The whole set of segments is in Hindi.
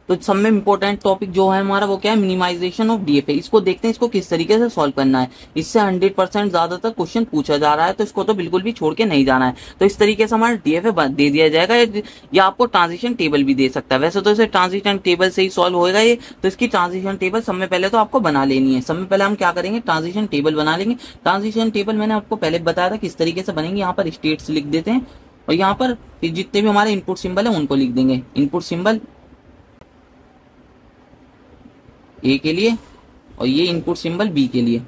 तो सब में इंपॉर्टेंट टॉपिक जो है हमारा वो क्या है, मिनिमाइजेशन ऑफ डीएफए। इसको देखते हैं इसको किस तरीके से सॉल्व करना है। इससे 100% ज्यादातर क्वेश्चन पूछा जा रहा है, तो इसको तो बिल्कुल भी छोड़ के नहीं जाना है। तो इस तरीके से हमारा डीएफए दे दिया जाएगा, या आपको ट्रांजिशन टेबल भी दे सकता है। वैसे तो इसे ट्रांजिशन टेबल से ही सॉल्व होएगा ये, तो इसकी ट्रांजिशन टेबल सब में पहले तो आपको बना लेनी है। सब में पहले हम क्या करेंगे, ट्रांजिशन टेबल बना लेंगे। ट्रांजिशन टेबल मैंने आपको पहले बताया था किस तरीके से बनेंगे। यहाँ पर स्टेट्स लिख देते हैं और यहाँ पर जितने भी हमारे इनपुट सिंबल है उनको लिख देंगे। इनपुट सिंबल ए के लिए और ये इनपुट सिंबल बी के लिए।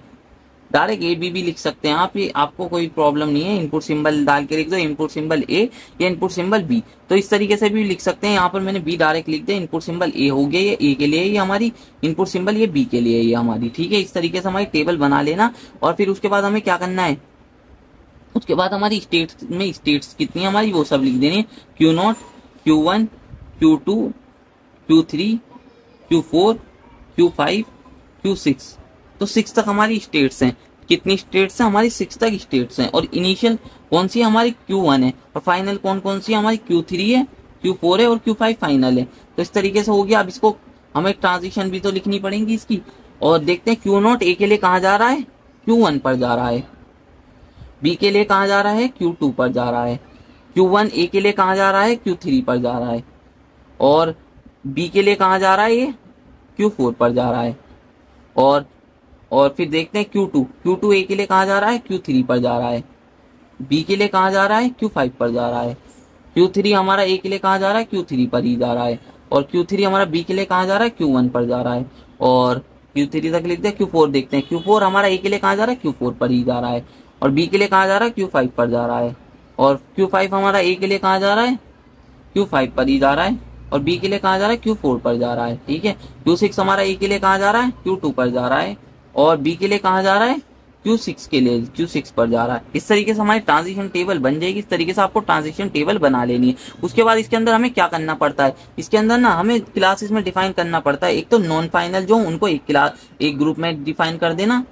डायरेक्ट ए बी भी लिख सकते हैं आप, ये आपको कोई प्रॉब्लम नहीं है। इनपुट सिंबल डाल के लिख दो, इनपुट सिंबल ए या इनपुट सिंबल बी, तो इस तरीके से भी लिख सकते हैं। यहाँ पर मैंने बी डायरेक्ट लिख दिया। इनपुट सिंबल ए हो गया, ये ए के लिए, ये हमारी इनपुट सिंबल ये बी के लिए, ये हमारी, ठीक है। इस तरीके से हमारी टेबल बना लेना। और फिर उसके बाद हमें क्या करना है, उसके बाद हमारी स्टेट्स में स्टेट्स कितनी है हमारी वो सब लिख देनी है। Q0, Q1, Q2, Q3, Q4, Q5, Q6, तो 6 तक हमारी स्टेट्स हैं। कितनी स्टेट्स हैं हमारी, 6 तक स्टेट्स हैं। और इनिशियल कौन सी है हमारी, Q1 है। और फाइनल कौन कौन सी है हमारी, Q3 है, Q4 है और Q5 फाइनल है। तो इस तरीके से हो गया। अब इसको हमें ट्रांजिशन भी तो लिखनी पड़ेगी इसकी। और देखते हैं Q0 ए के लिए कहाँ जा रहा है, Q1 पर जा रहा है। बी के लिए कहाँ जा रहा है, Q2 पर जा रहा है। Q1 ए के लिए कहाँ जा रहा है, Q3 पर जा रहा है। और बी के लिए कहाँ जा रहा है, ये Q4 पर जा रहा है। और फिर देखते हैं Q2 ए के लिए कहाँ जा रहा है, Q3 पर जा रहा है। बी के लिए कहाँ जा रहा है, Q5 पर जा रहा है। Q3 हमारा ए के लिए कहाँ जा रहा है, Q3 पर ही जा रहा है। और Q3 हमारा बी के लिए कहाँ जा रहा है, Q1 पर जा रहा है। और Q3 तक लिखते हैं। Q4 देखते हैं, Q4 हमारा ए के लिए कहाँ जा रहा है, Q4 पर ही जा रहा है। और बी के लिए कहाँ जा रहा है, Q5 पर जा रहा है। और Q5 हमारा ए के लिए कहाँ जा रहा है, Q5 पर ही जा रहा है। और बी के लिए कहाँ जा रहा है, Q4 पर जा रहा है, ठीक है। Q6 हमारा ए के लिए कहाँ जा रहा है, Q2 पर जा रहा है। और बी के लिए कहाँ जा रहा है, Q6 के लिए, Q6 पर जा रहा है। इस तरीके से हमारी ट्रांजिशन टेबल बन जाएगी। इस तरीके से आपको ट्रांजिशन टेबल बना लेनी है। उसके बाद इसके अंदर हमें क्या करना पड़ता है, इसके अंदर ना हमें क्लासेस में डिफाइन करना पड़ता है। एक तो नॉन फाइनल जो उनको एक ग्रुप में डिफाइन कर देना,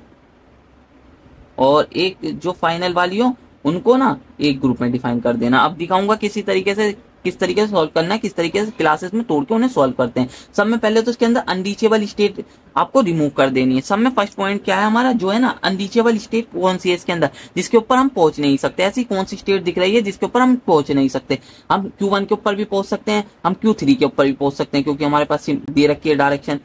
और एक जो फाइनल वाली हो उनको ना एक ग्रुप में डिफाइन कर देना। अब दिखाऊंगा किस तरीके से सॉल्व करना है, किस तरीके से क्लासेस में तोड़ के उन्हें सॉल्व करते हैं। सब में पहले तो इसके अंदर अनरीचेबल स्टेट आपको रिमूव कर देनी है। सब में फर्स्ट पॉइंट क्या है हमारा, जो है ना अनरीचेबल स्टेट कौन सी है इसके अंदर, जिसके ऊपर हम पहुंच नहीं सकते। ऐसी कौन सी स्टेट दिख रही है जिसके ऊपर हम पहुंच नहीं सकते। हम Q1 के ऊपर भी पहुंच सकते हैं, हम Q3 के ऊपर भी पहुंच सकते हैं, क्योंकि हमारे पास दे रखी है डायरेक्शन।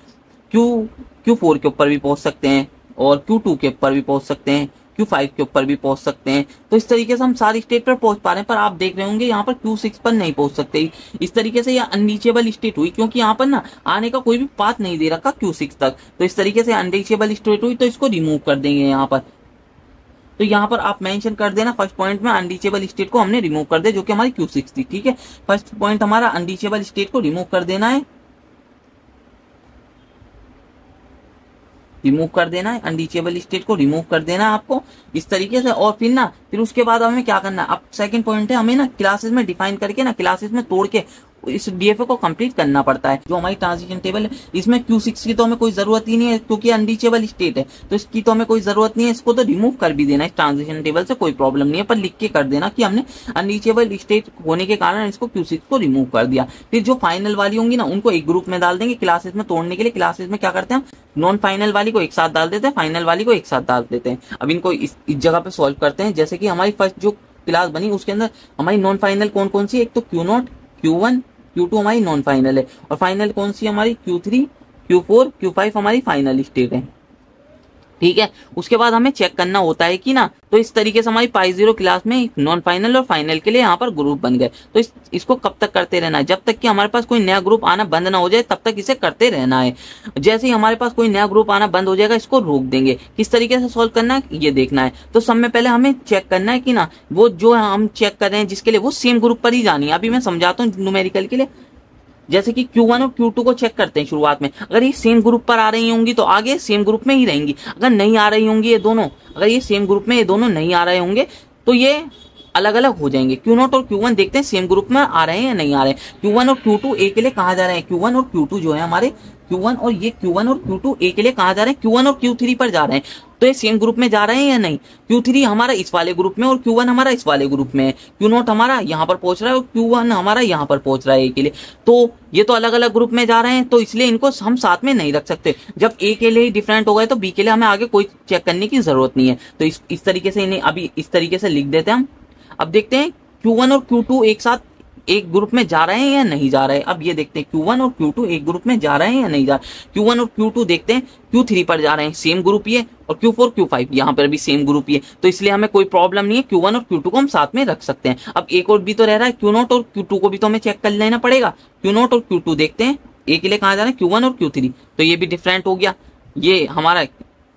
Q4 के ऊपर भी पहुंच सकते हैं, और Q2 के ऊपर भी पहुंच सकते हैं, Q5 के ऊपर भी पहुंच सकते हैं। तो इस तरीके से हम सारी स्टेट पर पहुंच पा रहे हैं। पर आप देख रहे होंगे यहाँ पर Q6 पर नहीं पहुंच सकते। इस तरीके से यह अनरीचेबल स्टेट हुई, क्योंकि यहाँ पर ना आने का कोई भी पाथ नहीं दे रखा Q6 तक। तो इस तरीके से अनरीचेबल स्टेट हुई, तो इसको रिमूव कर देंगे यहाँ पर। तो यहाँ पर आप मेंशन कर देना फर्स्ट पॉइंट में अनरीचेबल स्टेट को हमने रिमूव कर दिया, जो कि हमारी Q6 थी, ठीक है। फर्स्ट पॉइंट हमारा अनरीचेबल स्टेट को रिमूव कर देना है, रिमूव कर देना है। अनरीचेबल स्टेट को रिमूव कर देना है आपको इस तरीके से। और फिर उसके बाद हमें क्या करना है, अब सेकंड पॉइंट है, हमें ना क्लासेस में डिफाइन करके ना क्लासेस में तोड़ के इस डीएफए को कंप्लीट करना पड़ता है। जो हमारी ट्रांजिशन टेबल है, इसमें Q6 की तो हमें कोई जरूरत ही नहीं है, क्योंकि अनरीचेबल स्टेट है, तो इसकी तो हमें कोई जरूरत नहीं है। इसको तो रिमूव कर भी देना है ट्रांजिशन टेबल से, कोई प्रॉब्लम नहीं है। पर लिख के कर देना कि हमने अनरीचेबल स्टेट होने के कारण इसको Q6 को रिमूव कर दिया। फिर जो फाइनल वाली होंगी ना उनको एक ग्रुप में डाल देंगे क्लासेस में तोड़ने के लिए। क्लासेस में क्या करते हैं, हम नॉन फाइनल वाली को एक साथ डाल देते हैं, फाइनल वाली को एक साथ डाल देते हैं। अब इनको इस जगह पे सॉल्व करते हैं। जैसे कि हमारी फर्स्ट जो क्लास बनी उसके अंदर हमारी नॉन फाइनल कौन कौन सी, एक तो Q0, Q1, Q2 हमारी नॉन फाइनल है, और फाइनल कौन सी हमारी Q3, Q4, Q5 हमारी फाइनल स्टेट है, ठीक है। उसके बाद हमें चेक करना होता है कि ना, तो इस तरीके से हमारी पाई0 क्लास में नॉन फाइनल और फाइनल के लिए यहाँ पर ग्रुप बन गए। तो इसको कब तक करते रहना है, जब तक कि हमारे पास कोई नया ग्रुप आना बंद ना हो जाए, तब तक इसे करते रहना है। जैसे ही हमारे पास कोई नया ग्रुप आना बंद हो जाएगा, इसको रोक देंगे। किस तरीके से सोल्व करना है ये देखना है। तो सब में पहले हमें चेक करना है कि ना वो जो हम चेक कर रहे हैं जिसके लिए, वो सेम ग्रुप पर ही जानी है। अभी मैं समझाता हूँ न्यूमेरिकल के लिए। जैसे कि Q1 और Q2 को चेक करते हैं शुरुआत में, अगर ये सेम ग्रुप पर आ रही होंगी तो आगे सेम ग्रुप में ही रहेंगी। अगर नहीं आ रही होंगी ये दोनों, अगर ये सेम ग्रुप में ये दोनों नहीं आ रहे होंगे तो ये अलग अलग हो जाएंगे। Q0 और Q1 देखते हैं सेम ग्रुप में आ रहे हैं या नहीं आ रहे हैं। Q1 और Q2 ए के लिए कहाँ जा रहे हैं, Q1 और Q2 जो है हमारे Q1 और ये Q1 और Q2 ए के लिए कहाँ जा रहे हैं, Q1 और Q3 पर जा रहे हैं। तो ये सेम ग्रुप में जा रहे हैं या नहीं, Q3 हमारा इस वाले ग्रुप में और Q1 हमारा इस वाले ग्रुप में है, Q0 हमारा यहाँ पर पहुंच रहा है और Q1 हमारा यहाँ पर पहुंच रहा है ए के लिए। तो ये तो अलग अलग ग्रुप में जा रहे हैं, तो इसलिए इनको हम साथ में नहीं रख सकते। जब ए के लिए ही डिफरेंट हो गए तो बी के लिए हमें आगे कोई चेक करने की जरूरत नहीं है। तो इस तरीके से इन्हें अभी इस तरीके से लिख देते हैं हम। अब देखते हैं Q1 और Q2 एक साथ एक ग्रुप में जा रहे हैं या नहीं जा रहे हैं। अब ये देखते हैं Q1 और Q2 एक ग्रुप में जा रहे हैं या नहीं जा रहे। Q1 और Q2 देखते हैं Q3 पर जा रहे हैं, सेम ग्रुप ही है, और Q4 Q5 यहाँ पर भी सेम ग्रुप ही है, तो इसलिए हमें कोई प्रॉब्लम नहीं है। Q1 और Q2 को हम साथ में रख सकते हैं। अब एक और भी तो रह रहा है, Q0 और Q2 को भी तो हमें चेक कर लेना पड़ेगा। Q0 और Q2 देखते हैं ए के लिए कहाँ जा रहे हैं, Q1 और Q3, तो ये भी डिफरेंट हो गया। ये हमारा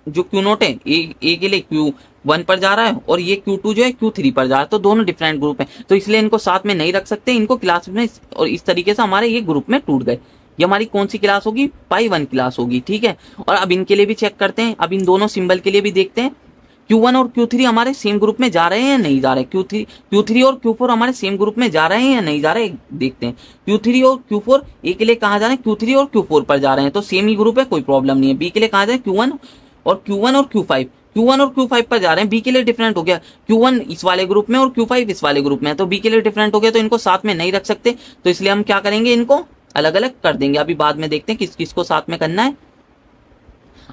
जो Q0 है ए के लिए Q1 पर जा रहा है और ये Q2 जो है Q3 पर जा रहा है, तो दोनों डिफरेंट ग्रुप हैं, तो इसलिए इनको साथ में नहीं रख सकते, इनको क्लास में। और इस तरीके से हमारे ये ग्रुप में टूट गए। ये हमारी कौन सी क्लास होगी, पाई1 क्लास होगी, ठीक है। और अब इनके लिए भी चेक करते हैं, अब इन दोनों सिंबल के लिए भी देखते हैं Q1 और Q3 हमारे सेम ग्रुप में जा रहे हैं या नहीं जा रहे। Q3 और Q4 हमारे सेम ग्रुप में जा रहे हैं या नहीं जा रहे, देखते हैं। Q3 और Q4 ए के लिए कहाँ जा रहे हैं, Q3 और Q4 पर जा रहे हैं, तो सेम ही ग्रुप है, कोई प्रॉब्लम नहीं है। बी के लिए कहाँ जा रहे हैं, Q1 और Q5 पर जा रहे हैं। बी के लिए डिफरेंट हो गया, Q1 इस वाले ग्रुप में और Q5 इस वाले ग्रुप में, तो बी के लिए डिफरेंट हो गया, तो इनको साथ में नहीं रख सकते, तो इसलिए हम क्या करेंगे, इनको अलग अलग कर देंगे। अभी बाद में देखते हैं किस किस को साथ में करना है।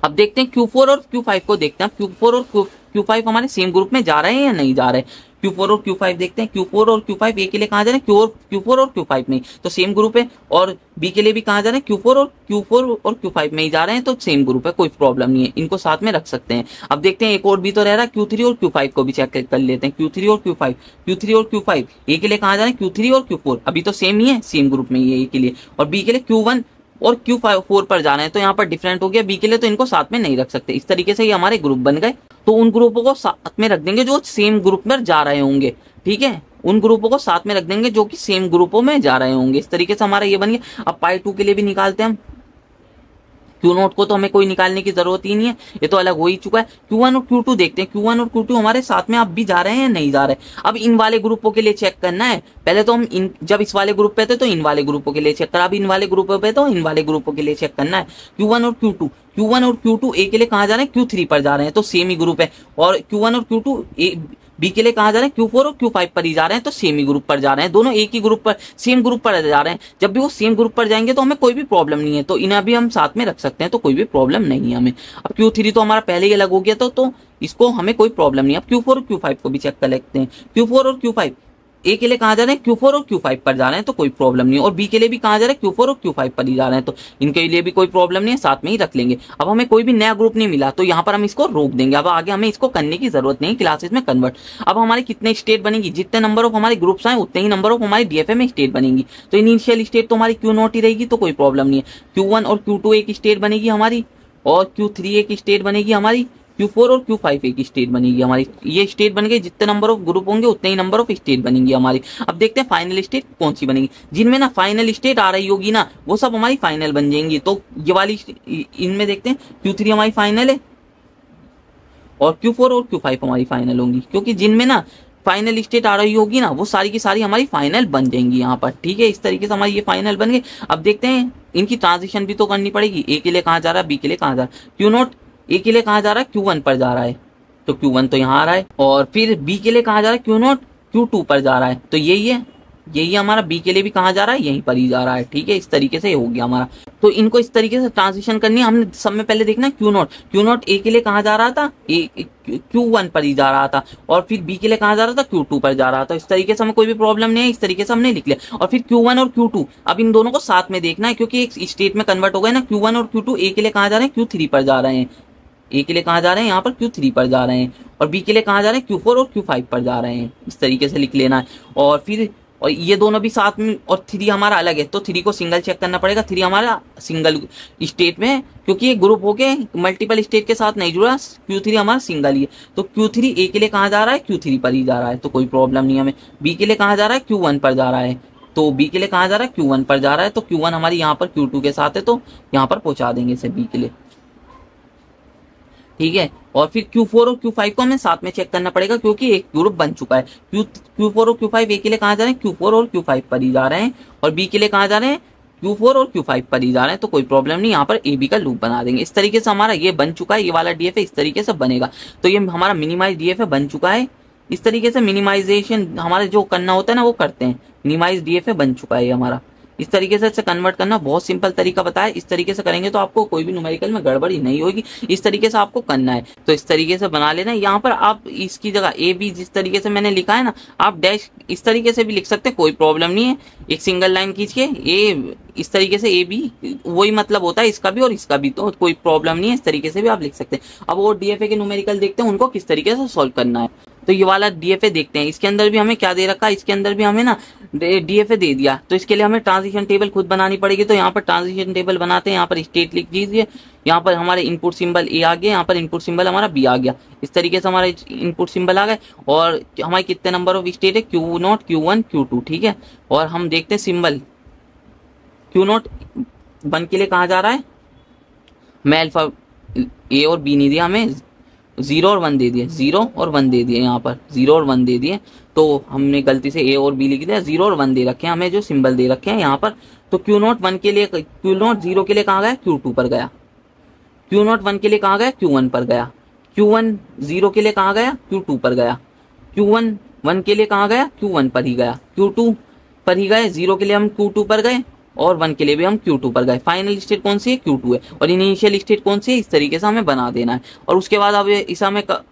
अब देखते हैं Q4 और Q5 को देखते हैं। Q4 और Q5 हमारे सेम ग्रुप में जा रहे हैं या नहीं जा रहे। Q4 और Q5 देखते हैं। Q4 और Q5 ए के लिए कहाँ जा रहे हैं, Q4 और Q5 में, तो सेम ग्रुप है। और बी के लिए भी कहाँ जा रहे हैं, Q4 और Q5 में ही जा रहे हैं, तो सेम ग्रुप है, कोई प्रॉब्लम नहीं है, इनको साथ में रख सकते हैं। अब देखते हैं एक और भी तो रह रहा है, Q3 और Q5 को भी चेक कर लेते हैं। Q3 और Q5 ए के लिए कहाँ जा रहे हैं, Q3 और Q4, अभी तो सेम ही है, सेम ग्रुप में ही है ए के लिए। और बी के लिए Q1 और Q4 पर जाना है, तो यहाँ पर डिफरेंट हो गया बी के लिए, तो इनको साथ में नहीं रख सकते। इस तरीके से ये हमारे ग्रुप बन गए। तो उन ग्रुपों को साथ में रख देंगे जो सेम ग्रुप में जा रहे होंगे, ठीक है। उन ग्रुपों को साथ में रख देंगे जो कि सेम ग्रुपों में जा रहे होंगे। इस तरीके से हमारा ये बन गया। अब पाई2 के लिए भी निकालते हैं हम। Q0 को तो हमें कोई निकालने की जरूरत ही नहीं है, ये तो अलग हो ही चुका है। Q1 और Q2 देखते हैं। Q1 और Q2 हमारे साथ में अब भी जा रहे हैं या नहीं जा रहे। अब इन वाले ग्रुपों के लिए चेक करना है। पहले तो हम जब इस वाले ग्रुप पे थे तो इन वाले ग्रुपों के लिए चेक करा, अब इन वाले ग्रुपों पे तो इन वाले ग्रुपों के लिए चेक करना है। Q1 और Q2 ए के लिए कहाँ जा रहे हैं, Q3 पर जा रहे हैं, तो सेम ही ग्रुप है। और Q1 और Q2 बी के लिए कहाँ जा रहे हैं, Q4 और Q5 पर ही जा रहे हैं, तो सेम ही ग्रुप पर जा रहे हैं, दोनों एक ही ग्रुप पर, सेम ग्रुप पर जा रहे हैं। जब भी वो सेम ग्रुप पर जाएंगे तो हमें कोई भी प्रॉब्लम नहीं है, तो इन्हें भी हम साथ में रख सकते हैं, तो कोई भी प्रॉब्लम नहीं है हमें। अब Q3 तो हमारा पहले ही अलग हो गया तो इसको हमें कोई प्रॉब्लम नहीं है। अब Q4 और Q5 को भी चेक कर लेते हैं। Q4 और Q5 ए के लिए कहाँ जा रहे हैं, Q4 और Q5 पर जा रहे हैं, तो कोई प्रॉब्लम नहीं है। और बी के लिए भी कहाँ जा रहे हैं, Q4 और Q5 पर ही जा रहे हैं, तो इनके लिए भी कोई प्रॉब्लम नहीं है, साथ में ही रख लेंगे। अब हमें कोई भी नया ग्रुप नहीं मिला, तो यहाँ पर हम इसको रोक देंगे। अब आगे हमें इसको करने की जरूरत नहीं, क्लासेस में कन्वर्ट। अब हमारी कितने स्टेट बनेगी, जितने नंबर ऑफ हमारे ग्रुप्स आए उतने ही नंबर ऑफ हमारी डीएफए में स्टेट बनेगी। तो इनिशियल स्टेट तो हमारी Q0 ही रहेगी, तो कोई प्रॉब्लम नहीं है। Q1 और Q2 एक स्टेट बनेगी हमारी, और Q3 एक स्टेट बनेगी हमारी, Q4 और Q5 एक स्टेट बनेगी हमारी। ये स्टेट बन गई, जितने नंबर ऑफ ग्रुप होंगे उतने ही नंबर ऑफ स्टेट बनेंगी हमारी। अब देखते हैं फाइनल स्टेट कौन सी बनेगी। जिनमें ना फाइनल स्टेट आ रही होगी ना, वो सब हमारी फाइनल बन जाएंगी। तो ये वाली इनमें देखते हैं, Q3 हमारी फाइनल है और Q4 और Q5 हमारी फाइनल होंगी, क्योंकि जिनमें ना फाइनल स्टेट आ रही होगी ना, वो सारी की सारी हमारी फाइनल बन जाएंगी यहाँ पर, ठीक है। इस तरीके से हमारी ये फाइनल बन गई। अब देखते हैं इनकी ट्रांजिशन भी तो करनी पड़ेगी। ए के लिए कहाँ जा रहा है, बी के लिए कहाँ जा रहा है। Q0 ए के लिए कहाँ जा रहा है, Q1 पर जा रहा है, तो Q1 तो यहाँ आ रहा है। और फिर बी के लिए कहाँ जा रहा है, Q0 Q2 पर जा रहा है, तो यही हमारा बी के लिए भी कहाँ जा रहा है, यहीं पर ही जा रहा है, ठीक है। इस तरीके से हो गया हमारा। तो इनको इस तरीके से ट्रांजिशन करनी है। हमने सब में पहले देखना Q0 ए के लिए कहाँ जा रहा था, Q1 पर ही जा रहा था, और फिर बी के लिए कहाँ जा रहा था, Q2 पर जा रहा था। इस तरीके से हमें कोई भी प्रॉब्लम नहीं है, इस तरीके से हमने लिख लिया। और फिर Q1 और Q2, अब इन दोनों को साथ में देखना है, क्योंकि एक स्टेट में कन्वर्ट हो गए ना। Q1 और Q2 ए के लिए कहाँ जा रहे हैं, Q3 पर जा रहे हैं। ए के लिए कहाँ जा रहे हैं, यहाँ पर Q3 पर जा रहे हैं, और बी के लिए कहाँ जा रहे हैं, Q4 और Q5 पर जा रहे हैं। इस तरीके से लिख लेना है। और ये दोनों भी साथ में, और 3 हमारा अलग है, तो 3 को सिंगल चेक करना पड़ेगा। 3 हमारा सिंगल स्टेट में है, क्योंकि ये ग्रुप हो गए, मल्टीपल स्टेट के साथ नहीं जुड़ा। Q3 हमारा सिंगल ही है, तो Q3 ए के लिए कहाँ जा रहा है, Q3 पर ही जा रहा है, तो कोई प्रॉब्लम नहीं है हमें। बी के लिए कहाँ जा रहा है, Q1 पर जा रहा है, तो बी के लिए कहाँ जा रहा है, Q1 पर जा रहा है, तो Q1 हमारी यहाँ पर Q2 के साथ है, तो यहाँ पर पहुंचा देंगे इसे बी के लिए। ठीक है। और फिर Q4 और Q5 को हमें साथ में चेक करना पड़ेगा क्योंकि एक ग्रुप बन चुका है। Q4 और Q5 ए के लिए कहाँ जा रहे हैं, Q4 और Q5 पर ही जा रहे हैं, और बी के लिए कहाँ जा रहे हैं, Q4 और Q5 पर ही जा रहे हैं। तो कोई प्रॉब्लम नहीं, यहाँ पर ए बी का लूप बना देंगे। इस तरीके से हमारा ये बन चुका है, ये वाला डीएफ इस तरीके से बनेगा। तो ये हमारा मिनिमाइज डीएफ बन चुका है। इस तरीके से मिनिमाइजेशन हमारे जो करना होता है ना वो करते हैं। मिनिमाइज डीएफ बन चुका है ये हमारा। इस तरीके से इसे कन्वर्ट करना बहुत सिंपल तरीका बताया। इस तरीके से करेंगे तो आपको कोई भी न्यूमेरिकल में गड़बड़ी नहीं होगी। इस तरीके से आपको करना है, तो इस तरीके से बना लेना है। यहाँ पर आप इसकी जगह ए बी जिस तरीके से मैंने लिखा है ना, आप डैश इस तरीके से भी लिख सकते हैं, कोई प्रॉब्लम नहीं है। एक सिंगल लाइन खींचिए, ए इस तरीके से ए बी, वही मतलब होता है इसका भी और इसका भी, तो कोई प्रॉब्लम नहीं है। इस तरीके से भी आप लिख सकते हैं। अब वो डीएफए के न्यूमेरिकल देखते हैं उनको किस तरीके से सॉल्व करना है। तो ये वाला डीएफए देखते हैं। इसके अंदर भी हमें क्या दे रखा है, इसके अंदर भी हमें ना डीएफए दे दिया। तो इसके लिए हमें ट्रांजिशन टेबल खुद बनानी पड़ेगी। तो यहाँ पर ट्रांजिशन टेबल बनाते हैं। यहाँ पर स्टेट लिख दीजिए, यहाँ पर हमारे इनपुट सिंबल ए आ गया, यहाँ पर इनपुट सिंबल हमारा बी आ गया। इस तरीके से हमारे इनपुट सिंबल आ गए। और हमारे कितने नंबर ऑफ स्टेट है, Q0, Q1, Q2, ठीक है। और हम देखते हैं सिंबल Q0 1 के लिए कहा जा रहा है, मैं अल्फा ए और बी नहीं दिया, हमें 0 और 1 दे दिए, 0 और 1 दे दिए। यहाँ पर 0 और 1 दे दिए, तो हमने गलती से ए और बी लिख दिया। 0 और 1 दे रखे हैं हमें, जो सिंबल दे रखे हैं यहाँ पर। तो Q0 1 के लिए, Q0 0 के लिए कहाँ गया, Q2 पर गया। Q0 1 के लिए कहाँ गया, Q1 पर गया। Q1 0 के लिए कहाँ गया, Q2 पर गया। Q1 1 के लिए कहाँ गया, Q1 पर ही गया। Q2 पर ही गए, 0 के लिए हम Q2 पर गए और 1 के लिए भी हम Q2 पर गए। फाइनल स्टेट कौन सी है, Q2 है। और इनिशियल स्टेट कौन सी है, इस तरीके से हमें बना देना है। और उसके बाद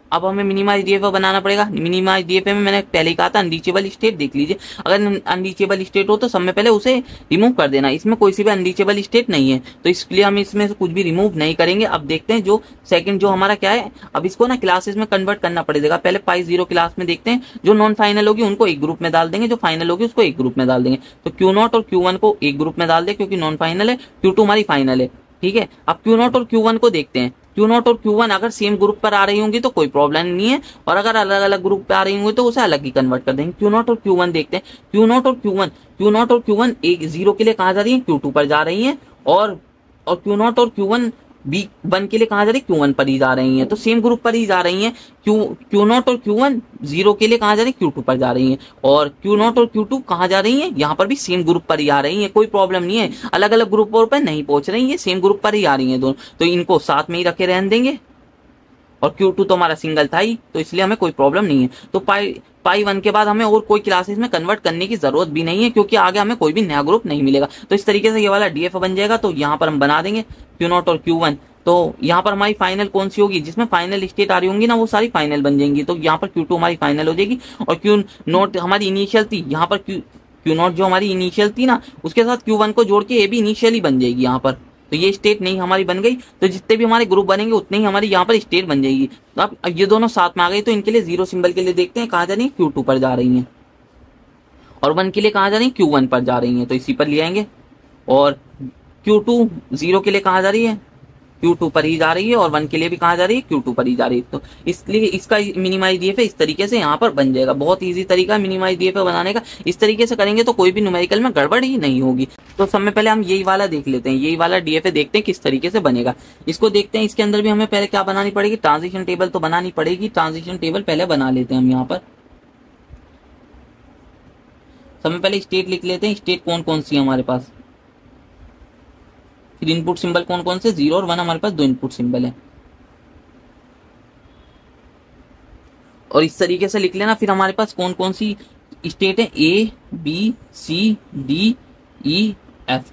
अब हमें मिनिमाइज डीएफए बनाना पड़ेगा। मिनिमाइज डीएफए में मैंने पहले ही कहा था अनरीचेबल स्टेट देख लीजिए। अगर अनरीचेबल स्टेट हो तो सब में पहले उसे रिमूव कर देना। इसमें कोई सी भी अनरीचेबल स्टेट नहीं है, तो इसलिए हम इसमें से कुछ भी रिमूव नहीं करेंगे। अब देखते हैं जो सेकंड जो हमारा क्या है। अब इसको ना क्लासेस में कन्वर्ट करना पड़ेगा। पहले पाई 0 क्लास में देखते हैं, जो नॉन फाइनल होगी उनको एक ग्रुप में डाल देंगे, जो फाइनल होगी उसको एक ग्रुप में डाल देंगे। तो Q0 और Q1 को एक ग्रुप में डाल दे क्योंकि नॉन फाइनल है, Q2 हमारी फाइनल है, ठीक है। अब Q0 और Q1 को देखते हैं। Q0 और Q1 अगर सेम ग्रुप पर आ रही होंगी तो कोई प्रॉब्लम नहीं है, और अगर अलग अलग ग्रुप पे आ रही होंगी तो उसे अलग ही कन्वर्ट कर देंगे। Q0 और Q1 देखते हैं। Q0 और Q1 एक 0 के लिए कहाँ जा रही है, Q2 पर जा रही है। और Q0 और Q1 B1 के लिए कहाँ जा रही है, Q1 पर ही जा रही है। तो सेम ग्रुप पर ही जा रही है। Q0 और Q1 0 के लिए कहाँ जा रही है, Q2 पर जा रही है। और Q0 और Q2 कहाँ जा रही है, यहाँ पर भी सेम ग्रुप पर ही आ रही है। कोई प्रॉब्लम नहीं है, अलग अलग ग्रुपों पर नहीं पहुंच रही है, सेम ग्रुप पर ही आ रही है दोनों। तो इनको साथ में ही रखे रहने देंगे। और Q2 तो हमारा सिंगल था ही, तो इसलिए हमें कोई प्रॉब्लम नहीं है। तो पाई 1 के बाद हमें और कोई क्लासेस में कन्वर्ट करने की जरूरत भी नहीं है, क्योंकि आगे हमें कोई भी नया ग्रुप नहीं मिलेगा। तो इस तरीके से ये वाला डीएफ बन जाएगा। तो यहाँ पर हम बना देंगे Q0 और Q1। तो यहाँ पर हमारी फाइनल कौन सी होगी, जिसमें फाइनल स्टेट आ रही होंगी ना, वो सारी फाइनल बन जाएंगी। तो यहाँ पर Q2 हमारी फाइनल हो जाएगी, और Q0 हमारी इनिशियल थी। यहाँ पर Q0 जो हमारी इनिशियल थी ना, उसके साथ Q1 को जोड़ के ये भी इनिशियल ही बन जाएगी यहाँ पर। तो ये स्टेट नहीं हमारी बन गई। तो जितने भी हमारे ग्रुप बनेंगे उतने ही हमारी यहाँ पर स्टेट बन जाएगी। तो अब ये दोनों साथ में आ गई, तो इनके लिए 0 सिंबल के लिए देखते हैं कहाँ जा रही है, Q2 पर जा रही है। और 1 के लिए कहाँ जा रही है, Q1 पर जा रही है। तो इसी पर ले आएंगे। और Q2 0 के लिए कहाँ जा रही है, Q2 पर ही जा रही है। और 1 के लिए भी कहाँ जा रही है, Q2 पर ही जा रही है। तो इसलिए इसका मिनिमाइज डीएफए इस तरीके से यहाँ पर बन जाएगा। बहुत इजी तरीका है मिनिमाइज डीएफए बनाने का। इस तरीके से करेंगे तो कोई भी न्यूमेरिकल में गड़बड़ ही नहीं होगी। तो सब में पहले हम यही वाला देख लेते हैं, यही वाला डीएफए देखते हैं किस तरीके से बनेगा। इसको देखते हैं। इसके अंदर भी हमें पहले क्या बनानी पड़ेगी, ट्रांजिशन टेबल तो बनानी पड़ेगी। ट्रांजिशन टेबल पहले बना लेते हैं हम। यहाँ पर सब में पहले स्टेट लिख लेते हैं। स्टेट कौन कौन सी है हमारे पास, फिर इनपुट सिंबल कौन कौन से, 0 और 1 हमारे पास 2 इनपुट सिंबल है। और इस तरीके से लिख लेना। फिर हमारे पास कौन कौन सी स्टेट है, A B C D E F,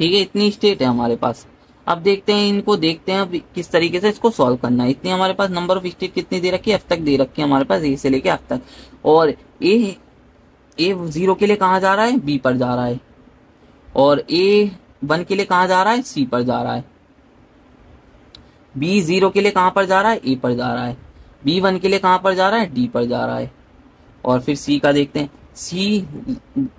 ठीक है। इतनी स्टेट है हमारे पास। अब देखते हैं, इनको देखते हैं अब किस तरीके से इसको सॉल्व करना है। इतनी हमारे पास नंबर ऑफ स्टेट कितनी दे रखी है, F तक दे रखी है हमारे पास, A से लेके F तक। और A 0 के लिए कहाँ जा रहा है, B पर जा रहा है। और A 1 के लिए कहाँ जा रहा है, C पर जा रहा है। B 0 के लिए कहाँ पर जा रहा है, A पर जा रहा है। B 1 के लिए कहाँ पर जा रहा है, D पर जा रहा है। और फिर C का देखते हैं। C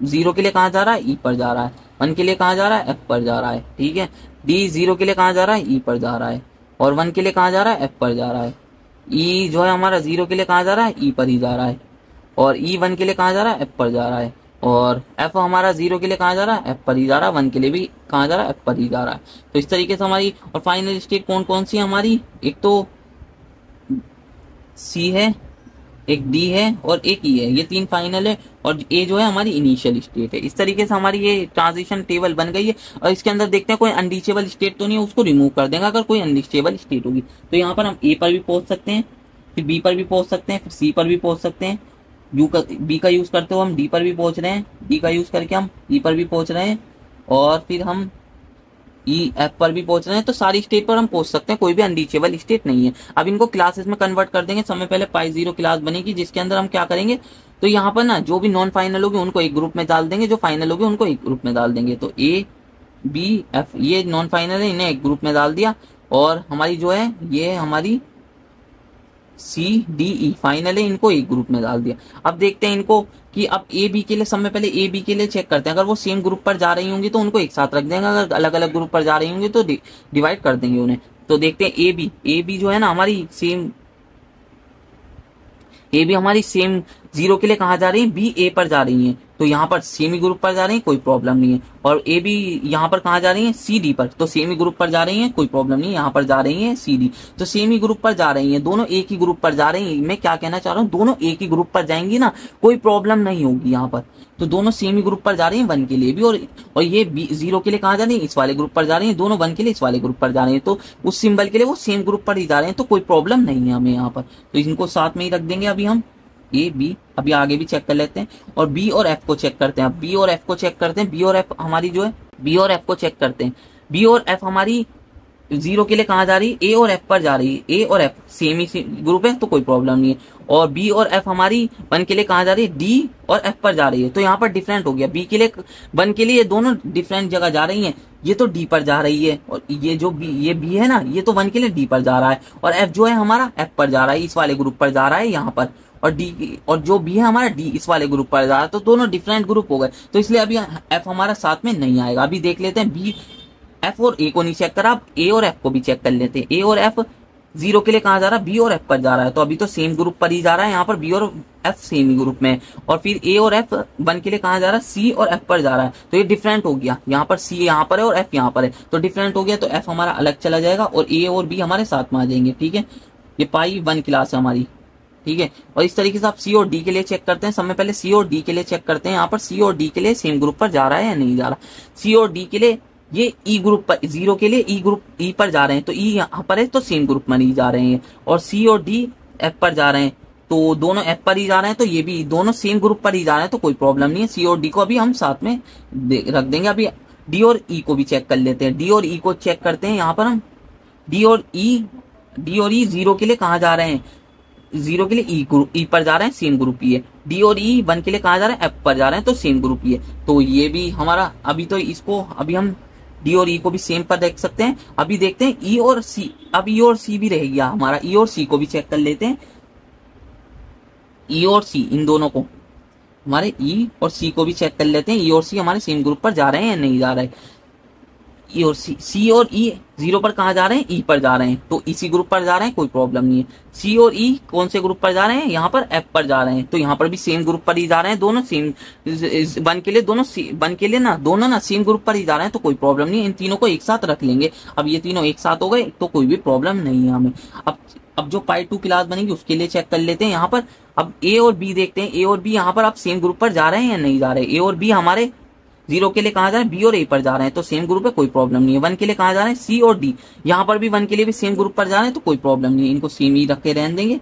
0 के लिए कहाँ जा रहा है, E पर जा रहा है। 1 के लिए कहाँ जा रहा है, F पर जा रहा है, ठीक है। D 0 के लिए कहाँ जा रहा है, E पर जा रहा है। और 1 के लिए कहाँ जा रहा है, F पर जा रहा है। E जो है हमारा 0 के लिए कहाँ जा रहा है, E पर ही जा रहा है। और E 1 के लिए कहाँ जा रहा है, F पर जा रहा है। और F हमारा 0 के लिए कहाँ जा रहा है, F पर ही जा रहा है। 1 के लिए भी कहाँ जा रहा है, F पर ही जा रहा है। तो इस तरीके से हमारी और फाइनल स्टेट कौन कौन सी है हमारी, एक तो सी है, एक डी है और एक ई है, ये 3 फाइनल है और ए जो है हमारी इनिशियल स्टेट है। इस तरीके से हमारी ये ट्रांजिशन टेबल बन गई है। और इसके अंदर देखते हैं कोई अनरीचेबल स्टेट तो नहीं है, उसको रिमूव कर देंगे अगर कोई अनरीचेबल स्टेट होगी। तो यहाँ पर हम ए पर भी पहुंच सकते हैं, फिर बी पर भी पहुंच सकते हैं, फिर सी पर भी पहुंच सकते हैं, बी का यूज करते हुए हम डी पर भी पहुंच रहे हैं, डी का यूज करके हम ई पर भी पहुंच रहे हैं और फिर हम ई एफ पर भी पहुंच रहे हैं। तो सारी स्टेट पर हम पहुंच सकते हैं, कोई भी अनरीचेबल स्टेट नहीं है। अब इनको क्लासेस में कन्वर्ट कर देंगे। समय पहले पाई 0 क्लास बनेगी जिसके अंदर हम क्या करेंगे, तो यहाँ पर ना जो भी नॉन फाइनल होगी उनको एक ग्रुप में डाल देंगे, जो फाइनल होगी उनको एक ग्रुप में डाल देंगे। तो ए बी एफ ये नॉन फाइनल है, इन्हें एक ग्रुप में डाल दिया। और हमारी जो है ये हमारी सी डी ई फाइनल है, इनको एक ग्रुप में डाल दिया। अब देखते हैं इनको कि अब ए बी के लिए, समय पहले ए बी के लिए चेक करते हैं। अगर वो सेम ग्रुप पर जा रही होंगी तो उनको एक साथ रख देंगे, अगर अलग अलग ग्रुप पर जा रही होंगी तो डिवाइड कर देंगे उन्हें। तो देखते हैं ए बी जो है ना हमारी सेम, ए भी हमारी सेम 0 के लिए कहाँ जा रही है, बी ए पर जा रही है, तो यहाँ पर सेमी ग्रुप पर जा रही है, कोई प्रॉब्लम नहीं है। और ए भी यहाँ पर कहाँ जा रही है, सी डी पर, तो सेमी ग्रुप पर जा रही है, कोई प्रॉब्लम नहीं है। यहाँ पर जा रही है सी डी, तो सेमी ग्रुप पर जा रही है, दोनों एक ही ग्रुप पर जा रही है। मैं क्या कहना चाह रहा हूँ, दोनों एक ही ग्रुप पर जाएंगी ना, कोई प्रॉब्लम नहीं होगी यहाँ पर। तो दोनों सेमी ग्रुप पर जा रही है 1 के लिए भी, और ये 0 के लिए कहाँ जा रही है, इस वाले ग्रुप पर जा रही है। दोनों 1 के लिए इस वाले ग्रुप पर जा रहे हैं, तो उस सिंबल के लिए वो सेम ग्रुप पर ही जा रहे हैं, तो कोई प्रॉब्लम नहीं है हमें यहाँ पर। तो इनको साथ में ही रख देंगे अभी हम ए बी। अभी आगे भी चेक कर लेते हैं और बी और एफ को चेक करते हैं। अब बी और एफ को चेक करते हैं, बी और एफ हमारी जो है, बी और एफ को चेक करते हैं। बी और एफ हमारी 0 के लिए कहाँ जा रही है, ए और एफ पर जा रही है। ए और एफ सेम ही ग्रुप है तो कोई प्रॉब्लम नहीं है। और बी और एफ हमारी 1 के लिए कहाँ जा रही है, डी और एफ पर जा रही है, तो यहाँ पर डिफरेंट हो गया। बी के लिए 1 के लिए दोनों डिफरेंट जगह जा रही हैं, ये तो डी पर जा रही है और ये जो बी, ये बी है ना, ये तो 1 के लिए डी पर जा रहा है। और एफ जो है हमारा एफ पर जा रहा है, इस वाले ग्रुप पर जा रहा है यहाँ पर। और डी, और जो बी है हमारा डी इस वाले ग्रुप पर जा रहा है, तो दोनों डिफरेंट ग्रुप हो गए, तो इसलिए अभी एफ हमारा साथ में नहीं आएगा। अभी देख लेते हैं बी एफ और ए को नहीं चेक करा, अब ए और एफ को भी चेक कर लेते हैं। ए और एफ 0 के लिए कहाँ जा रहा है, बी और एफ पर जा रहा है, तो अभी तो सेम ग्रुप पर ही जा रहा है, यहाँ पर बी और एफ सेम ही ग्रुप में। और फिर ए और एफ 1 के लिए कहाँ जा रहा है, सी और एफ पर जा रहा है, तो ये डिफरेंट हो गया। यहाँ पर सी यहाँ पर है और एफ यहाँ पर है, तो डिफरेंट हो गया, तो एफ हमारा अलग चला जाएगा और ए और बी हमारे साथ में आ जाएंगे। ठीक है, ये पाई 1 क्लास है हमारी। ठीक है, और इस तरीके से आप सी और डी के लिए चेक करते हैं। समय पहले सी और डी के लिए चेक करते हैं, यहाँ पर सी और डी के लिए सेम ग्रुप पर जा रहा है या नहीं जा रहा। सी और डी के लिए ये ई ग्रुप पर, 0 के लिए ई ग्रुप ई पर जा रहे हैं, तो ई यहाँ पर है तो सेम ग्रुप में नहीं जा रहे हैं। और सी और डी एफ पर जा रहे हैं, तो दोनों एफ पर ही जा रहे हैं, तो ये भी दोनों सेम ग्रुप पर ही जा रहे हैं, तो कोई प्रॉब्लम नहीं है। सी और डी को अभी हम साथ में रख देंगे। अभी डी और ई को भी चेक कर लेते हैं। डी और ई को चेक करते हैं, यहाँ पर हम डी और ई 0 के लिए कहाँ जा रहे हैं, 0 के लिए ई पर जा रहे हैं, सेम ग्रुप ही है। डी और ई 1 के लिए कहाँ जा रहे हैं, एफ पर जा रहे हैं, तो सेम ग्रुप ही है। तो ये भी हमारा अभी तो इसको अभी हम डी और ई को भी सेम पर देख सकते हैं। अभी देखते हैं ई और सी, अब ई और सी भी रह गया हमारा, ई और सी को भी चेक कर लेते हैं। ई और सी इन दोनों को, हमारे ई और सी को भी चेक कर लेते हैं। ई और सी हमारे सेम ग्रुप पर जा रहे हैं या नहीं जा रहे हैं। ई और सी और ई 0 पर कहाँ जा रहे हैं, ई पर जा रहे हैं, तो इसी ग्रुप पर जा रहे हैं, कोई प्रॉब्लम नहीं है। सी और ई कौन से ग्रुप पर जा रहे हैं, यहाँ पर एफ पर जा रहे हैं, तो यहाँ पर भी सेम ग्रुप पर ही जा रहे हैं, दोनों सेम 1 के लिए, दोनों 1 के लिए ना, दोनों ना सेम ग्रुप पर ही जा रहे हैं, तो कोई प्रॉब्लम नहीं है। इन तीनों को एक साथ रख लेंगे। अब ये तीनों एक साथ हो गए तो कोई भी प्रॉब्लम नहीं है हमें। अब जो पाई 2 क्लास बनेगी उसके लिए चेक कर लेते हैं यहाँ पर। अब ए और बी देखते हैं, ए और बी यहाँ पर आप सेम ग्रुप पर जा रहे हैं या नहीं जा रहे। ए और बी हमारे 0 के लिए कहाँ जा रहे हैं, बी और ए पर जा रहे हैं, तो सेम ग्रुप है, कोई प्रॉब्लम नहीं है। 1 के लिए कहाँ जा रहे हैं, सी और डी, यहाँ पर भी 1 के लिए भी सेम ग्रुप पर जा रहे हैं, तो कोई प्रॉब्लम नहीं है, इनको सेम ही रख के रहने देंगे।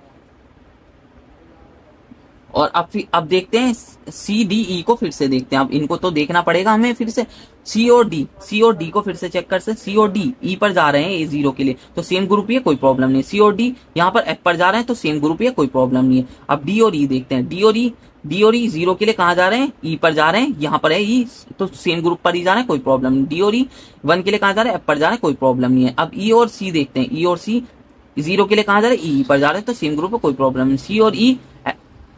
और अब देखते हैं सी डी ई को फिर से देखते हैं। अब इनको तो देखना पड़ेगा हमें फिर से। सी और डी को फिर से चेक करते हैं। सी और डी ई पर जा रहे हैं 0 के लिए, तो सेम ग्रुप ही है, कोई प्रॉब्लम नहीं है। सी और डी यहाँ पर एफ पर जा रहे हैं, तो सेम ग्रुप ही है, कोई प्रॉब्लम नहीं है। अब डी और ई देखते हैं। डी और ई 0 के लिए कहाँ जा रहे हैं, ई पर जा रहे हैं, यहाँ पर है ई, तो सेम ग्रुप पर ही जा रहे हैं, कोई प्रॉब्लम नहीं। डी और ई 1 के लिए कहाँ जा रहे हैं, एफ पर जा रहे हैं, कोई प्रॉब्लम नहीं है। अब ई और सी देखते हैं। ई और सी 0 के लिए कहाँ जा रहे हैं, ई पर जा रहे हैं, तो सेम ग्रुप है, कोई प्रॉब्लम नहीं। सी और ई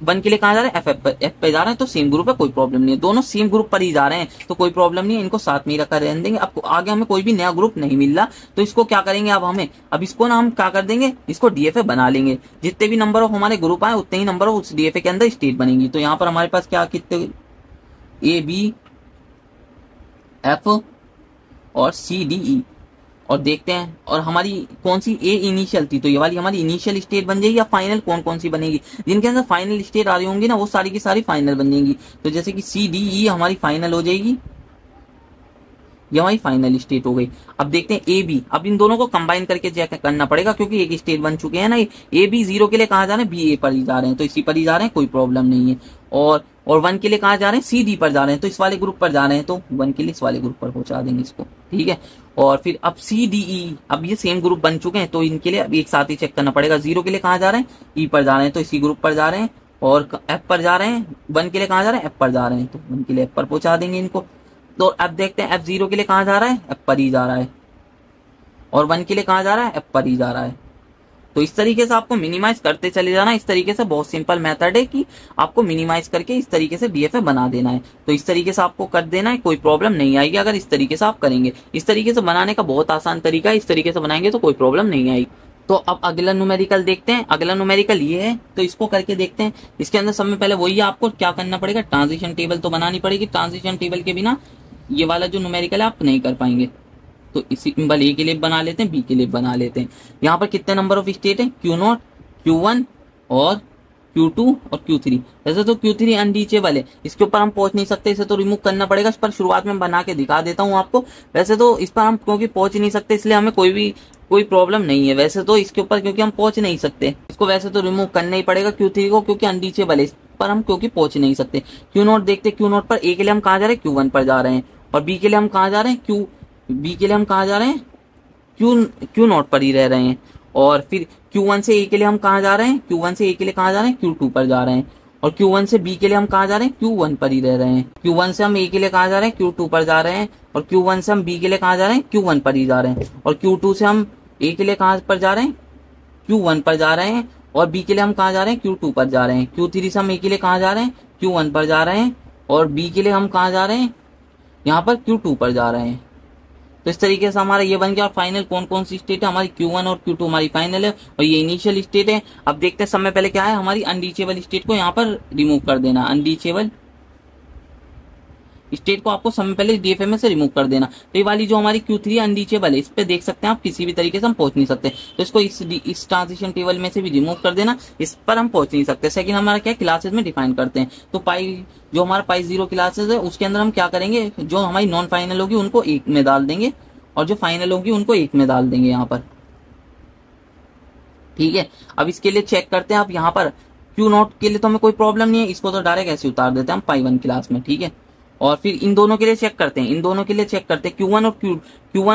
1 के लिए कहाँ जा रहे हैं, एफ पे जा रहे हैं, तो सेम ग्रुप है, कोई प्रॉब्लम नहीं है। दोनों सेम ग्रुप पर ही जा रहे हैं, तो कोई प्रॉब्लम नहीं है, इनको साथ में ही रखा रहने देंगे। अब आगे हमें कोई भी नया ग्रुप नहीं मिल रहा, तो इसको क्या करेंगे, अब इसको ना हम क्या कर देंगे, इसको डीएफए बना लेंगे। जितने भी नंबर ऑफ हमारे ग्रुप आए उतने ही नंबर ऑफ उस डीएफए के अंदर स्टेट बनेगी। तो यहाँ पर हमारे पास क्या, कितने, ए बी एफ और सी डी ई, और देखते हैं, और हमारी कौन सी ए इनिशियल थी, तो ये वाली हमारी इनिशियल स्टेट बन जाएगी, या फाइनल कौन कौन सी बनेगी, जिनके अंदर फाइनल स्टेट आ रही होंगी ना वो सारी की सारी फाइनल बन जाएंगी। तो जैसे कि सी डी ई हमारी फाइनल हो जाएगी, ये हमारी फाइनल स्टेट हो गई। अब देखते हैं ए बी, अब इन दोनों को कंबाइन करके चेक करना पड़ेगा क्योंकि एक स्टेट बन चुके हैं ना। ए बी 0 के लिए कहा जा रहे हैं, बी ए पर ही जा रहे हैं, तो इसी पर ही जा रहे हैं, कोई प्रॉब्लम नहीं है। और 1 के लिए कहा जा रहे हैं, सी डी पर जा रहे हैं, तो इस वाले ग्रुप पर जा रहे हैं, तो 1 के लिए इस वाले ग्रुप पर पहुंचा देंगे इसको, ठीक है। और फिर अब सी डी ई, अब ये सेम ग्रुप बन चुके हैं, तो इनके लिए अब एक साथ ही चेक करना पड़ेगा। 0 के लिए कहा जा रहे हैं, ई पर जा रहे हैं, तो इसी ग्रुप पर जा रहे हैं। और एफ पर जा रहे हैं, 1 के लिए कहा जा रहे हैं, एफ पर जा रहे हैं, तो 1 के लिए एफ पर पहुंचा देंगे इनको। तो अब देखते हैं F0 के लिए कहां जा रहा है, एफ पर ही जा रहा है, और 1 के लिए कहां जा रहा है, एफ पर ही जा रहा है। तो इस तरीके से आपको मिनिमाइज करते चले जाना। इस तरीके से बहुत सिंपल मेथड है कि आपको मिनिमाइज करके इस तरीके से डीएफए बना देना है। तो इस तरीके से आपको कर देना है, कोई प्रॉब्लम नहीं आएगी अगर इस तरीके से आप करेंगे। इस तरीके से बनाने का बहुत आसान तरीका है, इस तरीके से बनाएंगे तो कोई प्रॉब्लम नहीं आएगी। तो अब अगला न्यूमेरिकल देखते हैं। अगला न्यूमेरिकल ये है, तो इसको करके देखते हैं। इसके अंदर सबसे पहले वही आपको क्या करना पड़ेगा, ट्रांजिशन टेबल तो बनानी पड़ेगी। ट्रांजिशन टेबल के बिना ये वाला जो न्यूमेरिकल है आप नहीं कर पाएंगे। तो इसी सिंबल ए के लिए बना लेते हैं, बी के लिए बना लेते हैं। यहाँ पर कितने नंबर ऑफ स्टेट है, Q0, Q1 और Q2 और Q3। वैसे तो Q3 अनरीचेबल है, इसके ऊपर हम पहुंच नहीं सकते, इसे तो रिमूव करना पड़ेगा। इस पर शुरुआत में बना के दिखा देता हूँ आपको। वैसे तो इस पर हम क्योंकि पहुंच नहीं सकते इसलिए हमें कोई प्रॉब्लम नहीं है। वैसे तो इसके ऊपर क्योंकि हम पहुंच नहीं सकते, इसको वैसे तो रिमूव करना ही पड़ेगा Q3 को, क्योंकि अनरीचेबल है, इस पर हम क्योंकि पहुंच नहीं सकते। Q0 देखते, Q0 पर ए के लिए हम कहाँ जा रहे हैं, Q1 पर जा रहे हैं, और बी के लिए हम कहाँ जा रहे हैं, बी के लिए हम कहाँ जा रहे हैं, Q0 पर ही रह रहे हैं। और फिर Q1 से ए के लिए हम कहाँ जा रहे हैं, Q1 से ए के लिए कहाँ जा रहे हैं, Q2 पर जा रहे हैं। और Q1 से बी के लिए हम कहाँ जा रहे हैं, Q1 पर ही रह रहे हैं। Q1 से हम ए के लिए कहाँ जा रहे हैं, Q2 पर जा रहे हैं। और Q1 से हम बी के लिए कहाँ जा रहे हैं, Q1 पर ही जा रहे हैं। और Q2 से हम ए के लिए कहाँ पर जा रहे हैं, Q1 पर जा रहे हैं। और बी के लिए हम कहाँ जा रहे हैं, Q2 पर जा रहे हैं। Q3 से हम ए के लिए कहाँ जा रहे हैं, Q1 पर जा रहे हैं। और बी के लिए हम कहाँ जा रहे हैं, यहाँ पर Q2 पर जा रहे हैं। तो इस तरीके से हमारा ये बन गया। और फाइनल कौन कौन सी स्टेट है, हमारी Q1 और Q2 हमारी फाइनल है, और ये इनिशियल स्टेट है। अब देखते हैं समय पहले क्या है, हमारी अनरीचेबल स्टेट को यहाँ पर रिमूव कर देना। अनरीचेबल स्टेट को आपको समय पहले डीएफए में से रिमूव कर देना। तो ये वाली जो हमारी Q3 अनरीचेबल है, इस पे देख सकते हैं आप किसी भी तरीके से हम पहुंच नहीं सकते, तो इसको इस ट्रांजिशन टेबल में से भी रिमूव कर देना। इस पर हम पहुंच नहीं सकते। सेकंड हमारा क्या क्लासेस में डिफाइन करते हैं, तो पाई जो हमारा पाई 0 क्लासेस है उसके अंदर हम क्या करेंगे, जो हमारी नॉन फाइनल होगी उनको 1 में डाल देंगे, और जो फाइनल होगी उनको 1 में डाल देंगे यहाँ पर, ठीक है। अब इसके लिए चेक करते हैं। आप यहाँ पर Q0 के लिए तो हमें कोई प्रॉब्लम नहीं है, इसको तो डायरेक्ट ऐसे उतार देते हैं हम पाई 1 क्लास में, ठीक है। और फिर इन दोनों के लिए चेक करते हैं, Q1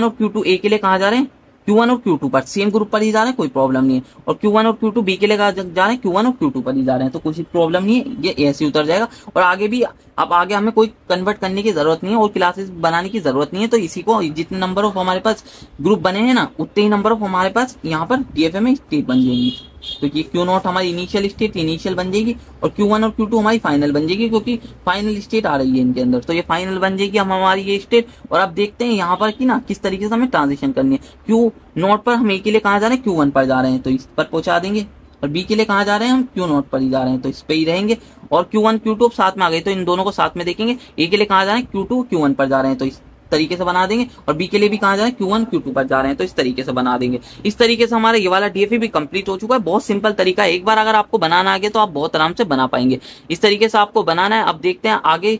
और Q2 ए के लिए कहाँ जा रहे हैं, Q1 और Q2 पर सेम ग्रुप पर ही जा रहे हैं, कोई प्रॉब्लम नहीं है। और Q1 और Q2 बी के लिए जा रहे हैं, Q1 और Q2 पर ही जा रहे हैं, तो कुछ प्रॉब्लम नहीं है, ये ऐसे उतर जाएगा। और आगे भी अब आगे हमें कोई कन्वर्ट करने की जरूरत नहीं है और क्लासेस बनाने की जरूरत नहीं है। तो इसी को जितने नंबर ऑफ हमारे पास ग्रुप बने हैं ना, उतने ही नंबर ऑफ हमारे पास यहाँ पर डीएफए में स्टेट बन जाएंगी। तो ये Q0 हमारी इनिशियल स्टेट इनिशियल बन जाएगी, और Q1 और Q2 हमारी फाइनल बन जाएगी, क्योंकि फाइनल स्टेट आ रही है इनके अंदर, तो ये फाइनल बन जाएगी हम हमारी ये स्टेट। और अब देखते हैं यहाँ पर कि ना किस तरीके से हमें ट्रांजिशन करनी है। Q0 पर हम ए के लिए कहाँ जा रहे हैं, Q1 पर जा रहे हैं, तो इस पर पहुंचा देंगे। और बी के लिए कहाँ जा रहे हैं, हम Q0 पर ही जा रहे हैं, तो इस पे ही रहेंगे। और Q1 Q2 अब साथ में आ गए, तो इन दोनों को साथ में देखेंगे। ए के लिए कहाँ जा रहे हैं, Q2 Q1 पर जा रहे हैं, तो इस तरीके से बना देंगे। और बी के लिए भी कहाँ जा रहे हैं, Q1 Q2 पर जा रहे हैं, तो इस तरीके से बना देंगे। इस तरीके से हमारा ये वाला डीएफए भी कंप्लीट हो चुका है। बहुत सिंपल तरीका है, एक बार अगर आपको बनाना आ गया तो आप बहुत आराम से बना पाएंगे। इस तरीके से आपको बनाना है। अब देखते हैं आगे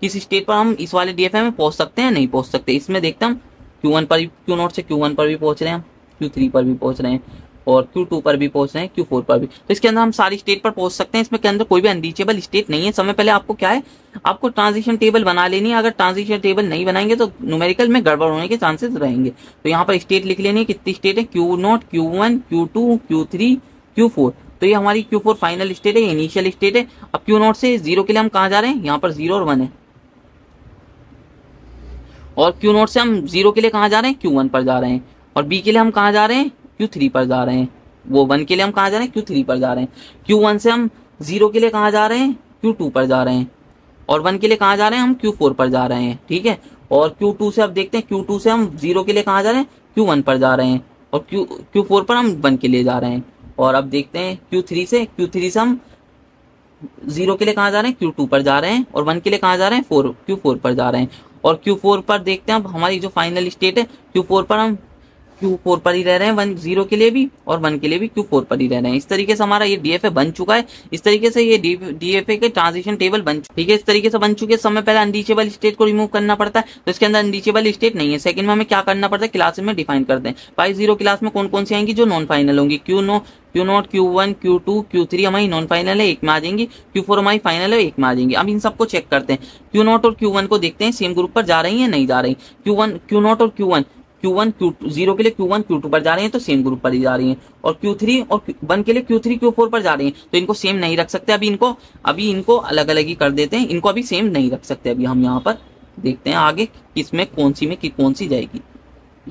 किस स्टेट पर हम इस वाले डीएफए में पहुंच सकते हैं, नहीं पहुंच सकते। इसमें देखते हैं हम Q1 पर, Q0 से Q1 पर भी पहुंच रहे हैं, Q3 पर भी पहुंच रहे हैं, और Q2 पर भी पहुंच रहे हैं, Q4 पर भी। तो इसके अंदर हम सारी स्टेट पर पहुंच सकते हैं। इसमें के अंदर कोई भी अनरीचेबल स्टेट नहीं है। समय पहले आपको क्या है, आपको ट्रांजिशन टेबल बना लेनी है। अगर ट्रांजिशन टेबल नहीं बनाएंगे तो न्यूमेरिकल में गड़बड़ होने के चांसेस रहेंगे। तो यहाँ पर स्टेट लिख लेनी है, कितनी स्टेट है, Q0 Q1 Q2 Q3 Q4। तो ये हमारी Q4 फाइनल स्टेट है, इनिशियल स्टेट है। अब Q0 से 0 के लिए हम कहाँ जा रहे हैं, यहाँ पर 0 और 1 है। और Q0 से हम 0 के लिए कहाँ जा रहे हैं, Q1 पर जा रहे हैं। और बी के लिए हम कहाँ जा रहे हैं, Q3 पर जा रहे हैं। वो 1 के लिए हम कहाँ जा रहे हैं, Q3 पर जा रहे हैं। Q1 से हम 0 के लिए कहाँ जा रहे हैं, Q2 पर जा रहे हैं। और 1 के लिए कहाँ जा रहे हैं, हम Q4 पर जा रहे हैं, ठीक है। और Q2 से अब देखते हैं, Q2 से हम 0 के लिए कहाँ जा रहे हैं, Q1 पर जा रहे हैं। और Q4 पर हम 1 के लिए जा रहे हैं। और अब देखते हैं Q3 से हम 0 के लिए कहाँ जा रहे हैं, Q2 पर जा रहे हैं। और 1 के लिए कहाँ जा रहे हैं, Q4 पर जा रहे हैं। और Q4 पर देखते हैं अब हमारी जो फाइनल स्टेट है, Q4 पर हम Q4 पर ही रह रहे हैं, 1 0 के लिए भी और 1 के लिए भी Q4 पर ही रह रहे हैं। इस तरीके से हमारा ये DFA बन चुका है। इस तरीके से ये DFA के ट्रांजिशन टेबल बन चुके, ठीक है, इस तरीके से बन चुके। समय पहले अनरीचेबल स्टेट को रिमूव करना पड़ता है, तो इसके अंदर अनरीचेबल स्टेट नहीं है। सेकंड में हमें क्या करना पड़ता है, क्लासेस में डिफाइन करते हैं। पाई 0 क्लास में कौन कौन सी आएंगी, जो नॉन फाइनल होंगी। Q0, Q1, Q2, Q3 हमारी नॉन फाइनल है, एक में आ जाएंगी। Q4 हमारी फाइनल है, एक में आ जाएंगी। अब इन सबको चेक करते हैं। Q0 और Q1 को देखते हैं सेम ग्रुप पर जा रही है नहीं जा रही। Q0 और Q1 Q2 0 के लिए Q1 Q2 पर जा रही हैं, तो सेम ग्रुप पर ही जा रही हैं। और Q3 और 1 के लिए Q3 Q4 पर जा रही हैं, तो इनको सेम नहीं रख सकते। अभी इनको अलग अलग ही कर देते हैं। इनको अभी सेम नहीं रख सकते। अभी हम यहाँ पर देखते हैं आगे किसमें कौन सी जाएगी।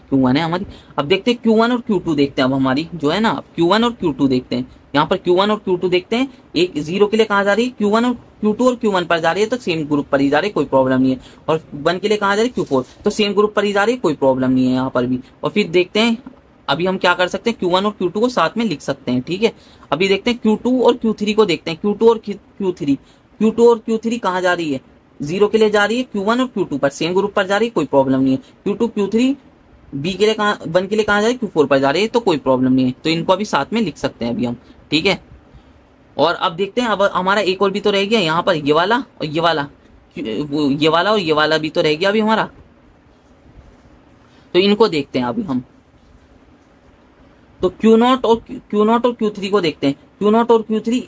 Q1 है हमारी। अब देखते हैं Q1 और Q2 देखते हैं। अब हमारी जो है ना, अब Q1 और Q2 देखते हैं। यहाँ पर Q1 और Q2 देखते हैं। एक 0 के लिए कहाँ जा रही है, Q1 और Q2 और Q1 पर जा रही है, तो सेम ग्रुप पर ही जा रही है, कोई प्रॉब्लम नहीं है। और 1 के लिए कहाँ जा रही है, Q4, तो सेम ग्रुप पर ही जा रही है, कोई प्रॉब्लम नहीं है यहाँ पर भी। और फिर देखते हैं अभी हम क्या कर सकते हैं, Q1 और Q2 को साथ में लिख सकते हैं, ठीक है। अभी देखते हैं Q2 और Q3 को देखते हैं। Q2 और Q3 कहाँ जा रही है, 0 के लिए जा रही है, Q1 और Q2 पर सेम ग्रुप पर जा रही है, कोई प्रॉब्लम नहीं है। Q2 Q3 बी के लिए कहाँ, 1 के लिए कहाँ जा रही है, Q4 पर जा रही है, तो कोई प्रॉब्लम नहीं है। तो इनको अभी साथ में लिख सकते हैं अभी हम, ठीक है। और अब देखते हैं, अब हमारा एक और भी तो रह गया यहाँ पर, ये वाला और ये वाला, और ये वाला भी तो रह गया अभी हमारा। तो इनको देखते हैं अभी हम। तो Q0 और Q3 को देखते हैं। Q0 और Q3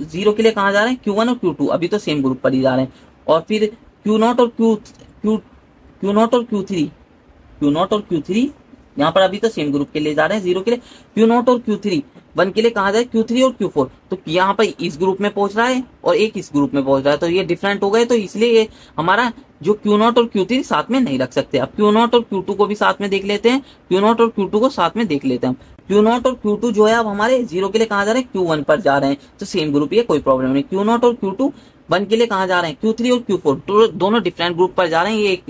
0 के लिए कहाँ जा रहे हैं, Q1 और Q2 अभी तो सेम ग्रुप पर ही जा रहे हैं। और फिर Q0 और Q3 यहाँ पर अभी तो सेम ग्रुप के लिए जा रहे हैं, 0 के लिए। Q0 और Q3 1 के लिए कहाँ जाए, Q3 और Q4, तो यहाँ पर इस ग्रुप में पहुंच रहा है और एक इस ग्रुप में पहुंच रहा है, तो ये डिफरेंट हो गए। तो इसलिए ये हमारा जो Q0 और Q3 साथ में नहीं रख सकते। अब Q0 और Q2 को भी साथ में देख लेते हैं। Q0 और Q2 को साथ में देख लेते हैं। Q0 और Q2 जो है अब हमारे 0 के लिए कहाँ जा रहे हैं, Q1 पर जा रहे हैं, तो सेम ग्रुप ही है, कोई प्रॉब्लम नहीं। Q0 और Q2 1 के लिए कहाँ जा रहे हैं, Q3 और Q4, तो दोनों डिफरेंट ग्रुप पर जा रहे हैं। ये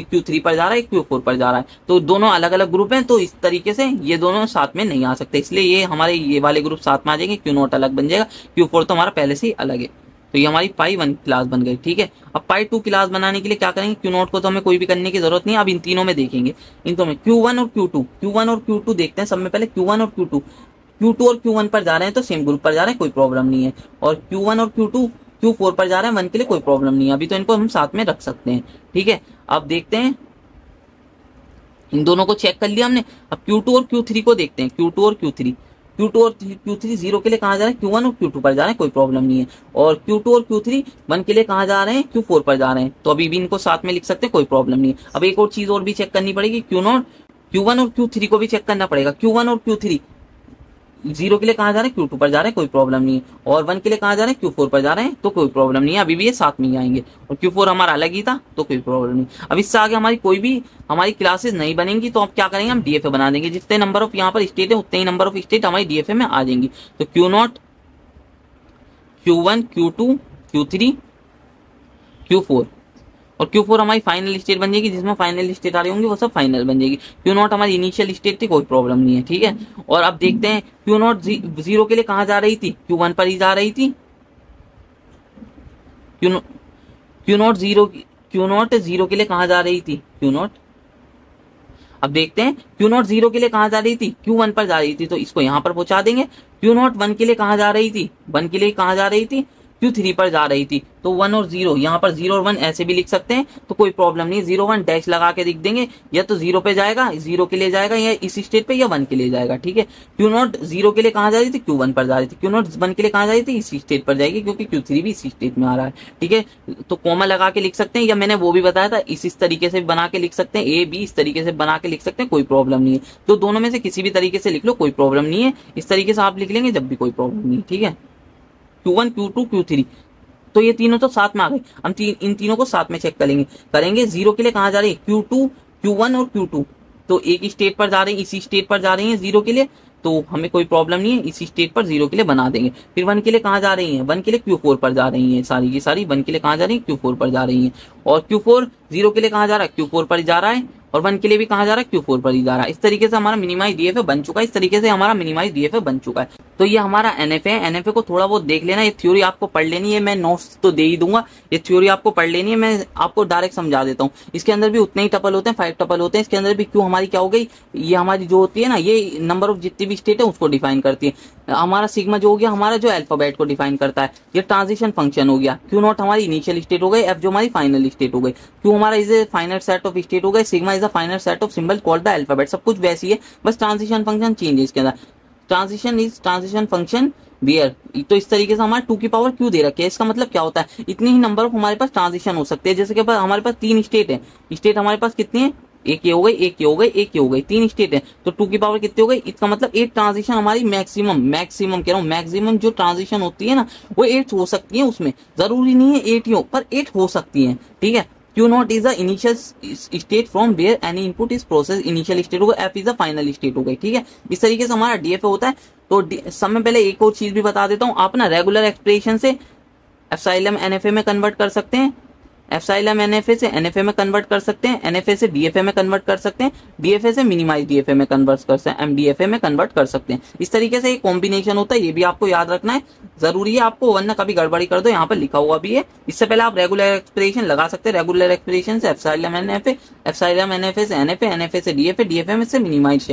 Q3 पर जा रहा है, Q4 पर जा रहा है, तो दोनों अलग अलग ग्रुप हैं। तो इस तरीके से ये दोनों साथ में नहीं आ सकते, इसलिए ये हमारे ये वाले ग्रुप साथ में आ जाएंगे। Q0 अलग बन जाएगा, Q4 तो हमारा पहले से ही अलग है। तो ये हमारी पाई 1 क्लास बन गई, ठीक है। अब पाई 2 क्लास बनाने के लिए क्या करेंगे, Q0 को तो हमें कोई भी करने की जरूरत नहीं है। अब इन तीनों में देखेंगे, इन दोनों में Q1 और Q2 देखते हैं। सब में पहले Q1 और Q2 और Q1 पर जा रहे हैं, तो सेम ग्रुप पर जा रहे हैं, कोई प्रॉब्लम नहीं है। और Q1 और Q2 Q4 पर जा रहे हैं, 1 के लिए कोई प्रॉब्लम नहीं है। अभी तो इनको हम साथ में रख सकते हैं, ठीक है। अब देखते हैं, इन दोनों को चेक कर लिया हमने। अब Q2 और Q3 को देखते हैं। Q2 और Q3 0 के लिए कहाँ जा रहे हैं, Q1 और Q2 पर जा रहे हैं, कोई प्रॉब्लम नहीं है। और Q2 और Q3 1 के लिए कहाँ जा रहे हैं, Q4 पर जा रहे हैं, तो अभी भी इनको साथ में लिख सकते हैं, कोई प्रॉब्लम नहीं है। अब एक और चीज और भी चेक करनी पड़ेगी, Q1 और Q3 को भी चेक करना पड़ेगा। Q1 और Q3 0 के लिए कहाँ जा रहे हैं, Q2 पर जा रहे हैं, कोई प्रॉब्लम नहीं है। और 1 के लिए कहाँ जा रहे हैं, Q4 पर जा रहे हैं, तो कोई प्रॉब्लम नहीं है। अभी भी ये साथ में ही आएंगे। और Q4 हमारा अलग ही था, तो कोई प्रॉब्लम नहीं। अब इससे आगे हमारी कोई भी हमारी क्लासेस नहीं बनेंगी, तो अब क्या करेंगे, हम DFA बना देंगे। जितने नंबर ऑफ यहाँ पर स्टेट है, उतने ही नंबर ऑफ स्टेट हमारी DFA में आ जाएंगी। तो Q0, Q1, Q2, Q3, Q4, और Q4 हमारी फाइनल स्टेट बन जाएगी। जिसमें फाइनल स्टेट आ रही होंगी वो सब फाइनल बन जाएगी। Q0 हमारी इनिशियल स्टेट थी, कोई प्रॉब्लम नहीं है, ठीक है। और अब देखते हैं Q0 0 के लिए कहाँ जा रही थी, Q1 पर ही जा रही थी। Q0 0 के लिए कहाँ जा रही थी, Q0। अब देखते हैं Q0 0 के लिए कहाँ जा रही थी, Q1 पर जा रही थी, तो इसको यहाँ पर पहुंचा देंगे। Q0 1 के लिए कहाँ जा रही थी, 1 के लिए कहाँ जा रही थी, Q3 पर जा रही थी, तो 1 और 0 यहाँ पर 0 और 1 ऐसे भी लिख सकते हैं, तो कोई प्रॉब्लम नहीं। 0 1 डैश लगा के लिख देंगे, या तो 0 पे जाएगा, 0 के लिए जाएगा, या इस स्टेट पे, या 1 के लिए जाएगा, ठीक है। Q0 0 के लिए कहाँ जा रही थी, Q1 पर जा रही थी। Q0 1 के लिए कहाँ जा रही थी, इसी स्टेट पर जाएगी, क्योंकि Q3 भी इसी स्टेट में आ रहा है, ठीक है। तो कॉमा लगा के लिख सकते हैं, या मैंने वो भी बताया था, इस तरीके से बना के लिख सकते हैं। A B इस तरीके से बना के लिख सकते हैं, कोई प्रॉब्लम नहीं है। तो दोनों में से किसी भी तरीके से लिख लो, कोई प्रॉब्लम नहीं है। इस तरीके से आप लिख लेंगे जब भी, कोई प्रॉब्लम नहीं, ठीक है। Q1 Q2 Q3, तो ये तीनों तो साथ में आ गए। हम इन तीनों को साथ में चेक करेंगे। 0 के लिए कहाँ जा रही है, Q2, Q1 और Q2, तो एक स्टेट पर जा रही है, इसी स्टेट पर जा रही है 0 के लिए, तो हमें कोई प्रॉब्लम नहीं है। इसी स्टेट पर 0 के लिए बना देंगे। फिर 1 के लिए कहाँ जा रही है, 1 के लिए Q4 पर जा रही है, सारी की सारी 1 के लिए कहाँ जा रही है, Q4 पर जा रही है। और Q4 0 के लिए कहाँ जा रहा है, Q4 पर जा रहा है, और 1 के लिए भी कहाँ जा रहा है, Q4 पर ही जा रहा है। इस तरीके से हमारा मिनिमाइज DFA बन चुका है। तो ये हमारा एनएफए है। एनएफए को थोड़ा बहुत देख लेना, ये थ्योरी आपको पढ़ लेनी है, मैं नोट्स तो दे ही दूंगा, ये थ्योरी आपको पढ़ लेनी है, मैं आपको डायरेक्ट समझा देता हूँ। इसके अंदर भी उतने ही टपल होते हैं, 5 टपल होते हैं। इसके अंदर भी क्यों हमारी क्या हो गई, ये हमारी जो होती है ना, ये नंबर ऑफ जितनी भी स्टेट है उसको डिफाइन करती है। हमारा सिग्मा जो हो गया हमारा जो अल्फाबेट को डिफाइन करता है, ये ट्रांजिशन फंक्शन हो गया। क्यू नॉट हमारी इनिशियल स्टेट हो गई, एफ जो हमारी फाइनल स्टेट हो गई, क्यू हमारा is A final set of state हो गए, sigma is a final set of symbol called the alphabet. सब कुछ वैसी है, बस ट्रांजिशन फंक्शन चेंज है इसके अंदर। Transition is transition function where. तो इस तरीके से हमारे 2 की पावर क्यू दे रखी है। इसका मतलब क्या होता है, इतनी ही नंबर ऑफ हमारे पास ट्रांजिशन हो सकते हैं। जैसे कि हमारे पास 3 स्टेट है, स्टेट हमारे पास कितनी है, एक ये हो गई, एक ये हो गई, एक ये हो गई, 3 स्टेट है, तो 2 की पावर कितनी हो गई। इसका मतलब 8 ट्रांजिशन हमारी मैक्सिमम कह रहा हूँ, मैक्सिमम जो ट्रांजिशन होती है ना वो 8 हो सकती है। उसमें जरूरी नहीं है 8 ही हो, पर 8 हो सकती है, ठीक है। Q naught is the initial state from where any input is process, initial state होगा, F is the final state हो गई, ठीक है। इस तरीके से हमारा DFA होता है। तो सब में पहले एक और चीज भी बता देता हूँ, आप ना रेगुलर एक्सप्रेशन से एप्सिलॉन NFA में कन्वर्ट कर सकते हैं, एप्सिलॉन NFA से NFA में कन्वर्ट कर सकते हैं, NFA से DFA में कन्वर्ट कर सकते हैं, DFA से मिनिमाइज DFA में कन्वर्ट कर सकते हैं, MDFA में कन्वर्ट कर सकते हैं। इस तरीके से एक कॉम्बिनेशन होता है, ये भी आपको याद रखना है, जरूरी है आपको, वरना कभी गड़बड़ी कर दो। यहाँ पर लिखा हुआ भी है, इससे पहले आप रेगुलर एक्सप्रेशन लगा सकते हैं। रेगुलर एक्सप्रेशन से एप्सिलॉन NFA, एप्सिलॉन NFA से NFA, NFA से DFA, DFA में से मिनिमाइज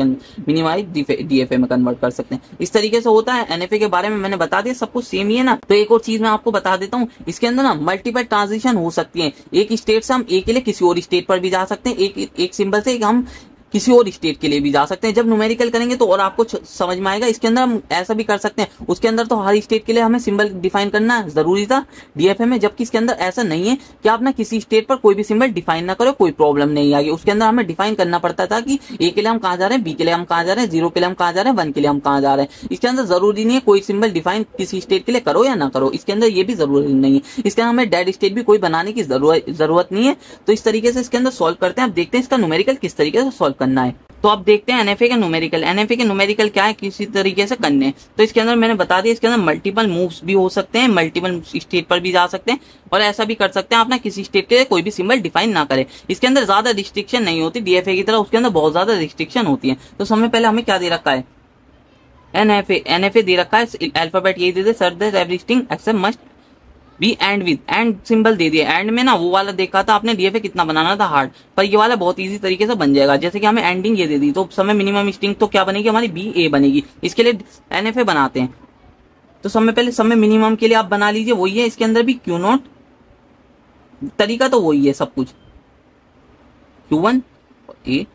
DFA में कन्वर्ट कर सकते हैं। इस तरीके से होता है। NFA के बारे में मैंने बता दिया, सब कुछ सेम ही है ना। तो एक और चीज मैं आपको बता देता हूँ, इसके अंदर ना मल्टीपल ट्रांजिशन हो सकती है। एक स्टेट से हम एक के लिए किसी और स्टेट पर भी जा सकते हैं, एक सिंबल से हम किसी और स्टेट के लिए भी जा सकते हैं। जब न्यूमेरिकल करेंगे तो और आपको समझ में आएगा। इसके अंदर हम ऐसा भी कर सकते हैं, उसके अंदर तो हर स्टेट के लिए हमें सिंबल डिफाइन करना जरूरी था DFA में, जबकि इसके अंदर ऐसा नहीं है कि आप ना किसी स्टेट पर कोई भी सिंबल डिफाइन ना करो, कोई प्रॉब्लम नहीं आएगी। उसके अंदर हमें डिफाइन करना पड़ता था कि A के लिए हम कहाँ जा रहे हैं, B के लिए हम कहाँ जा रहे हैं, 0 के लिए हम कहाँ जा रहे हैं, 1 के लिए हम कहाँ जा रहे हैं। इसके अंदर जरूरी नहीं है कोई सिंबल डिफाइन किसी स्टेट के लिए करो या ना करो, इसके अंदर ये भी जरूरी नहीं है। इसके अंदर हमें डेड स्टेट भी कोई बनाने की जरूरत नहीं है। तो इस तरीके से इसके अंदर सॉल्व करते हैं। अब देखते हैं इसका न्यूमेरिकल किस तरीके से सॉल्व करना है। तो आप देखते हैं NFA के न्यूमेरिकल। NFA के न्यूमेरिकल क्या है, किसी तरीके से करने हैं। तो इसके अंदर मैंने बता दिया, इसके अंदर मल्टीपल मूव्स भी हो सकते हैं, मल्टीपल स्टेट पर भी जा सकते हैं, और ऐसा भी कर सकते हैं आप ना किसी स्टेट के लिए कोई भी सिंबल डिफाइन ना करें। इसके अंदर ज्यादा रिस्ट्रिक्शन नहीं होती DFA की तरह, उसके अंदर बहुत ज्यादा रिस्ट्रिक्शन होती है। तो सबसे पहले हमें क्या दे रखा है, NFA दे रखा है, अल्फाबेट यही दे दे, such that everything accept must be end with, end symbol दे दिया। एंड में ना वो वाला देखा था आपने DFA कितना बनाना था हार्ड, पर ये वाला बहुत इजी तरीके से बन जाएगा। जैसे कि हमें एंडिंग ये दे दी, तो समय मिनिमम स्ट्रिंग तो क्या बनेगी हमारी BA बनेगी। इसके लिए NFA बनाते हैं। तो समय पहले समय मिनिमम के लिए आप बना लीजिए, वही है इसके अंदर भी Q नॉट, तरीका तो वही है सब कुछ, Q1 A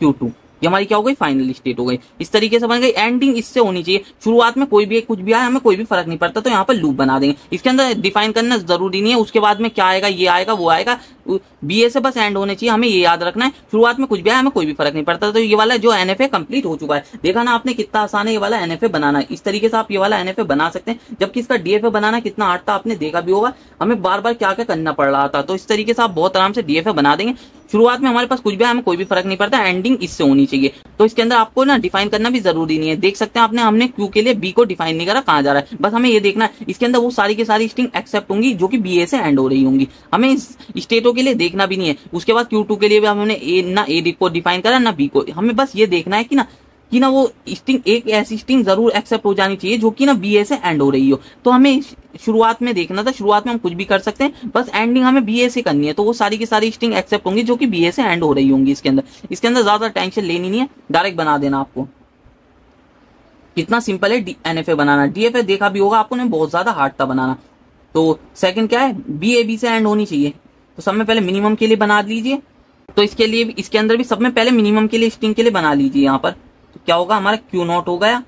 Q2, ये हमारी क्या हो गई, फाइनल स्टेट हो गई। इस तरीके से बन गई। एंडिंग इससे होनी चाहिए, शुरुआत में कोई भी कुछ भी आए हमें कोई भी फर्क नहीं पड़ता, तो यहाँ पर लूप बना देंगे। इसके अंदर डिफाइन करना जरूरी नहीं है, उसके बाद में क्या आएगा, ये आएगा वो आएगा, BA से बस एंड होने चाहिए, हमें ये याद रखना है। शुरुआत में कुछ भी आए हमें कोई भी फर्क नहीं पड़ता। तो ये वाला जो NFA कंप्लीट हो चुका है, देखा ना आपने कितना आसान है ये वाला NFA बनाना। इस तरीके से आप ये वाला NFA बना सकते हैं, जबकि इसका DFA बनाना कितना हार्ड था आपने देखा भी होगा, हमें बार बार क्या क्या करना पड़ रहा था। तो इस तरीके से आप बहुत आराम से DFA बना देंगे। शुरुआत में हमारे पास कुछ भी हमें कोई भी फर्क नहीं पड़ता, एंडिंग इससे होनी चाहिए। तो इसके अंदर आपको ना डिफाइन करना भी जरूरी नहीं है। देख सकते हैं आपने, हमने Q के लिए B को डिफाइन नहीं करा कहाँ जा रहा है, बस हमें ये देखना है इसके अंदर वो सारी की सारी स्ट्रिंग एक्सेप्ट होंगी जो कि BA से एंड हो रही होंगी। हमें इस स्टेटों के लिए देखना भी नहीं है। उसके बाद Q2 के लिए भी हमने ना A को डिफाइन करा ना B को, हमें बस ये देखना है कि ना वो स्ट्रिंग एक ऐसी स्ट्रिंग जरूर एक्सेप्ट हो जानी चाहिए जो कि ना BA से एंड हो रही हो। तो हमें शुरुआत में देखना था, शुरुआत में हम कुछ भी कर सकते हैं, बस एंडिंग हमें BA से करनी है, तो वो सारी की सारी स्ट्रिंग एक्सेप्ट होंगी जो कि BA से एंड हो रही होंगी। इसके अंदर ज्यादा टेंशन लेनी नहीं है, डायरेक्ट बना देना आपको। कितना सिंपल है NFA बनाना। DFA देखा भी होगा आपको ने, बहुत ज्यादा हार्ड था बनाना। तो सेकंड क्या है, BA से एंड होनी चाहिए। तो सब में पहले मिनिमम के लिए बना लीजिए। तो इसके लिए इसके अंदर भी सब में पहले मिनिमम के लिए स्ट्रिंग के लिए बना लीजिए। यहाँ पर तो क्या होगा, हमारा Q नॉट हो गया,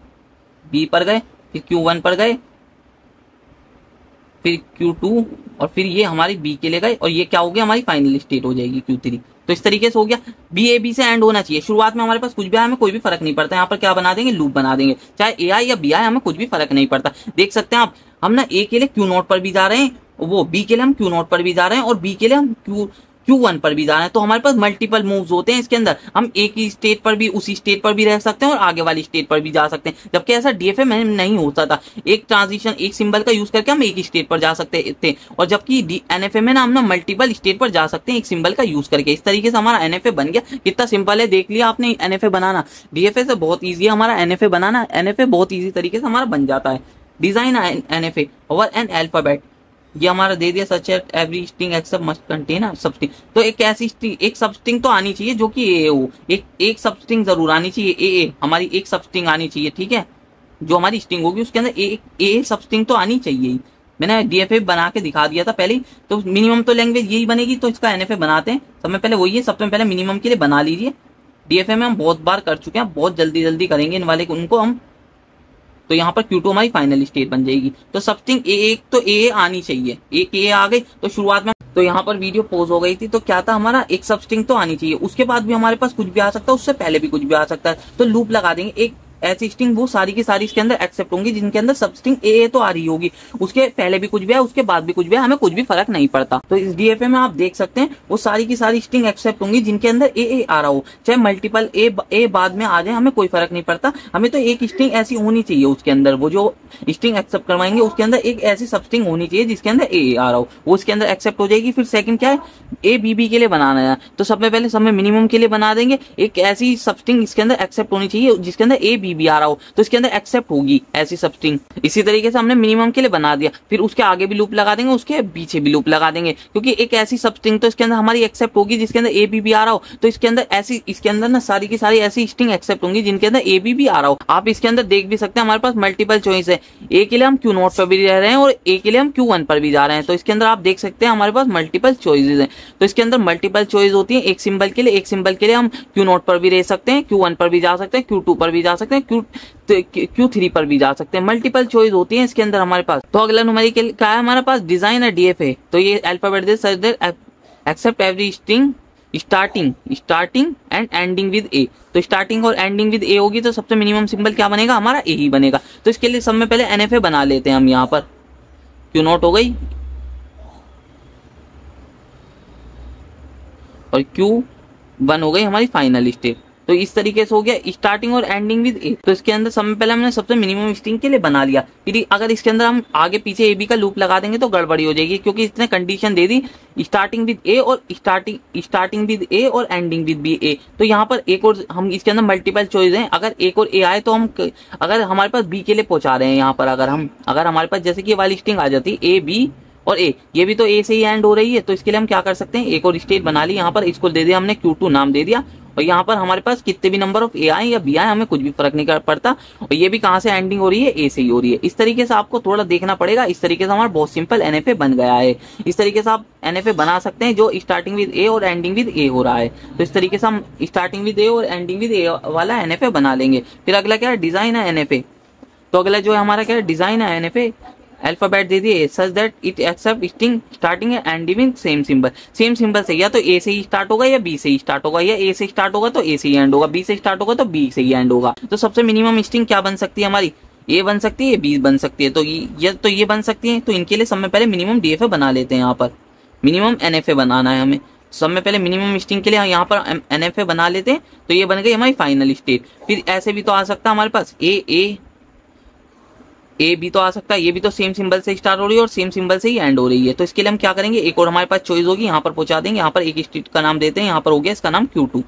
B पर गए, फिर Q1 पर गए, फिर Q2, और फिर ये हमारी B के लिए गए, और ये क्या हो गया, हमारी फाइनल स्टेट हो जाएगी Q3। तो इस तरीके से हो गया। BA से एंड होना चाहिए। शुरुआत में हमारे पास कुछ भी आए हमें कोई भी फर्क नहीं पड़ता, यहाँ पर क्या बना देंगे, लूप बना देंगे, चाहे AI या BI हमें कुछ भी फर्क नहीं पड़ता। देख सकते हैं आप, हम ना A के लिए Q नॉट पर भी जा रहे हैं, वो B के लिए हम Q नॉट पर भी जा रहे हैं, और B के लिए हम Q1 पर भी जा रहे हैं, तो हमारे पास मल्टीपल मूव्स होते हैं इसके अंदर। हम एक ही स्टेट पर भी, उसी स्टेट पर भी रह सकते हैं और आगे वाली स्टेट पर भी जा सकते हैं, जबकि ऐसा DFA में नहीं होता था। एक ट्रांजिशन, एक सिंबल का यूज करके हम एक ही स्टेट पर जा सकते थे, और जबकि NFA में ना हम ना मल्टीपल स्टेट पर जा सकते हैं एक सिंबल का यूज करके। इस तरीके से हमारा NFA बन गया। कितना सिंपल है, देख लिया आपने NFA बनाना। DFA से बहुत ईजी है हमारा NFA बनाना। NFA बहुत ईजी तरीके से हमारा बन जाता है। Design NFA over an alphabet, ये हमारा दे दिया, such every string accept must contain substring. तो एक ऐसी स्ट्रिंग, एक सब स्ट्रिंग तो आनी चाहिए जो कि ए हो, एक सब स्ट्रिंग जरूर आनी चाहिए। ए हमारी एक सब स्ट्रिंग आनी चाहिए, ठीक है। जो हमारी स्ट्रिंग होगी उसके अंदर ए सब स्ट्रिंग तो आनी चाहिए। मैंने DFA बना के दिखा दिया था पहले ही। तो मिनिमम तो लैंग्वेज यही बनेगी, तो इसका NFA बनाते हैं। सबसे पहले वही है, सबसे पहले मिनिमम के लिए बना लीजिए। DFA में हम बहुत बार कर चुके हैं, बहुत जल्दी जल्दी करेंगे इन वाले उनको हम। तो यहाँ पर Q2 हमारी फाइनल स्टेट बन जाएगी। तो सब स्ट्रिंग एक तो ए आनी चाहिए, एक ए आ गई तो शुरुआत में, तो यहाँ पर वीडियो पॉज हो गई थी। तो क्या था हमारा, एक सब स्ट्रिंग तो आनी चाहिए, उसके बाद भी हमारे पास कुछ भी आ सकता है, उससे पहले भी कुछ भी आ सकता है। तो लूप लगा देंगे, एक ऐसी स्ट्रिंग वो सारी की सारी इसके अंदर एक्सेप्ट होंगी जिनके अंदर सब स्ट्रिंग ए तो आ रही होगी। उसके पहले भी कुछ भी है, उसके बाद भी कुछ भी है, हमें कुछ भी फर्क नहीं पड़ता। तो इस DFA में आप देख सकते हैं वो सारी की सारी स्ट्रिंग एक्सेप्ट होंगी जिनके अंदर ए आ रहा हो, चाहे मल्टीपल ए बाद में आ जाए, हमें कोई फर्क नहीं पड़ता। हमें तो एक स्ट्रिंग ऐसी होनी चाहिए उसके अंदर, वो जो स्ट्रिंग एक्सेप्ट करवाएंगे उसके अंदर एक ऐसी सब स्ट्रिंग होनी चाहिए जिसके अंदर ए आ रहा हो, वो उसके अंदर एक्सेप्ट हो जाएगी। फिर सेकंड क्या है, ABB के लिए बनाना है, तो सबसे पहले सब में मिनिमम के लिए बना देंगे एक ऐसी सब स्ट्रिंग इसके अंदर एक्सेप्ट होनी चाहिए जिसके अंदर ABB आ रहा हो, तो इसके अंदर एक्सेप्ट होगी ऐसी सब स्ट्रिंग। इसी तरीके से हमने मिनिमम के लिए बना दिया, फिर उसके आगे भी लूप लगा देंगे, उसके पीछे भी लूप लगा देंगे, क्योंकि एक ऐसी सब स्ट्रिंग तो इसके अंदर हमारी एक्सेप्ट होगी जिसके अंदर ABB आ रहा हो। तो इसके अंदर ऐसी, इसके अंदर ना सारी की सारी ऐसी स्ट्रिंग एक्सेप्ट होंगी जिनके अंदर ABB आ रहा हो। आप इसके अंदर देख भी सकते हैं हमारे पास मल्टीपल चॉइस है। ए के लिए हम Q0 पर भी रह रहे हैं और ए के लिए हम Q1 पर भी जा रहे हैं। तो इसके अंदर आप देख सकते हैं हमारे पास मल्टीपल चॉइसेस हैं। तो इसके अंदर मल्टीपल चॉइस होती है एक सिंबल के लिए। एक सिंबल के लिए हम Q0 पर भी रह सकते हैं, Q1 पर भी जा सकते हैं, Q2 पर भी जा सकते हैं, Q3 पर भी जा सकते हैं। मल्टीपल चॉइस होती है इसके अंदर हमारे पास। तो अगला न्यूमेरिकल क्या है हमारे पास, डिजाइन है DFA। तो ये अल्फाबेट दे such that accept every string starting and ending with a. तो स्टार्टिंग और एंडिंग विद ए होगी, तो सबसे मिनिमम सिंबल क्या बनेगा हमारा, ए ही बनेगा। तो इसके लिए सब में पहले NFA बना लेते हैं हम। यहाँ पर Q0 हो गई और Q1 हो गई हमारी फाइनल स्टेट। तो इस तरीके से हो गया स्टार्टिंग और एंडिंग विद ए। तो इसके अंदर सबसे पहले हमने सबसे मिनिमम स्ट्रिंग के लिए बना लिया। फिर अगर इसके अंदर हम आगे पीछे AB का लूप लगा देंगे तो गड़बड़ी हो जाएगी, क्योंकि इसने कंडीशन दे दी स्टार्टिंग विद ए और स्टार्टिंग विद ए और एंडिंग विद बी ए। तो यहाँ पर एक और हम इसके अंदर मल्टीपल चॉइस हैं, अगर एक और ए आए तो हम, अगर हमारे पास बी के लिए पहुंचा रहे हैं यहाँ पर, अगर हमारे पास जैसे कि ये वाली स्ट्रिंग आ जाती है AB और ए, ये भी तो ए से ही एंड हो रही है, तो इसके लिए हम क्या कर सकते हैं, एक और स्टेट बना ली। यहाँ पर इसको दे दिया हमने Q2 नाम दे दिया, और यहाँ पर हमारे पास कितने भी नंबर ऑफ ए आए या बी आए हमें कुछ भी फर्क नहीं पड़ता। और ये भी कहाँ से एंडिंग हो रही है, ए से ही हो रही है। इस तरीके से आपको थोड़ा देखना पड़ेगा। इस तरीके से हमारा बहुत सिंपल NFA बन गया है। इस तरीके से आप NFA बना सकते हैं जो स्टार्टिंग विद ए और एंडिंग विद ए हो रहा है। तो इस तरीके से हम स्टार्टिंग विद ए और एंडिंग विद ए वाला NFA बना लेंगे। फिर अगला क्या है, डिजाइन है NFA। तो अगला जो है हमारा क्या है, डिजाइन है NFA। अल्फाबेट दे दिए such that it accept string starting and with same symbol. Same symbol से या तो ए से ही स्टार्ट होगा या बी से ही स्टार्ट होगा, या ए से स्टार्ट होगा तो ए से ही एंड होगा, बी से स्टार्ट होगा तो बी से ही एंड होगा। तो सबसे मिनिमम स्ट्रिंग क्या बन सकती है हमारी, ए बन सकती है, बी बन सकती है। तो ये बन सकती है। तो इनके लिए सब में पहले मिनिमम DFA बना लेते हैं। यहाँ पर मिनिमम NFA बनाना है हमें। सब में पहले मिनिमम स्ट्रिंग के लिए यहाँ पर NFA बना लेते हैं। तो ये बन गई हमारी फाइनल स्टेट। फिर ऐसे भी तो आ सकता है हमारे पास ए भी तो आ सकता है, ये भी तो सेम सिंबल से स्टार्ट हो रही है और सेम सिंबल से ही एंड हो रही है। तो इसके लिए हम क्या करेंगे, एक और हमारे पास चॉइस होगी, यहाँ पर पहुंचा देंगे। यहाँ पर एक स्ट्रीट का नाम देते हैं, यहाँ पर हो गया इसका नाम Q2,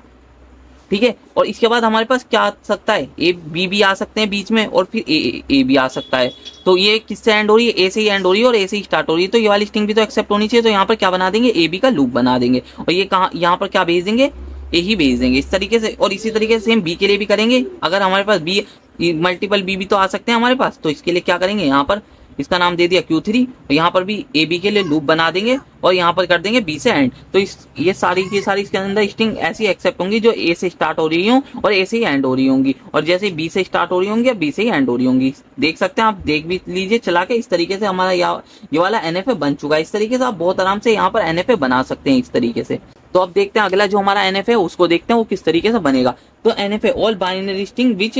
ठीक है। और इसके बाद हमारे पास क्या आ सकता है, ए बी भी आ सकते हैं बीच में, और फिर ए भी आ सकता है। तो ये किससे एंड हो रही है, ए से ही एंड हो रही है और ए से ही स्टार्ट हो रही है। तो ये वाली स्ट्रिंग भी तो एक्सेप्ट होनी चाहिए। तो यहाँ पर क्या बना देंगे, AB का लूप बना देंगे, और ये कहाँ, यहाँ पर क्या भेज देंगे, ए ही भेज देंगे इस तरीके से। और इसी तरीके से हम बी के लिए भी करेंगे। अगर हमारे पास बी मल्टीपल बी भी तो आ सकते हैं हमारे पास, तो इसके लिए क्या करेंगे, यहाँ पर इसका नाम दे दिया Q3, और यहाँ पर भी AB के लिए लूप बना देंगे और यहाँ पर कर देंगे B से एंड। तो ये सारी की सारी इसके अंदर स्ट्रिंग ऐसी एक्सेप्ट होंगी जो A से स्टार्ट हो रही हों और A से ही एंड हो रही होंगी, और जैसे B से स्टार्ट हो रही होंगी या B से ही एंड हो रही होंगी। देख सकते हैं आप, देख भी लीजिए चला के। इस तरीके से हमारा ये वाला NFA बन चुका है। इस तरीके से आप बहुत आराम से यहाँ पर NFA बना सकते हैं इस तरीके से। तो अब देखते हैं अगला जो हमारा NFA है उसको देखते हैं वो किस तरीके से बनेगा। तो NFA all binary string which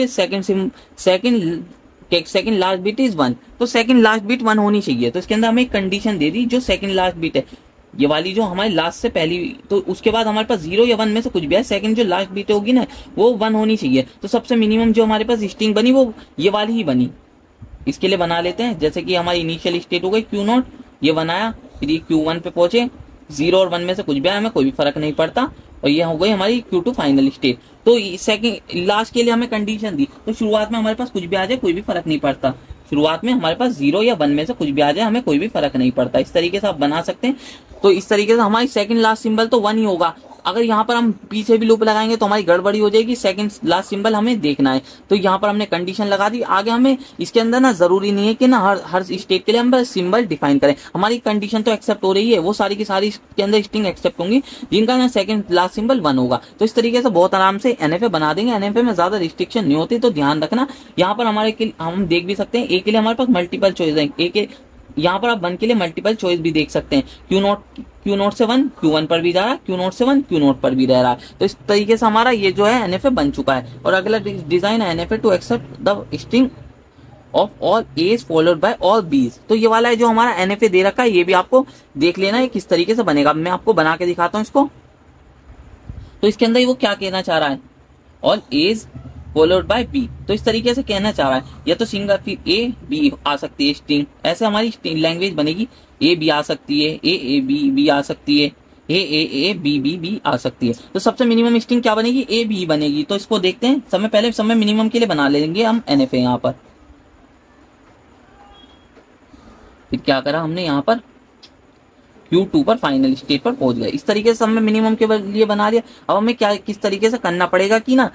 second last bit is 1। तो सेकंड लास्ट बिट 1 होनी चाहिए। तो इसके अंदर हमें एक कंडीशन दे दी, जो सेकंड लास्ट बिट है ये वाली जो हमारी लास्ट से पहली, तो उसके बाद हमारे पास 0 या 1 में से कुछ भी है, सेकंड जो लास्ट बीट होगी ना वो 1 होनी चाहिए। तो सबसे मिनिमम जो हमारे पास स्ट्रिंग बनी वो ये वाली ही बनी। इसके लिए बना लेते हैं, जैसे कि हमारी इनिशियल स्टेट हो गई Q0, ये बनाया, फिर ये Q1 पे पहुंचे, 0 और 1 में से कुछ भी आया हमें कोई भी फर्क नहीं पड़ता, और ये हो गई हमारी Q2 फाइनल स्टेट। तो सेकंड लास्ट के लिए हमें कंडीशन दी, तो शुरुआत में हमारे पास कुछ भी आ जाए कोई भी फर्क नहीं पड़ता, शुरुआत में हमारे पास 0 या 1 में से कुछ भी आ जाए हमें कोई भी फर्क नहीं पड़ता। इस तरीके से आप बना सकते हैं। तो इस तरीके से हमारी सेकंड लास्ट सिंबल तो 1 ही होगा। अगर यहाँ पर हम पीछे भी लूप लगाएंगे तो हमारी गड़बड़ी हो जाएगी, सेकंड लास्ट सिंबल हमें देखना है। तो यहाँ पर हमने कंडीशन लगा दी। आगे हमें इसके अंदर ना जरूरी नहीं है कि ना हर स्टेट के लिए हम सिंबल डिफाइन करें, हमारी कंडीशन तो एक्सेप्ट हो रही है, वो सारी की सारी इसके अंदर स्ट्रिंग एक्सेप्ट होंगी जिनका ना सेकंड लास्ट सिंबल 1 होगा। तो इस तरीके से बहुत आराम से NFA बना देंगे। NFA में ज्यादा रिस्ट्रिक्शन नहीं होती, तो ध्यान रखना। यहाँ पर हमारे हम देख भी सकते हैं, ए के लिए हमारे पास मल्टीपल चॉइस है, ए के यहाँ पर आप 1 के लिए मल्टीपल चॉइस भी देख सकते हैं। Q0 से 1 Q1 पर भी जा रहा है, Q0 से 1 Q0 पर भी रह रहा है। तो इस तरीके से हमारा ये जो है NFA बन चुका है। और अगला डिजाइन है NFA to accept the string of all a's followed by all b's. तो ये वाला है जो हमारा NFA दे रखा है, ये भी आपको देख लेना है किस तरीके से बनेगा। मैं आपको बना के दिखाता हूँ इसको। तो इसके अंदर वो क्या कहना चाह रहा है, all a's followed by b. तो इस तरीके से कहना चाह रहा है, या तो सिंगल फिर ए बी आ सकती है स्ट्रिंग, ऐसे हमारी लैंग्वेज बनेगी। ए बी आ सकती है, ए बी बी आ सकती है, ए बी बी बी आ सकती है। तो सबसे मिनिमम स्ट्रिंग क्या बनेगी, ए बी बनेगी। तो इसको देखते हैं, पहले समय मिनिमम के लिए बना लेंगे हम NFA। यहाँ पर फिर क्या करा हमने, यहाँ पर Q2 पर फाइनल स्टेट पर पहुंच गए। इस तरीके से हमने मिनिमम के लिए बना लिया। अब हमें क्या किस तरीके से करना पड़ेगा कि ना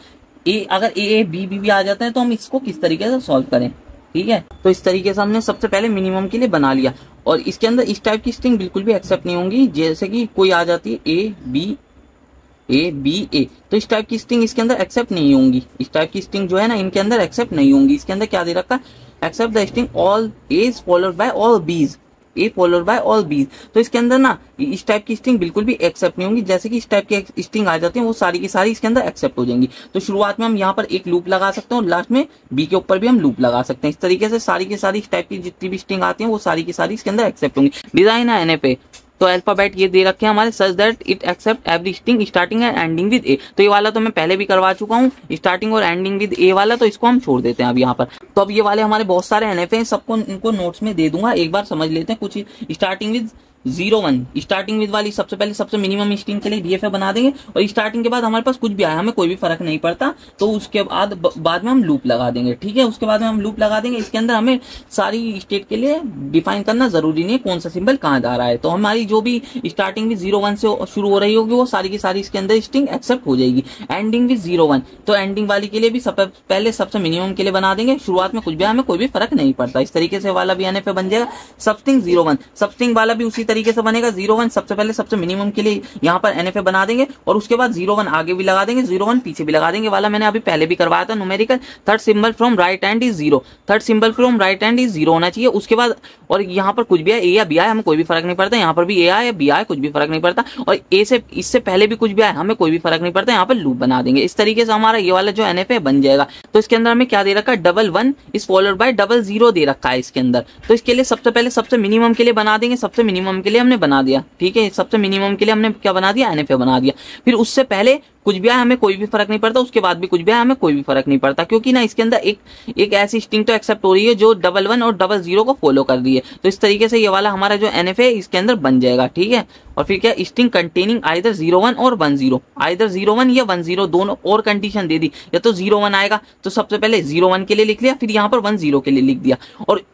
अगर ए बी बी आ जाते हैं तो हम इसको किस तरीके से सॉल्व करें। ठीक है, तो इस तरीके से हमने सबसे पहले मिनिमम के लिए बना लिया। और इसके अंदर इस टाइप की स्ट्रिंग बिल्कुल भी एक्सेप्ट नहीं होंगी, जैसे कि कोई आ जाती है ए बी ए, तो इस टाइप की स्ट्रिंग इसके अंदर एक्सेप्ट नहीं होंगी। इस टाइप की स्ट्रिंग जो है ना इनके अंदर एक्सेप्ट नहीं होंगी। इसके अंदर क्या दे रखा है, accept the string all a's followed by all b's, a followed by all b's. तो इसके अंदर ना इस टाइप की स्ट्रिंग बिल्कुल भी एक्सेप्ट नहीं होंगी, जैसे कि इस टाइप की स्ट्रिंग आ जाती है वो सारी की सारी इसके अंदर एक्सेप्ट हो जाएंगी। तो शुरुआत में हम यहाँ पर एक लूप लगा सकते हैं और लास्ट में बी के ऊपर भी हम लूप लगा सकते हैं। इस तरीके से सारी की सारी इस टाइप की जितनी भी स्ट्रिंग आती है वो सारी की सारी इसके अंदर एक्सेप्ट होंगी। डिजाइन है NFA, तो अल्फाबेट ये दे रखे हैं हमारे, such that it accept every string starting and ending with a. तो ये वाला तो मैं पहले भी करवा चुका हूँ, स्टार्टिंग और एंडिंग विद ए वाला, तो इसको हम छोड़ देते हैं अब यहाँ पर। तो अब ये वाले हमारे बहुत सारे NFA हैं, सबको इनको नोट्स में दे दूंगा, एक बार समझ लेते हैं। कुछ स्टार्टिंग विद 0 1, स्टार्टिंग विद वाली सबसे पहले सबसे मिनिमम स्ट्रिंग के लिए DFA बना देंगे। और स्टार्टिंग के बाद हमारे पास कुछ भी आया हमें कोई भी फर्क नहीं पड़ता, तो उसके बाद में हम लूप लगा देंगे। ठीक है, उसके बाद में हम लूप लगा देंगे। इसके अंदर हमें सारी स्टेट के लिए डिफाइन करना जरूरी नहीं है कौन सा सिंबल कहाँ जा रहा है। तो हमारी जो भी स्टार्टिंग विद 0 1 से शुरू हो रही होगी वो सारी की सारी इसके अंदर स्ट्रिंग एक्सेप्ट हो जाएगी। एंडिंग विद 0 1, तो एंडिंग वाली के लिए भी पहले सबसे मिनिमम के लिए बना देंगे, शुरुआत में कुछ भी हमें कोई भी फर्क नहीं पड़ता। इस तरीके से वाला भी NFA बन जाएगा। सबस्ट्रिंग 0 1, सबस्ट्रिंग वाला भी उसी तरीके से बनेगा। 0 1 सबसे पहले सबसे मिनिमम के लिए यहाँ पर NFA बना देंगे और उसके बाद 0 1 आगे भी लगा देंगे, 0 1 पीछे भी लगा देंगे। वाला मैंने अभी पहले भी करवाया था numerical. Third symbol from right hand is 0, third symbol from right hand is 0 होना चाहिए। उसके बाद और यहाँ पर कुछ भी आए, ए या बी आए हमें कोई भी फर्क नहीं पड़ता, यहाँ पर भी ए आए या बी आए कुछ भी फर्क नहीं पड़ता, और ए से इससे पहले भी कुछ भी आए हमें कोई भी फर्क नहीं पड़ता, यहाँ पर लूप बना देंगे। इस तरीके से हमारा ये वाला जो NFA बन जाएगा। तो इसके अंदर हमें क्या दे रखा है, 1 1 इज फॉलोड बाय 0 दे रखा है इसके अंदर। तो इसके लिए सबसे पहले सबसे मिनिमम के लिए बना देंगे, सबसे मिनिमम के लिए हमने बना दिया। ठीक है, सबसे मिनिमम के लिए हमने क्या बना दिया, NFA बना दिया। फिर उससे पहले कुछ भी आए हमें कोई भी फर्क नहीं पड़ता, उसके बाद भी कुछ भी आए हमें कोई भी फर्क नहीं पड़ता, क्योंकि ना इसके अंदर एक ऐसी स्ट्रिंग तो एक्सेप्ट हो रही है जो 1 1 और 0 को फॉलो कर रही है। तो इस तरीके से ये वाला हमारा जो NFA इसके अंदर बन जाएगा। ठीक है, और फिर क्या, स्ट्रिंग कंटेनिंग आइदर 0 1 और 1 0, आइदर 0 1 या 1 0 दोनों, और कंडीशन दे दी। या तो 0 1 आएगा तो सबसे पहले 0 1 के लिए लिख लिया, फिर यहाँ पर 1 0 के लिए लिख दिया, और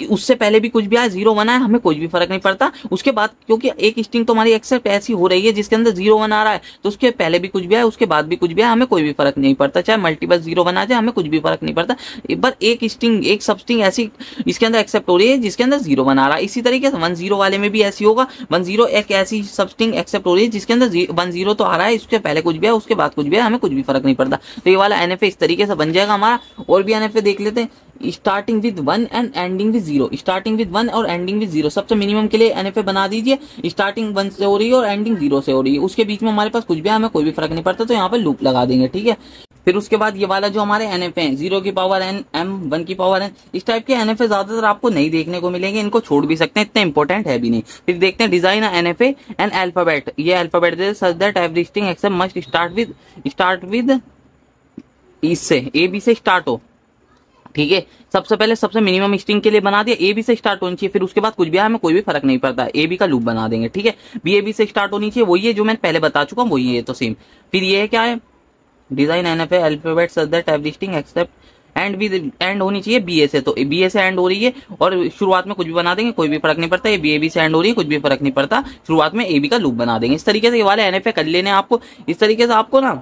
उससे पहले भी कुछ भी आए 0 1 आए हमें कोई भी फर्क नहीं पड़ता। उसके बाद क्योंकि एक स्ट्रिंग तो हमारी एक्सेप्ट ऐसी हो रही है जिसके अंदर 0 1 आ रहा है, तो उसके पहले भी कुछ भी आए उसके बाद भी कुछ भी आए हमें कोई भी फर्क नहीं पड़ता, चाहे मल्टीपल 0 1 आ जाए हमें कुछ भी फर्क नहीं पड़ता। एक बार एक स्ट्रिंग एक सब स्ट्रिंग ऐसी इसके अंदर एक्सेप्ट हो रही है जिसके अंदर 0 1 आ रहा है। इसी तरीके से 1 0 वाले में भी ऐसी होगा, 1 0 एक ऐसी सब स्ट्रिंग एक्सेप्ट हो रही है जिसके अंदर 1 0 तो आ रहा है, उसके पहले कुछ भी है उसके बाद कुछ भी है हमें कुछ भी फर्क नहीं पड़ता। तो ये वाला NFA इस तरीके से बन जाएगा हमारा। और भी NFA देख लेते हैं, starting with 1 and ending with 0, starting with 1 और एंडिंग विद 0 सबसे मिनिमम के लिए NFA बना दीजिए। स्टार्टिंग 1 से हो रही है और एंडिंग 0 से हो रही है, उसके बीच में हमारे पास कुछ भी हमें कोई भी फर्क नहीं पड़ता, तो यहाँ पे लूप लगा देंगे। ठीक है, फिर उसके बाद ये वाला जो हमारे NF है 0 की पावर n m 1 की पावर n, इस टाइप के NF ज्यादातर आपको नहीं देखने को मिलेंगे, इनको छोड़ भी सकते हैं, इतना इंपॉर्टेंट है भी नहीं। फिर देखते हैं डिजाइन NFA एंड अल्फाबेट, ये alphabet such that every string accept must start with इससे AB से स्टार्ट हो। ठीक है, सबसे पहले सबसे मिनिमम स्ट्रिंग के लिए बना दिया, AB से स्टार्ट होनी चाहिए। फिर उसके बाद कुछ भी हमें कोई भी फर्क नहीं पड़ता, AB का लूप बना देंगे। ठीक है, BAB से स्टार्ट होनी चाहिए, वही है जो मैंने पहले बता चुका हूँ, वही है तो सेम। फिर ये है क्या है, design NFA alphabet such that every string accept end with end होनी चाहिए BA से, तो BA से एंड हो रही है और शुरुआत में कुछ भी बना देंगे, कोई भी फर्क नहीं पड़ता। ये BAB से एंड हो रही है, कुछ भी फर्क नहीं पड़ता, शुरुआत में AB का लूप बना देंगे। इस तरीके से ये वाले NFA कर लेने आपको, इस तरीके से आपको ना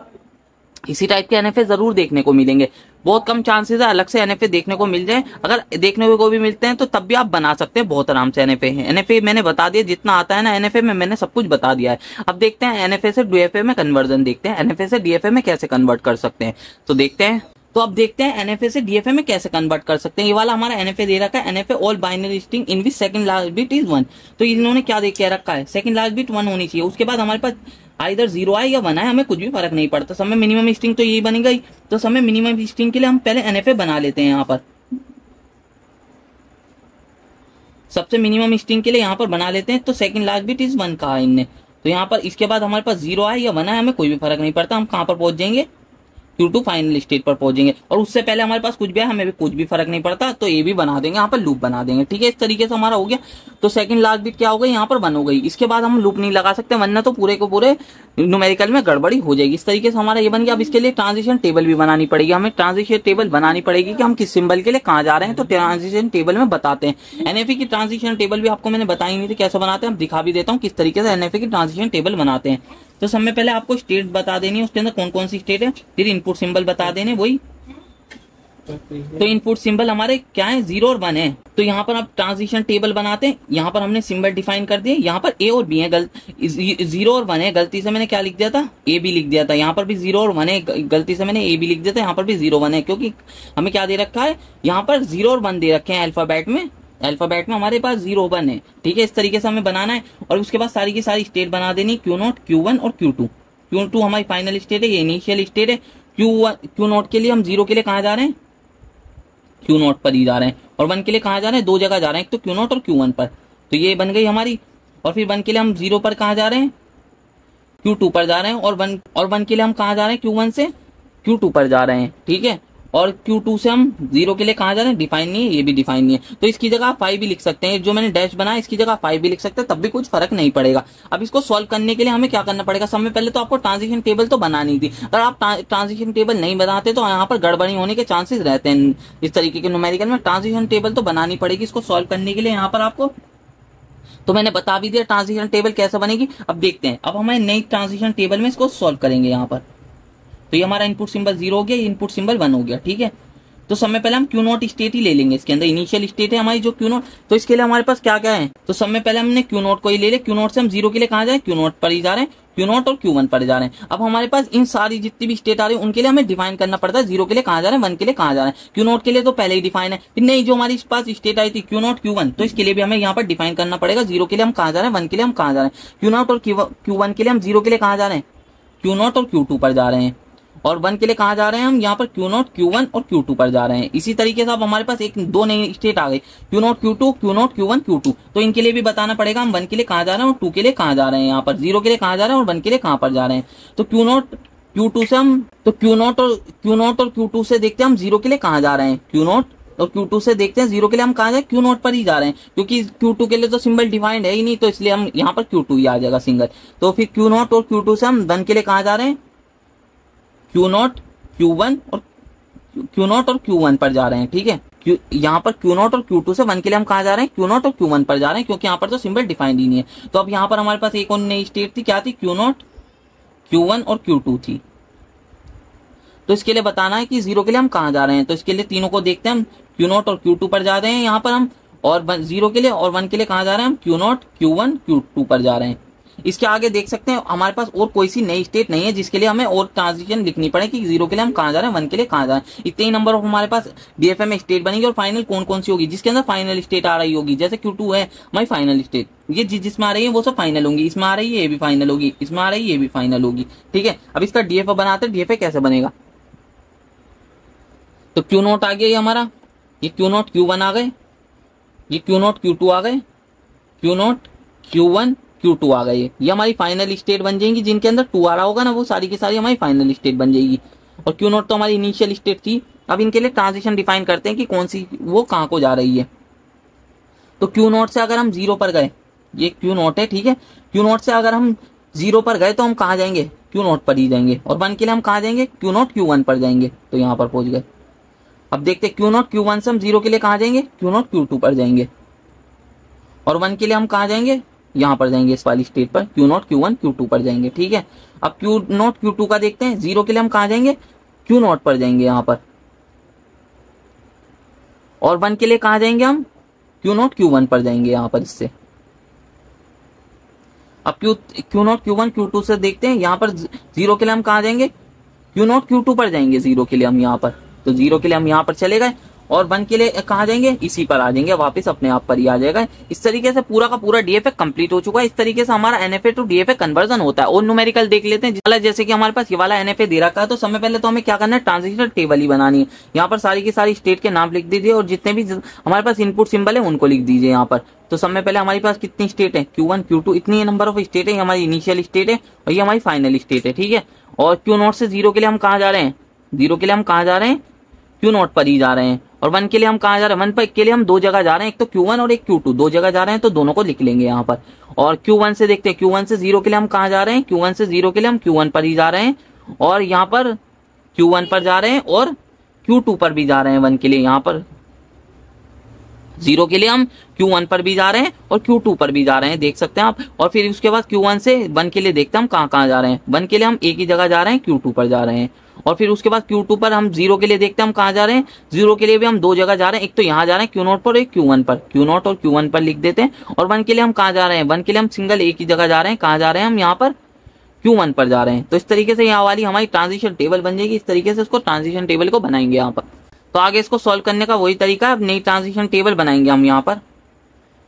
इसी टाइप के NFA जरूर देखने को मिलेंगे। बहुत कम चांसेस है अलग से NFA देखने को मिल जाए, अगर देखने को भी मिलते हैं तो तब भी आप बना सकते हैं बहुत आराम से। NFA मैंने बता दिया, जितना आता है ना NFA में मैंने सब कुछ बता दिया है। अब देखते हैं NFA से DFA में कन्वर्जन, देखते हैं NFA से DFA में कैसे कन्वर्ट कर सकते हैं। तो देखते हैं, तो अब देखते हैं NFA से DFA में कैसे कन्वर्ट कर सकते हैं। ये वाला हमारा NFA दे रखा है, NFA all binary string in which second last bit is 1। तो इन्होंने क्या दे के रखा है, सेकंड लास्ट बिट 1 होनी चाहिए। उसके बाद हमारे पास आइदर 0 आए या 1 आए, हमें कुछ भी फर्क नहीं पड़ता, समय मिनिमम स्ट्रिंग तो यही बनेगा ही। तो समय मिनिमम स्ट्रिंग के लिए हम पहले NFA बना लेते हैं। यहाँ पर सबसे मिनिमम स्ट्रिंग के लिए यहाँ पर बना लेते हैं, तो सेकंड लास्ट बिट इज 1 कहा इनने। तो यहाँ पर इसके बाद हमारे पास 0 आए या 1 आए, हमें कोई भी फर्क नहीं पड़ता, हम कहाँ पर पहुंच जाएंगे, Q2 फाइनल स्टेट पर पहुंचेंगे। और उससे पहले हमारे पास कुछ भी है, हमें भी कुछ भी फर्क नहीं पड़ता, तो ये भी बना देंगे, यहाँ पर लूप बना देंगे। ठीक है, इस तरीके से हमारा हो गया। तो सेकंड लास्ट बिट क्या हो गई, यहाँ पर 1 हो गई। इसके बाद हम लूप नहीं लगा सकते, वरना तो पूरे को पूरे न्यूमेरिकल में गड़बड़ी हो जाएगी। इस तरीके से हमारा ये बन गया। अब इसके लिए ट्रांजिशन टेबल भी बनानी पड़ेगी, हमें ट्रांजिशन टेबल बनानी पड़ेगी कि हम किस सिंबल के लिए कहाँ जा रहे हैं। तो ट्रांजिशन टेबल में बताते हैं। NFA की ट्रांजिशन टेबल भी आपको मैंने बताई नहीं थी कैसे बनाते हैं, हम दिखा भी देता हूँ किस तरीके से NFA की ट्रांजिशन टेबल बनाते हैं। तो सबसे पहले आपको स्टेट बता देनी है, उसके अंदर कौन कौन सी स्टेट है, फिर इनपुट सिंबल बता देने वही। तो इनपुट सिंबल हमारे क्या है, 0 और 1 है। तो यहाँ पर आप ट्रांजिशन टेबल बनाते हैं, यहाँ पर हमने सिंबल डिफाइन कर दिए, यहाँ पर A और B है, 0 और 1 है, गलती से मैंने क्या लिख दिया था, AB लिख दिया था। यहाँ पर भी 0 और 1 है, गलती से मैंने AB लिख दिया था, यहाँ पर भी 0 1 है, क्योंकि हमें क्या दे रखा है, यहाँ पर 0 और 1 दे रखे हैं अल्फाबेट में हमारे पास 0 1 है। ठीक है, इस तरीके से हमें बनाना है। और उसके बाद सारी की सारी स्टेट बना देनी, Q0 Q1 और Q2। Q2 हमारी फाइनल स्टेट है, ये इनिशियल स्टेट है। Q0 के लिए हम 0 के लिए कहाँ जा रहे हैं, Q0 पर ही जा रहे हैं, और 1 के लिए कहाँ जा रहे हैं, दो जगह जा रहे हैं, एक तो Q0 और Q1 पर। तो ये बन गई हमारी। और फिर 1 के लिए हम 0 पर कहाँ जा रहे हैं, Q2 पर जा रहे हैं, और 1 के लिए हम कहाँ जा रहे हैं, Q1 से Q2 पर जा रहे हैं। ठीक है, और Q2 से हम 0 के लिए कहाँ जा रहे हैं, डिफाइन नहीं है, ये भी डिफाइन नहीं है। तो इसकी जगह आप 5 भी लिख सकते हैं, जो मैंने डैश बनाया इसकी जगह 5 भी लिख सकते हैं, तब भी कुछ फर्क नहीं पड़ेगा। अब इसको सॉल्व करने के लिए हमें क्या करना पड़ेगा, सबसे पहले तो आपको ट्रांजिशन टेबल तो बनानी थी। अगर आप ट्रांजिशन टेबल नहीं बनाते तो यहाँ पर गड़बड़ी होने के चांसेस रहते हैं। इस तरीके के न्यूमेरिकल में ट्रांजिशन टेबल तो बनानी पड़ेगी इसको सॉल्व करने के लिए यहाँ पर आपको। तो मैंने बता भी दिया ट्रांजिशन टेबल कैसे बनेगी। अब देखते हैं, अब हमारे नई ट्रांजिशन टेबल में इसको सॉल्व करेंगे यहाँ पर। तो ये हमारा इनपुट सिंबल 0 हो गया, इनपुट सिंबल 1 हो गया। ठीक है, तो सबसे पहले हम Q0 स्टेट ही ले लेंगे, इसके अंदर इनिशियल स्टेट है हमारी जो Q0। तो इसके लिए हमारे पास क्या क्या है, तो सबसे पहले हमने Q0 को ही ले लिया। Q0 से हम 0 के लिए कहाँ जाए, Q0 पर ही जा रहे हैं, Q0 और Q1 पर जा रहे हैं। अब हमारे पास इन सारी जितनी भी स्टेट आ रही है उनके लिए हमें डिफाइन करना पड़ता है, 0 के लिए कहाँ जा रहे हैं, 1 के लिए कहाँ जा रहे हैं। Q0 के लिए तो पहले ही डिफाइन है, फिर नहीं जो हमारी पास स्टेट आई थी Q0 Q1, तो इसके लिए भी हमें यहाँ पर डिफाइन करना पड़ेगा, 0 के लिए हम कहाँ जा रहे हैं, 1 के लिए हम कहाँ जा रहे हैं। Q0 और Q1 के लिए हम 0 के लिए कहाँ जा रहे हैं, Q0 और Q2 पर जा रहे हैं, और 1 के लिए कहाँ जा रहे हैं हम, यहाँ पर Q0 Q1 और Q2 पर जा रहे हैं। इसी तरीके से अब हमारे पास दो नई स्टेट आ गई, Q0 Q2 Q0 Q1 Q2। तो इनके लिए भी बताना पड़ेगा हम 1 के लिए कहाँ जा रहे हैं और 2 के लिए कहाँ जा रहे हैं, यहाँ पर 0 के लिए कहाँ जा रहे हैं और 1 के लिए कहाँ पर जा रहे हैं। तो Q0 Q2 से हम, तो Q0 और Q2 से देखते हैं हम 0 के लिए कहाँ जा रहे हैं, Q0 और Q2 से देखते हैं 0 के लिए हम कहाँ जाए, Q0 पर ही जा रहे हैं, क्योंकि Q2 के लिए तो सिंबल डिफाइंड है ही नहीं, तो इसलिए हम यहाँ पर Q2 ही आ जाएगा सिंगल। तो फिर Q0 और Q2 से हम 1 के लिए कहाँ जा रहे हैं, Q0 और Q1 पर जा रहे हैं। ठीक है, यहाँ पर Q0 और Q2 से 1 के लिए हम कहाँ जा रहे हैं, Q0 और Q1 पर जा रहे हैं, क्योंकि यहाँ पर तो सिंबल डिफाइंड ही नहीं है। तो अब यहाँ पर हमारे पास एक और नई स्टेट थी, क्या थी, Q0 Q1 और Q2 थी। तो इसके लिए बताना है कि 0 के लिए हम कहाँ जा रहे हैं। तो इसके लिए तीनों को देखते हैं, हम Q0 और Q2 पर जा रहे हैं यहाँ पर हम, और 0 के लिए और 1 के लिए कहाँ जा रहे हैं हम, Q0 Q1 Q2 पर जा रहे हैं। इसके आगे देख सकते हैं हमारे पास और कोई सी नई स्टेट नहीं है जिसके लिए हमें और ट्रांजिशन लिखनी पड़े कि 0 के लिए हम कहाँ जा रहे हैं, 1 के लिए कहाँ जा रहे हैं। इतने ही नंबर ऑफ हमारे पास DFA में स्टेट बनेगी, और फाइनल कौन कौन सी होगी, जिसके अंदर फाइनल स्टेट आ रही होगी, जैसे Q2 है हमारी फाइनल स्टेट, ये जिसमें आ रही है वो सब फाइनल होंगी, इसमें आ रही है ये भी फाइनल होगी, इसमें आ रही है ये भी फाइनल होगी। ठीक है, अब इसका DFA बनाते हैं, DFA कैसे बनेगा। तो क्यू नोट आ गया ये हमारा, ये क्यू नोट Q1 आ गए, ये क्यू नोट Q2 आ गए, क्यू नोट Q1 Q2 आ गए। ये हमारी फाइनल स्टेट बन जाएंगी, जिनके अंदर 2 आ रहा होगा ना वो सारी की सारी हमारी फाइनल स्टेट बन जाएगी। और क्यू नोट तो हमारी इनिशियल स्टेट थी। अब इनके लिए ट्रांजिशन डिफाइन करते हैं कि कौन सी वो कहाँ को जा रही है। तो क्यू नोट से अगर हम 0 पर गए, ये क्यू नोट है, ठीक है, क्यू नोट से अगर हम 0 पर गए तो हम कहाँ जाएंगे, क्यू नोट पर ही जाएंगे। और 1 के लिए हम कहाँ जाएंगे, क्यू नोट Q1 पर जाएंगे। तो यहाँ पर पहुंच गए। अब देखते हैं क्यू नोट Q1 से हम 0 के लिए कहाँ जाएंगे, क्यू नोट Q2 पर जाएंगे। और 1 के लिए हम कहाँ जाएंगे, यहाँ पर जाएंगे इस वाली स्टेट पर, क्यू नोट Q1 Q2 पर जाएंगे, ठीक है। अब क्यू नोट Q2 का देखते हैं, 0 के लिए हम कहाँ जाएंगे, क्यू नोट पर जाएंगे यहाँ पर। और 1 के लिए कहाँ जाएंगे हम, क्यू नोट Q1 पर जाएंगे यहाँ पर इससे। अब क्यू नोट Q1 Q2 से देखते हैं, यहाँ पर 0 के लिए हम कहाँ जाएंगे, क्यू नोट Q2 पर जाएंगे 0 के लिए हम यहाँ पर। तो 0 के लिए हम यहाँ पर चले गए। और 1 के लिए कहाँ जाएंगे, इसी पर आ जाएंगे, वापस अपने आप पर ही आ जाएगा। इस तरीके से पूरा का पूरा डीएफए कंप्लीट हो चुका है। इस तरीके से हमारा एनएफए टू डीएफए कन्वर्जन होता है। और न्यूमेरिकल देख लेते हैं, जैसे कि हमारे पास ये वाला एनएफए दे रखा है, तो सबसे पहले तो हमें क्या करना है, ट्रांजिशन टेबल ही बनानी है। यहाँ पर सारी की सारी स्टेट के नाम लिख दीजिए और जितने भी हमारे पास इनपुट सिंबल है उनको लिख दीजिए यहाँ पर। तो सबसे पहले हमारे पास कितनी स्टेट है, Q1 Q2, इतनी नंबर ऑफ स्टेट है। ये हमारी इनिशियल स्टेट है और ये हमारी फाइनल स्टेट है, ठीक है। और क्यू नोट से 0 के लिए हम कहाँ जा रहे हैं, 0 के लिए हम कहाँ जा रहे हैं, क्यू नोट पर ही जा रहे हैं। और 1 के लिए हम कहाँ जा रहे हैं, 1 पर के लिए हम 2 जगह जा रहे हैं, एक तो Q1 और एक Q2, 2 जगह जा रहे हैं, तो दोनों को लिख लेंगे यहाँ पर। और Q1 से देखते हैं, Q1 से 0 के लिए हम कहाँ जा रहे हैं, Q1 से 0 के लिए हम Q1 पर ही जा रहे हैं। और यहाँ पर Q1 पर जा रहे हैं और Q2 पर भी जा रहे हैं। 1 के लिए यहाँ पर 0 के लिए हम Q1 पर भी जा रहे हैं और Q2 पर भी जा रहे हैं, देख सकते हैं आप। और फिर उसके बाद Q1 से 1 के लिए देखते हैं हम कहाँ कहाँ जा रहे हैं। 1 के लिए हम एक ही जगह जा रहे हैं, Q2 पर जा रहे हैं। और फिर उसके बाद Q2 पर हम 0 के लिए देखते हैं हम कहाँ जा रहे हैं। 0 के लिए भी हम 2 जगह जा रहे हैं, एक तो यहाँ जा रहे हैं Q नोट पर, एक Q1 पर, Q नोट और Q1 पर लिख देते हैं। और 1 के लिए हम कहाँ जा रहे हैं, 1 के लिए हम सिंगल एक ही जगह जा रहे हैं, कहाँ जा रहे हैं हम, यहाँ पर Q1 पर जा रहे हैं। तो इस तरीके से यहाँ वाली हमारी ट्रांजिशन टेबल बन जाएगी। इस तरीके से इसको ट्रांजिशन टेबल को बनाएंगे यहाँ पर। तो आगे इसको सॉल्व करने का वही तरीका है, अब नई ट्रांजिशन टेबल बनाएंगे हम। यहाँ पर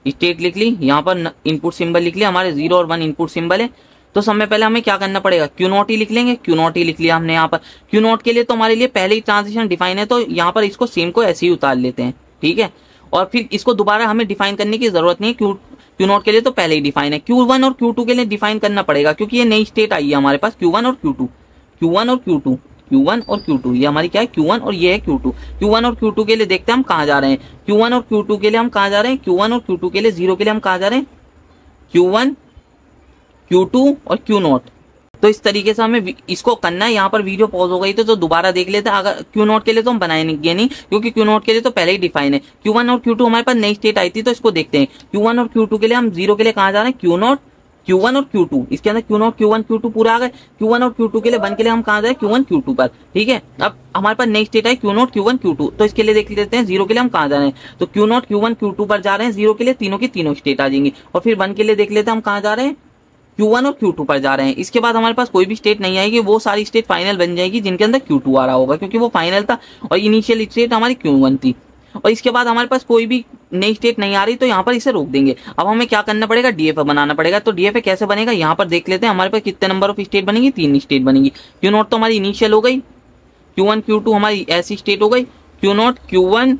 स्टेट लिख ली, यहाँ पर इनपुट सिंबल लिख लिया, हमारे 0 और 1 इनपुट सिंबल है। तो सबसे पहले हमें क्या करना पड़ेगा, क्यू नोट ही लिख लेंगे। क्यू नोट ही लिख लिया हमने यहाँ पर। क्यू नोट के लिए तो हमारे लिए पहले ही ट्रांजिशन डिफाइन है, तो यहाँ पर इसको सेम को ऐसे ही उतार लेते हैं, ठीक है। और फिर इसको दोबारा हमें डिफाइन करने की जरूरत नहीं है, क्यू नोट के लिए तो पहले ही डिफाइन है। Q1 और Q2 के लिए डिफाइन करना पड़ेगा, क्योंकि ये नई स्टेट आई है हमारे पास, Q1 और Q2, Q1 और Q2, Q1 और Q2, ये हमारी क्या है, Q1 और ये है Q2। Q1 और Q2 के लिए देखते हैं हम कहाँ जा रहे हैं। Q1 और Q2 के लिए हम कहाँ जा रहे हैं, Q1 और Q2 के लिए 0 के लिए हम कहाँ जा रहे हैं, Q1, Q2 और Q नोट। तो इस तरीके से हमें इसको करना है। यहाँ पर वीडियो पॉज हो गई तो दोबारा देख लेते हैं। अगर Q नोट के लिए तो हम बनाएंगे नहीं, क्योंकि Q नोट के लिए तो पहले ही डिफाइन है। Q1 और Q2 हमारे पास नई स्टेट आई थी, तो इसको देखते हैं। Q1 और Q2 के लिए हम 0 के लिए कहाँ जा रहे हैं, Q नोट, Q1 और Q2, इसके अंदर Q नोट, Q1, Q2 पूरा आ गए। Q1 और Q2 के लिए 1 के लिए हम कहाँ जाए, Q1, Q2 पर, ठीक है। अब हमारे पास नई स्टेट है Q नोट, Q1, Q2, तो इसके लिए देख लेते हैं 0 के लिए हम कहाँ जा रहे हैं। तो Q नोट, Q1, Q2 पर जा रहे हैं, 0 के लिए तीनों की तीनों स्टेट आ जाएंगी। और फिर 1 के लिए देख लेते हैं हम कहाँ जा रहे हैं, Q1 और Q2 पर जा रहे हैं। इसके बाद हमारे पास कोई भी स्टेट नहीं आएगी, वो सारी स्टेट फाइनल बन जाएगी जिनके अंदर Q2 आ रहा होगा, क्योंकि वो फाइनल था और इनिशियल स्टेट हमारी Q1 थी। और इसके बाद हमारे पास कोई भी नई स्टेट नहीं आ रही, तो यहाँ पर इसे रोक देंगे। अब हमें क्या करना पड़ेगा, डीएफए बनाना पड़ेगा। तो डीएफए कैसे बनेगा, यहाँ पर देख लेते हैं। हमारे पास कितने नंबर ऑफ स्टेट बनेगी, 3 स्टेट बनेगी। Q नोट तो हमारी इनिशियल हो गई, Q1 Q2 हमारी ऐसी स्टेट हो गई, Q नोट Q1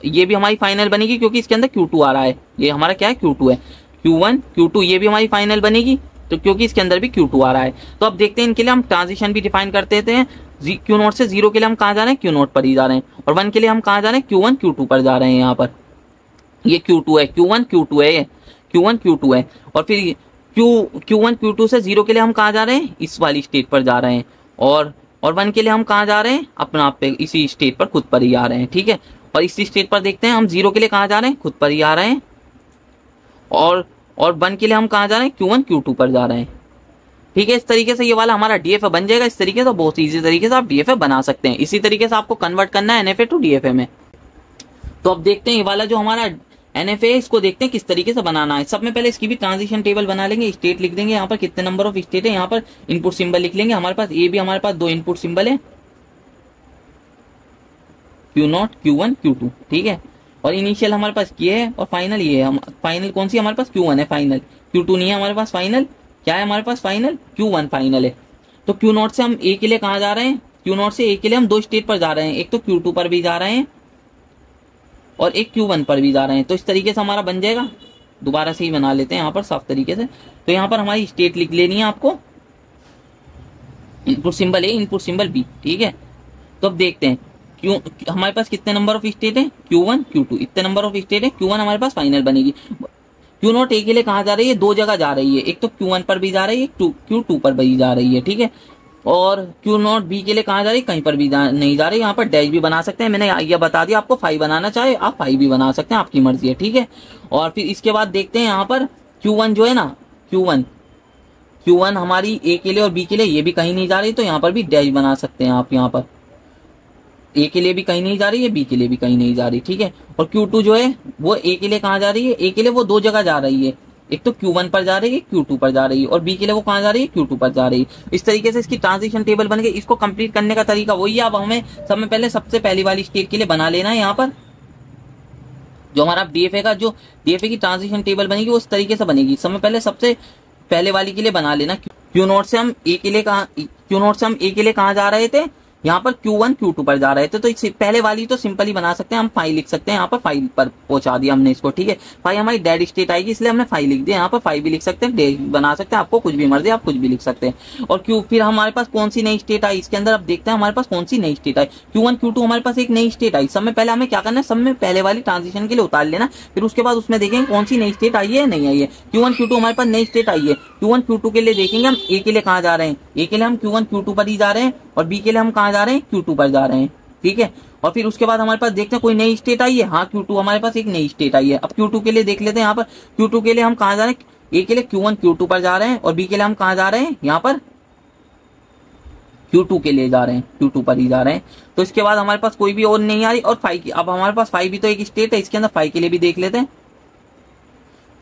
ये भी हमारी फाइनल बनेगी, क्योंकि इसके अंदर Q2 आ रहा है। ये हमारा क्या है, Q2 है। Q1 Q2 ये भी हमारी फाइनल बनेगी, तो क्योंकि इसके अंदर भी Q2 आ रहा है। तो अब देखते हैं इनके लिए हम ट्रांजिशन भी डिफाइन करते हैं। Q नोट से 0 के लिए हम कहाँ जा रहे हैं, Q नोट पर ही जा रहे हैं। और 1 के लिए हम कहाँ जा रहे हैं, Q1 Q2 पर जा रहे हैं। यहाँ पर ये Q2 है, Q1 Q2 है, ये Q1 Q2 है। और फिर Q1 Q2 से 0 के लिए हम कहाँ जा रहे हैं, इस वाली स्टेट पर जा रहे हैं। और 1 के लिए हम कहाँ जा रहे हैं, अपना आप पे इसी स्टेट पर खुद पर ही आ रहे हैं, ठीक है। और इसी स्टेट पर देखते हैं हम 0 के लिए कहाँ जा रहे हैं, खुद पर ही आ रहे हैं। और 1 के लिए हम कहाँ जा रहे हैं, Q1 Q2 पर जा रहे हैं, ठीक है। इस तरीके से ये वाला हमारा डीएफए बन जाएगा। इस तरीके से बहुत इजी तरीके से आप डीएफए बना सकते हैं। इसी तरीके से आपको कन्वर्ट करना है एनएफए टू डीएफए में। तो अब देखते हैं ये वाला जो हमारा एनएफए है, इसको देखते हैं किस तरीके से बनाना है। सब में पहले इसकी भी ट्रांजिशन टेबल बना लेंगे। स्टेट लिख देंगे, यहाँ पर कितने नंबर ऑफ स्टेट है, यहाँ पर इनपुट सिंबल लिख लेंगे। हमारे पास ये भी हमारे पास 2 इनपुट सिंबल है, Q नोट, Q1, Q2, ठीक है। और इनिशियल हमारे पास ये है और फाइनल ये है। फाइनल कौन सी हमारे पास, Q1 है फाइनल, Q2 नहीं है हमारे पास फाइनल। क्या है हमारे पास फाइनल, Q1 फाइनल है। तो Q नोट से हम A के लिए कहाँ जा रहे हैं, Q0 से A के लिए हम दो स्टेट पर जा रहे हैं, एक तो Q2 पर भी जा रहे हैं और एक Q1 पर भी जा रहे हैं। तो इस तरीके से हमारा बन जाएगा। दोबारा से ही बना लेते हैं यहाँ पर साफ तरीके से। तो यहाँ पर हमारी स्टेट लिख लेनी है आपको, इनपुट सिंबल ए, इनपुट सिंबल बी, ठीक है। तो अब देखते हैं क्यों हमारे पास कितने नंबर ऑफ स्टेट है, Q1 Q2, इतने नंबर ऑफ स्टेट है। Q1 हमारे पास फाइनल बनेगी। Q0 A के लिए कहाँ जा रही है, दो जगह जा रही है, एक तो Q1 पर भी जा रही है, एक Q2 पर भी जा रही है, ठीक है। और Q0 B के लिए कहाँ जा रही है, कहीं पर भी नहीं जा रही। यहाँ पर डैश भी बना सकते हैं, मैंने ये बता दिया आपको। 5 बनाना चाहे आप 5 भी बना सकते हैं, आपकी मर्जी है, ठीक है। और फिर इसके बाद देखते हैं यहाँ पर Q1 जो है ना, Q1 हमारी A के लिए और B के लिए ये भी कहीं नहीं जा रही, तो यहाँ पर भी डैश बना सकते हैं आप। यहाँ पर A के लिए भी कहीं नहीं जा रही है, B के लिए भी कहीं नहीं जा रही, ठीक है। और Q2 जो है वो A के लिए कहाँ जा रही है, A के लिए वो दो जगह जा रही है, एक तो Q1 पर जा रही है, Q2 पर जा रही है, और B के लिए वो कहाँ जा रही है, Q2 पर जा रही है। इस तरीके से इसकी ट्रांजिशन टेबल बन गई। इसको कंप्लीट करने का तरीका वही है। अब हमें सबसे पहले सबसे पहली वाली स्टेट के लिए बना लेना है। यहाँ पर जो हमारा DFA का जो DFA की ट्रांजिशन टेबल बनेगी वो इस तरीके से बनेगी। सबसे पहले सबसे पहले वाली के लिए बना लेना। Q0 से हम A के लिए कहाँ जा रहे थे, यहाँ पर Q1 Q2 पर जा रहे थे। तो इससे पहले वाली तो सिंपल ही बना सकते हैं हम, 5 लिख सकते हैं। यहाँ पर 5 पर पहुंचा दिया हमने इसको, ठीक है। 5 हमारी डेड स्टेट आएगी, इसलिए हमने 5 लिख दिया। यहाँ पर 5 भी लिख सकते हैं, डेड बना सकते हैं, आपको कुछ भी मर्जी, आप कुछ भी लिख सकते हैं। और फिर हमारे पास कौन सी नई स्टेट आई इसके अंदर, अब देखते हैं हमारे पास कौन सी नई स्टेट आई। Q1 Q2 हमारे पास एक नई स्टेट आई। सब में पहले हमें क्या करना है, सब में पहले वाली ट्रांजिशन के लिए उतार लेना, फिर उसके बाद उसमें देखेंगे कौन सी नई स्टेट आई है नहीं आई है। Q1 Q2 हमारे पास नई स्टेट आई है। Q1 Q2 के लिए देखेंगे हम A के लिए कहाँ जा रहे हैं, A के लिए हम Q1 Q2 पर ही जा रहे हैं, और B के लिए हम कहाँ जा रहे हैं, Q2 पर जा रहे हैं, ठीक है। और फिर उसके बाद हमारे पास देखते हैं कोई नई स्टेट आई है। हाँ, Q2 हमारे पास एक नई स्टेट आई है। अब Q2 के लिए देख लेते हैं। यहाँ पर Q2 के लिए हम कहाँ जा रहे हैं, A के लिए Q1 Q2 पर जा रहे हैं, और B के लिए हम कहाँ जा रहे हैं, यहाँ पर Q2 के लिए जा रहे हैं, Q2 पर ही जा रहे हैं। तो इसके बाद हमारे पास कोई भी और नहीं आ रही। और 5 की, अब हमारे पास 5 भी तो एक स्टेट है, इसके अंदर 5 के लिए भी देख लेते हैं।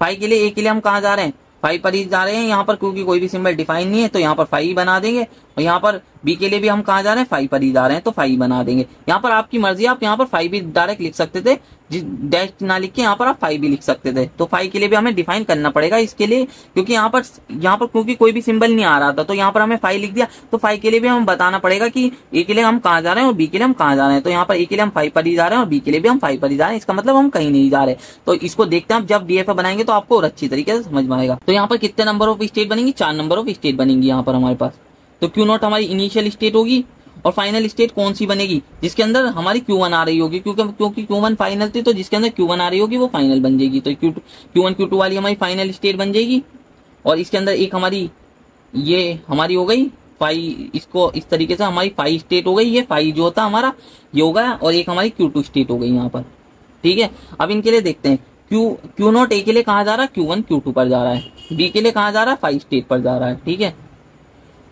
5 के लिए A के लिए हम कहाँ जा रहे हैं, 5 पर ही जा रहे हैं। यहाँ पर क्योंकि कोई भी सिंबल डिफाइन नहीं है तो यहाँ पर 5 बना देंगे। और यहाँ पर B के लिए भी हम कहाँ जा रहे हैं, 5 पर ही जा रहे हैं, तो 5 बना देंगे। यहाँ पर आपकी मर्जी, आप यहाँ पर 5 भी डायरेक्ट लिख सकते थे, डैश ना लिख के यहाँ पर आप 5 भी लिख सकते थे। तो 5 के लिए भी हमें डिफाइन करना पड़ेगा इसके लिए, क्योंकि यहाँ पर क्योंकि कोई भी सिंबल नहीं आ रहा था, तो यहाँ पर हमें 5 लिख दिया। तो 5 के लिए भी हमें बताना पड़ेगा कि A के लिए हम कहाँ जा रहे हैं और B के लिए हम कहाँ जा रहे हैं। तो यहाँ पर A के लिए हम 5 पर ही जा रहे हैं और B के लिए भी हम 5 पर ही जा रहे हैं, इसका मतलब हम कहीं नहीं जा रहे। तो इसको देखते हैं, जब DFA बनाएंगे तो आपको और अच्छी तरीके से समझ में आएगा। तो यहाँ पर कितने नंबर ऑफ स्टेट बनेंगी, 4 नंबर ऑफ स्टेट बनेंगी यहाँ पर हमारे पास। तो Q0 हमारी इनिशियल स्टेट होगी, और फाइनल स्टेट कौन सी बनेगी, जिसके अंदर हमारी Q1 आ रही होगी, क्योंकि Q1 फाइनल थी, तो जिसके अंदर Q1 आ रही होगी वो फाइनल बन जाएगी। तो Q1 Q2 वाली हमारी फाइनल स्टेट बन जाएगी। और इसके अंदर एक हमारी ये हमारी हो गई 5, इसको इस तरीके से हमारी 5 स्टेट हो गई। ये 5 जो होता हमारा ये हो गया, और एक हमारी Q2 स्टेट हो गई यहाँ पर, ठीक है। अब इनके लिए देखते हैं। Q0 A के लिए कहाँ जा रहा है, Q1 Q2 पर जा रहा है। B के लिए कहाँ जा रहा है, 5 स्टेट पर जा रहा है, ठीक है।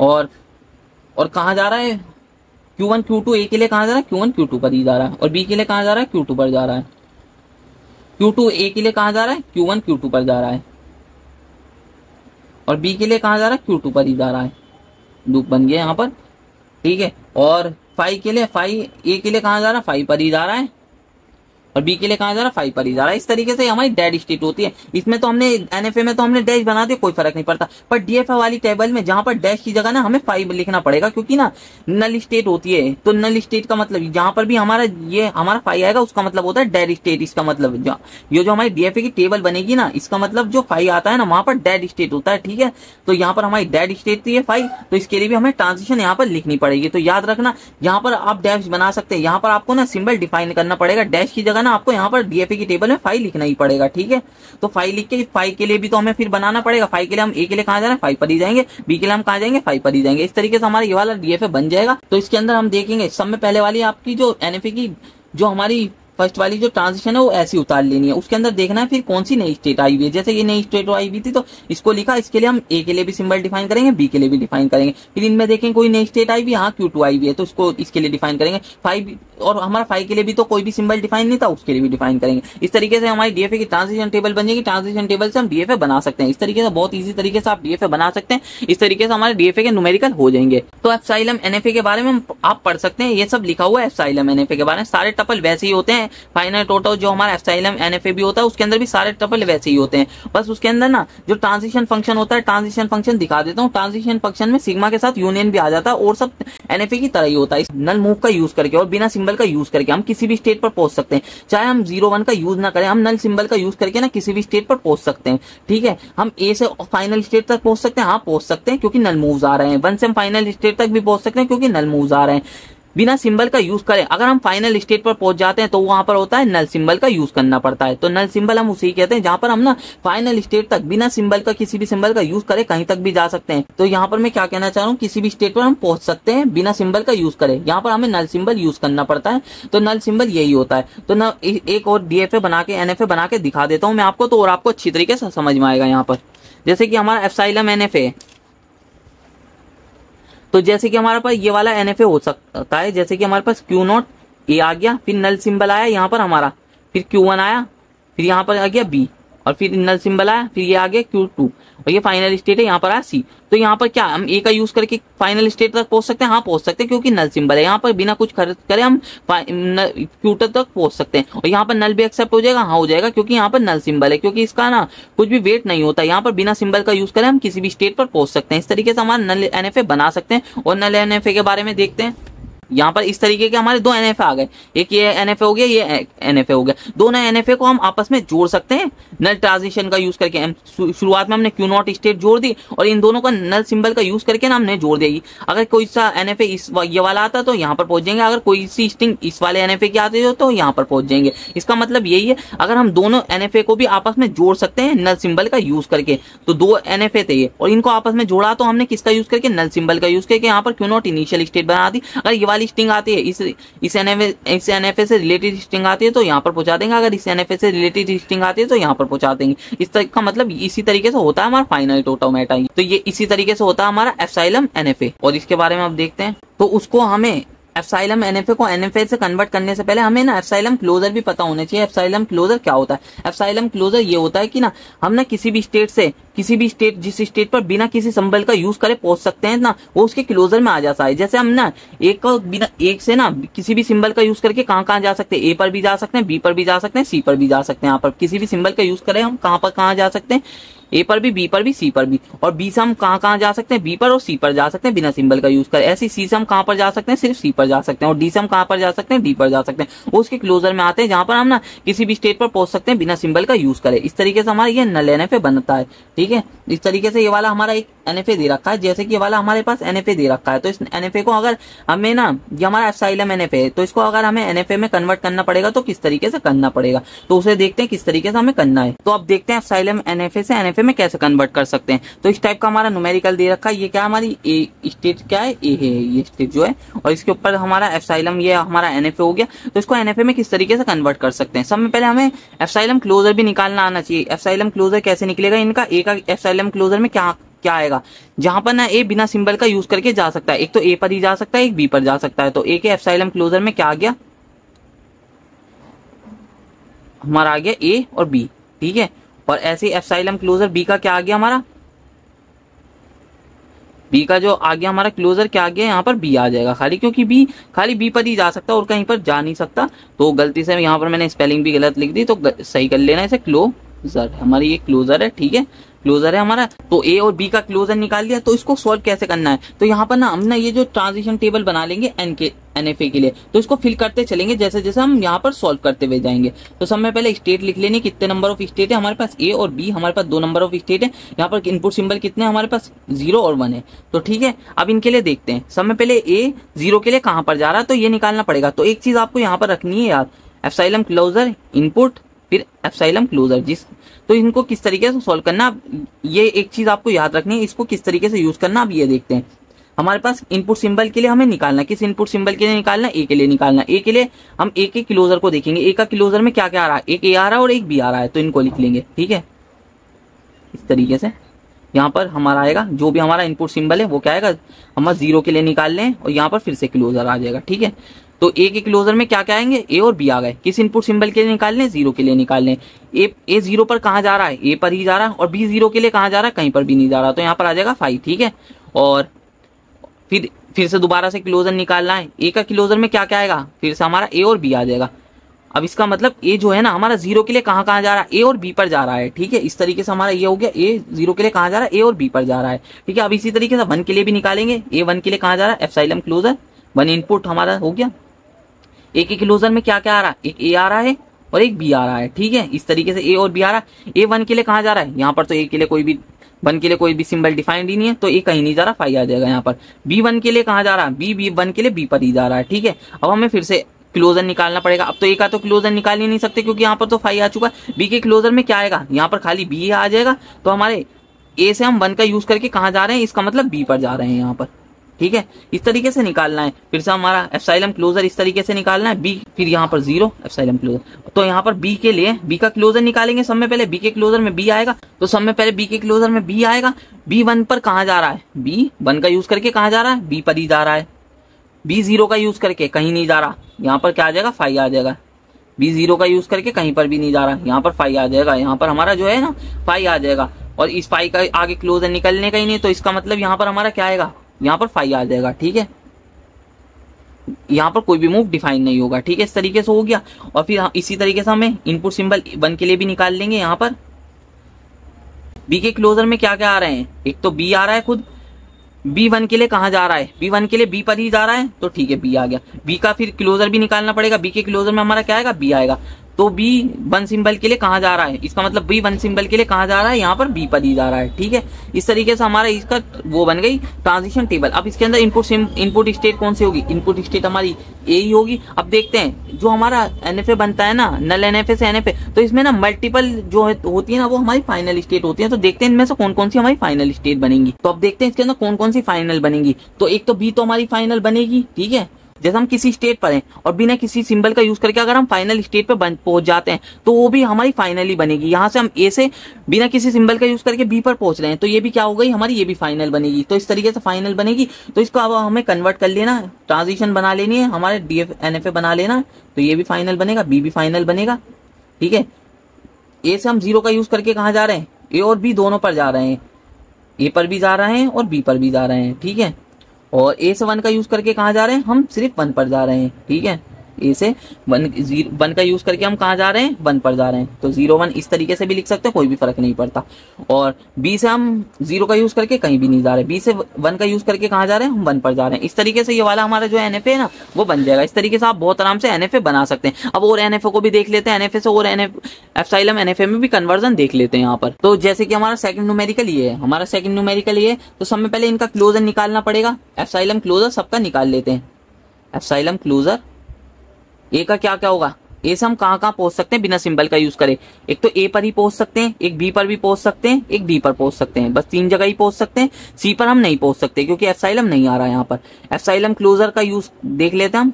और कहाँ जा रहा है, Q1 Q2 A के लिए कहाँ जा रहा है, Q1 Q2 पर ही जा रहा है। और B के लिए कहाँ जा रहा है, Q2 पर जा रहा है। Q2 A के लिए कहाँ जा रहा है, Q1 Q2 पर जा रहा है, और B के लिए कहाँ जा रहा है, Q2 पर ही जा रहा है। लूप बन गया यहाँ पर, ठीक है। और 5 के लिए, 5 A के लिए कहाँ जा रहा है, 5 पर ही जा रहा है, और B के लिए कहाँ जा रहा है, 5 पर ही जा रहा है। इस तरीके से हमारी डेड स्टेट होती है। इसमें तो हमने NFA में तो हमने डैश बना दिया, कोई फर्क नहीं पड़ता। पर DFA वाली टेबल में जहां पर डैश की जगह ना हमें 5 लिखना पड़ेगा, क्योंकि ना नल स्टेट होती है। तो नल स्टेट का मतलब जहां पर भी हमारा 5 आएगा उसका मतलब होता है डेड स्टेट। इसका मतलब ये जो हमारी DFA की टेबल बनेगी ना, इसका मतलब जो 5 आता है ना वहां पर डेड स्टेट होता है, ठीक है। तो यहाँ पर हमारी डेड स्टेट थी 5, तो इसके लिए भी हमें ट्रांजिशन यहाँ पर लिखनी पड़ेगी। तो याद रखना, यहाँ पर आप डैश बना सकते हैं, यहाँ पर आपको ना सिंबल डिफाइन करना पड़ेगा। डैश की जगह ना आपको यहाँ पर DFA की टेबल में 5 लिखना ही पड़ेगा, ठीक है। तो 5 लिख के 5 के लिए भी तो हमें फिर बनाना पड़ेगा। 5 के लिए हम A के लिए कहाँ जा रहे हैं, 5 पर ही जाएंगे। B के लिए हम कहाँ जाएंगे, 5 पर ही जाएंगे। इस तरीके से हमारा ये वाला DFA बन जाएगा। तो इसके अंदर हम देखेंगे सब में पहले वाली आपकी जो NFA की जो हमारी फर्स्ट वाली जो ट्रांजिशन है वो ऐसी उतार लेनी है। उसके अंदर देखना है फिर कौन सी नई स्टेट आई हुई है। जैसे ये नई स्टेट आई हुई थी तो इसको लिखा, इसके लिए हम A के लिए भी सिंबल डिफाइन करेंगे, B के लिए भी डिफाइन करेंगे। फिर इनमें देखेंगे कोई नई स्टेट आई हुई है, हाँ Q2 आई हुई है, तो इसको इसके लिए डिफाइन करेंगे 5। और हमारा फाई के लिए भी तो कोई भी सिंबल डिफाइन नहीं था, उसके लिए भी डिफाइन करेंगे। इस तरीके से हमारी डीएफए की ट्रांजिशन टेबल बन जाएगी। ट्रांजिशन टेबल से हम डीएफए बना सकते हैं। इस तरीके से बहुत ईजी तरीके से आप डीएफए बना सकते हैं। इस तरीके से हमारे डीएफए के न्यूमेरिकल हो जाएंगे। तो एप्सिलॉन एनएफए के बारे में आप पढ़ सकते हैं, ये सब लिखा हुआ है एप्सिलॉन एनएफए के बारे में। सारे टपल वैसे ही होते हैं। फाइनल टोटल जो हमारा एप्सिलॉन एनएफए भी होता है उसके अंदर भी सारे टपल वैसे ही होते हैं। बस उसके अंदर ना जो ट्रांजिशन फंक्शन होता है, ट्रांजिशन फंक्शन दिखा देता हूँ। ट्रांजिशन फंक्शन में सिग्मा के साथ यूनियन भी आ जाता है और सब एनएफए की तरह ही होता है। नल मूव का यूज करके और बिना सिंबल का यूज करके हम किसी भी स्टेट पर पहुंच सकते हैं। चाहे हम 0-1 का यूज ना करें, हम नल सिंबल का यूज करके ना किसी भी स्टेट पर पहुंच सकते हैं। ठीक है, हम ए से फाइनल स्टेट तक पहुंच सकते हैं। हाँ पहुंच सकते हैं क्योंकि नल मूव्स आ रहे हैं। 1 से हम फाइनल स्टेट तक भी पहुंच सकते हैं क्योंकि नल मूव्स आ रहे हैं। बिना सिंबल का यूज करें, अगर हम फाइनल स्टेट पर पहुंच जाते हैं तो वहां पर होता है नल सिंबल का यूज करना पड़ता है। तो नल सिंबल हम उसे कहते हैं जहां पर हम ना फाइनल स्टेट तक बिना सिंबल का किसी भी सिंबल का यूज करें कहीं तक भी जा सकते हैं। तो यहाँ पर मैं क्या कहना चाह रहा हूँ, किसी भी स्टेट पर हम पहुंच सकते हैं बिना सिंबल का यूज करें। यहाँ पर हमें नल सिंबल यूज करना पड़ता है। तो नल सिंबल यही होता है। तो न एक और डीएफए बना के एनएफए बना के दिखा देता हूँ मैं आपको, तो और आपको अच्छी तरीके से समझ में आएगा। यहाँ पर जैसे कि हमारा एप्सिलॉन एनएफए, तो जैसे कि हमारे पास ये वाला एनएफए हो सकता है। जैसे कि हमारे पास Q0 ए आ गया, फिर नल सिंबल आया यहाँ पर हमारा, फिर Q1 आया, फिर यहाँ पर आ गया B, और फिर नल सिंबल आया, फिर ये आ गया Q2 और ये फाइनल स्टेट है यहाँ पर आया C। तो यहाँ पर क्या हम ए का यूज करके फाइनल स्टेट तक पहुंच सकते हैं? हाँ पहुंच सकते हैं क्योंकि नल सिंबल है। यहाँ पर बिना कुछ खर्च करे हम Q2 तक पहुंच सकते हैं। और यहाँ पर नल भी एक्सेप्ट हो जाएगा, हाँ हो जाएगा क्योंकि यहाँ पर नल सिंबल है, क्योंकि इसका ना कुछ भी वेट नहीं होता। यहाँ पर बिना सिंबल का यूज करें हम किसी भी स्टेट पर पहुंच सकते हैं। इस तरीके से हमारा नल एनएफए बना सकते हैं। और नल एनएफए के बारे में देखते हैं। यहाँ पर इस तरीके के हमारे दो एनएफए आ गए, एक ये एनएफए हो गया, ये एनएफए हो गया। दोनों एनएफए को हम आपस में जोड़ सकते हैं नल ट्रांजिशन का यूज करके। शुरुआत में हमने Q0 स्टेट जोड़ दी और इन दोनों का नल सिंबल का यूज करके ना हमने जोड़ देगी। अगर कोई सा एनएफए ये वाला आता तो यहाँ पर पहुंच जाएंगे, अगर कोई सी स्ट्रिंग इस वाले एनएफए की आती हो तो यहाँ पर पहुंच जाएंगे। इसका मतलब यही है, अगर हम दोनों एनएफए को भी आपस में जोड़ सकते हैं नल सिंबल का यूज करके। तो दो एनएफए थे ये और इनको आपस में जोड़ा तो हमने किसका यूज करके? नल सिंबल का यूज करके। यहाँ पर Q0 इनिशियल स्टेट बना दी। अगर ये वाली स्ट्रिंग आती है, इस एनएफए से रिलेटेड स्ट्रिंग आती है तो यहाँ पर पहुंचा देंगे। अगर इस एनएफए से रिलेटेड स्ट्रिंग आती है तो यहाँ पर पहुंचा देंगे। इस तरह का मतलब इसी तरीके से होता है हमारा फाइनाइट ऑटोमेटा। तो ये इसी तरीके से होता है हमारा एप्सिलॉन एनएफए। और इसके बारे में अब देखते हैं। तो उसको हमें एप्सिलॉन एनएफए को एनएफए से कन्वर्ट करने से पहले हमें ना एप्सिलॉन क्लोजर भी पता होना चाहिए। एप्सिलॉन क्लोजर क्या होता है? एप्सिलॉन क्लोजर ये होता है कि ना हम ना किसी भी स्टेट से किसी भी स्टेट जिस स्टेट पर बिना किसी सिंबल का यूज करे पहुंच सकते हैं ना, वो उसके क्लोजर में आ जाता है। जैसे हम ना एक से ना किसी भी सिंबल का यूज करके कहाँ जा सकते हैं? ए पर भी जा सकते हैं, बी पर भी जा सकते हैं, सी पर भी जा सकते हैं। यहाँ पर किसी भी सिंबल का यूज करें हम कहाँ जा सकते हैं? ए पर भी, बी पर भी, सी पर भी। और बी से हम कहाँ जा सकते हैं? बी पर और सी पर जा सकते हैं बिना सिंबल का यूज करें। ऐसे सी से हम कहाँ पर जा सकते हैं? सिर्फ सी पर जा सकते हैं। और डी से हम कहाँ पर जा सकते हैं? डी पर जा सकते हैं। वो उसके क्लोजर में आते हैं जहां पर हम ना किसी भी स्टेट पर पहुंच सकते हैं बिना सिंबल का यूज करें। इस तरीके से हमारा ये नल एनएफए बनता है। ठीक है, इस तरीके से ये वाला हमारा एक एनएफए दे रखा है। जैसे कि ये वाला हमारे पास एनएफए दे रखा है, तो इस एनएफए को अगर हमें ना, ये हमारा एप्सिलॉन एनएफए है, तो इसको अगर हमें एनएफए में कन्वर्ट करना पड़ेगा तो किस तरीके से करना पड़ेगा, तो उसे देखते हैं किस तरीके से हमें करना है। तो अब देखते हैं एप्सिलॉन एनएफए से एनएफए में कैसे कन्वर्ट कर सकते हैं। तो इस टाइप का हमारा न्यूमेरिकल दे रखा है। ये क्या हमारी ए स्टेट क्या है? ए है ये स्टेट जो है, और इसके ऊपर हमारा एप्सिलॉन, ये हमारा एनएफए हो गया। तो इसको एनएफए में किस तरीके से कन्वर्ट कर सकते हैं? सब में पहले हमें एप्सिलॉन क्लोजर भी निकालना आना चाहिए। एप्सिलॉन क्लोजर कैसे निकलेगा इनका? ए का एप्सिलॉन क्लोजर में क्या आएगा? जहां पर ना ए बिना सिंबल का यूज करके जा सकता है, एक तो ए पर ही जा सकता है, एक बी पर जा सकता है। तो ए के एप्सिलॉन क्लोजर में क्या आ गया? हमारा आ गया ए और बी। ठीक है, और ऐसे ही एप्सिलॉन क्लोजर बी का क्या आ गया? हमारा बी का जो आ गया हमारा क्लोजर क्या आ गया? यहाँ पर बी आ जाएगा खाली, क्योंकि बी खाली बी पर ही जा सकता और कहीं पर जा नहीं सकता। तो गलती से यहाँ पर मैंने स्पेलिंग भी गलत लिख दी, तो सही कर लेना इसे। क्लोजर हमारी ये क्लोजर है। ठीक है, क्लोजर है हमारा। तो ए और बी का क्लोजर निकाल लिया। तो इसको सॉल्व कैसे करना है? तो यहाँ पर ना हम ना ये जो ट्रांजिशन टेबल बना लेंगे एनएफए के लिए, तो इसको फिल करते चलेंगे जैसे जैसे हम यहाँ पर सॉल्व करते हुए जाएंगे। तो सब में पहले स्टेट लिख लेनी, कितने नंबर ऑफ स्टेट है हमारे पास? ए और बी, हमारे पास 2 नंबर ऑफ स्टेट है। यहाँ पर इनपुट सिंबल कितने हमारे पास? 0 और 1 है। तो ठीक है, अब इनके लिए देखते हैं। सब में पहले ए 0 के लिए कहाँ पर जा रहा है तो ये निकालना पड़ेगा। तो एक चीज आपको यहाँ पर रखनी है यार, एप्सिलॉन क्लोजर इनपुट, फिर एप्सिलॉन क्लोजर तो इनको किस तरीके से सॉल्व करना, ये एक चीज आपको याद रखनी है। इसको किस तरीके से यूज करना अब ये देखते हैं। हमारे पास इनपुट सिंबल के लिए हमें निकालना, किस इनपुट सिंबल के लिए निकालना? ए के लिए निकालना। ए के लिए हम ए के क्लोजर को देखेंगे। ए का क्लोजर में क्या क्या आ रहा है? एक ए आ रहा है और एक बी आ रहा है, तो इनको लिख लेंगे। ठीक है, इस तरीके से यहाँ पर हमारा आएगा जो भी हमारा इनपुट सिंबल है वो क्या आएगा? हम 0 के लिए निकाल लें और यहाँ पर फिर से क्लोजर आ जाएगा। ठीक है, तो ए के क्लोजर में क्या क्या आएंगे, ए और बी आ गए। किस इनपुट सिंबल के लिए निकालने, 0 के लिए निकालने। ए 0 पर कहाँ जा रहा है, ए पर ही जा रहा है, और बी 0 के लिए कहाँ जा रहा है, कहीं पर भी नहीं जा रहा, तो यहाँ पर आ जाएगा 5, ठीक है। और फिर से दोबारा से क्लोजर निकालना है। ए का क्लोजर में क्या क्या आएगा, फिर से हमारा ए और बी आ जाएगा। अब इसका मतलब ए जो है ना हमारा 0 के लिए कहाँ कहाँ जा रहा है, ए और बी पर जा रहा है, ठीक है। इस तरीके से हमारा ये हो गया, ए 0 के लिए कहाँ जा रहा है, ए और बी पर जा रहा है, ठीक है। अब इसी तरीके से 1 के लिए भी निकालेंगे, ए 1 के लिए कहाँ जा रहा है, एप्सिलॉन क्लोजर 1 इनपुट हमारा हो गया। ए के क्लोजर में क्या क्या आ रहा है, एक ए आ रहा है और एक बी आ रहा है, ठीक है। इस तरीके से ए और बी आ रहा है। ए 1 के लिए कहाँ जा रहा है, यहाँ पर तो ए के लिए कोई भी 1 के लिए कोई भी सिंबल डिफाइंड ही नहीं है, तो ए कहीं नहीं जा रहा, 5 आ जाएगा यहाँ पर। बी 1 के लिए कहाँ जा रहा है, बी 1 के लिए बी पर ही जा रहा है, ठीक है। अब हमें फिर से क्लोजर निकालना पड़ेगा। अब तो ए का तो क्लोजर निकाल ही नहीं सकते क्योंकि यहाँ पर तो 5 आ चुका है। बी के क्लोजर में क्या आएगा, यहाँ पर खाली बी आ जाएगा, तो हमारे ए से हम 1 का यूज करके कहाँ जा रहे हैं, इसका मतलब बी पर जा रहे हैं यहाँ पर, ठीक है। इस तरीके से निकालना है। फिर से हमारा एप्सिलॉन क्लोजर इस तरीके से निकालना है, बी फिर यहाँ पर 0 एप्सिलॉन क्लोजर। तो यहाँ पर बी के लिए बी का क्लोजर निकालेंगे। सब में पहले बी के क्लोजर में बी आएगा, तो सब में पहले बी के क्लोजर में बी आएगा। बी 1 पर कहाँ जा रहा है, बी 1 का यूज करके कहाँ जा रहा है, बी पर ही जा रहा है। बी 0 का यूज करके कहीं नहीं जा रहा, यहाँ पर क्या आ जाएगा, 5 आ जाएगा। बी 0 का यूज करके कहीं पर भी नहीं जा रहा, यहाँ पर 5 आ जाएगा। यहाँ पर हमारा जो है ना 5 आ जाएगा, और इस 5 का आगे क्लोजर निकलने का ही नहीं, तो इसका मतलब यहाँ पर हमारा क्या आएगा, यहाँ पर 5 आ जाएगा, ठीक है। यहाँ पर कोई भी मूव डिफाइन नहीं होगा, ठीक है। इस तरीके से हो गया। और फिर इसी तरीके से हमें इनपुट सिंबल 1 के लिए भी निकाल लेंगे। यहाँ पर बी के क्लोजर में क्या क्या आ रहे हैं, एक तो बी आ रहा है खुद। बी 1 के लिए कहाँ जा रहा है, बी 1 के लिए बी पर ही जा रहा है, तो ठीक है बी आ गया। बी का फिर क्लोजर भी निकालना पड़ेगा। बी के क्लोजर में हमारा क्या आएगा, बी आएगा। तो बी 1 सिंबल के लिए कहाँ जा रहा है, इसका मतलब बी 1 सिंबल के लिए कहाँ जा रहा है, यहाँ पर बी पर ही जा रहा है, ठीक है। इस तरीके से हमारा इसका वो बन गई ट्रांजिशन टेबल। अब इसके अंदर इनपुट स्टेट कौन सी होगी, इनपुट स्टेट हमारी ए ही होगी। अब देखते हैं जो हमारा एनएफए बनता है ना, नल एनएफए से एनएफए, तो इसमें ना मल्टीपल जो होती है ना वो हमारी फाइनल स्टेट होती है। तो देखते हैं इनमें से कौन कौन सी हमारी फाइनल स्टेट बनेगी। तो अब देखते हैं इसके अंदर कौन कौन सी फाइनल बनेगी। तो एक तो बी तो हमारी फाइनल बनेगी, ठीक है। जैसे हम किसी स्टेट पर हैं और बिना किसी सिंबल का यूज करके अगर हम फाइनल स्टेट पर पहुंच जाते हैं तो वो भी हमारी फाइनली बनेगी। यहाँ से हम ए से बिना किसी सिंबल का यूज करके बी पर पहुंच रहे हैं, तो ये भी क्या हो गई हमारी, ये भी फाइनल बनेगी। तो इस तरीके से फाइनल बनेगी। तो इसको अब हमें कन्वर्ट कर लेना है, ट्रांजिशन बना लेनी है, हमारे डीएफ एनएफए बना लेना है। तो ये भी फाइनल बनेगा, बी भी फाइनल बनेगा, ठीक है। ए से हम 0 का यूज करके कहाँ जा रहे हैं, ए और बी दोनों पर जा रहे हैं, ए पर भी जा रहे हैं और बी पर भी जा रहे हैं, ठीक है। और ए से 1 का यूज करके कहाँ जा रहे हैं, हम सिर्फ 1 पर जा रहे हैं, ठीक है। ए से 1 का यूज करके हम कहाँ जा रहे हैं, 1 पर जा रहे हैं। तो 0 1 इस तरीके से भी लिख सकते हैं, कोई भी फर्क नहीं पड़ता। और बी से हम 0 का यूज करके कहीं भी नहीं जा रहे, बी से 1 का यूज करके कहाँ जा रहे हैं, हम 1 पर जा रहे हैं। इस तरीके से ये वाला हमारा जो एनएफए है ना वो बन जाएगा। इस तरीके से आप बहुत आराम से एनएफए बना सकते हैं। अब और एनएफए को भी देख लेते हैं, एनएफए से और एप्सिलॉन एनएफए में भी कन्वर्जन देख लेते हैं यहाँ पर। तो जैसे कि हमारा सेकंड न्यूमेरिकल ये है, हमारा सेकंड न्यूमेरिकल ये है, तो सब में पहले इनका क्लोजर निकालना पड़ेगा। एप्सिलॉन क्लोजर सबका निकाल लेते हैं। एप्सिलॉन क्लोजर ए का क्या क्या होगा, ए से हम कहाँ कहाँ पहुंच सकते हैं बिना सिंबल का यूज करें। एक तो ए पर ही पहुंच सकते हैं, एक बी पर भी पहुंच सकते हैं, एक डी पर पहुंच सकते हैं, बस 3 जगह ही पहुंच सकते हैं। सी पर हम नहीं पहुंच सकते क्योंकि एप्सिलॉन नहीं आ रहा है यहाँ पर। एप्सिलॉन क्लोजर का यूज देख लेते हैं हम।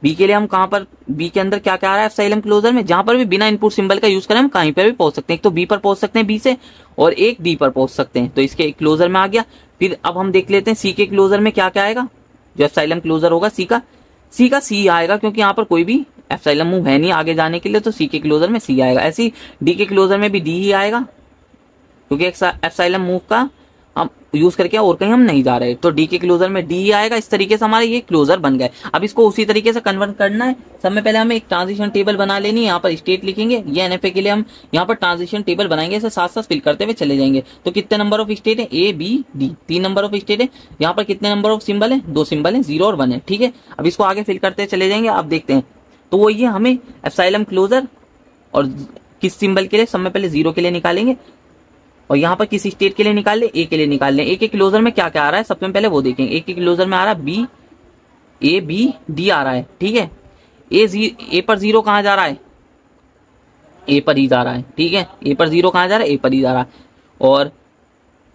बी के लिए हम कहाँ पर, बी के अंदर क्या क्या आ रहा है एप्सिलॉन क्लोजर में, जहां पर भी बिना इनपुट सिंबल का यूज करें हम कहीं पर भी पहुंच सकते हैं। एक तो बी पर पहुंच सकते हैं बी से, और एक डी पर पहुंच सकते हैं, तो इसके क्लोजर में आ गया। फिर अब हम देख लेते हैं सी के क्लोजर में क्या क्या आएगा। जो एप्सिलॉन क्लोजर होगा सी का सी आएगा, क्योंकि यहाँ पर कोई भी एप्सिलॉन मूव है नहीं आगे जाने के लिए, तो सी के क्लोजर में सी आएगा। ऐसे ही डी के क्लोजर में भी डी ही आएगा, क्योंकि एप्सिलॉन मूव का हम यूज करके और कहीं हम नहीं जा रहे, तो डी के क्लोजर में डी ही आएगा। इस तरीके से हमारे ये क्लोजर बन गए। अब इसको उसी तरीके से कन्वर्ट करना है। सब में पहले हमें एक ट्रांजिशन टेबल बना लेनी है। यहाँ पर स्टेट लिखेंगे, ये एनएफए के लिए हम यहाँ पर ट्रांजिशन टेबल बनाएंगे, इसे साथ साथ फिल करते हुए चले जाएंगे। तो कितने नंबर ऑफ स्टेट है, A B D, 3 number of state है। यहाँ पर कितने नंबर ऑफ सिंबल है, 2 सिंबल है, 0 और 1 है, ठीक है। अब इसको आगे फिल करते चले जाएंगे। आप देखते हैं तो वो ये हमें एप्सिलॉन क्लोजर और किस सिंबल के लिए, सब में पहले 0 के लिए निकालेंगे, और यहाँ पर किस स्टेट के लिए निकाल ले, ए के लिए निकाल ले। ए के क्लोजर में क्या क्या आ रहा है सबसे पहले वो देखेंगे। ए के क्लोजर में आ रहा है बी, ए बी डी आ रहा है, ठीक है। ए पर 0 कहाँ जा रहा है, ए पर ही जा रहा है, ठीक है। ए पर 0 कहाँ जा रहा है, ए पर ही जा रहा है। और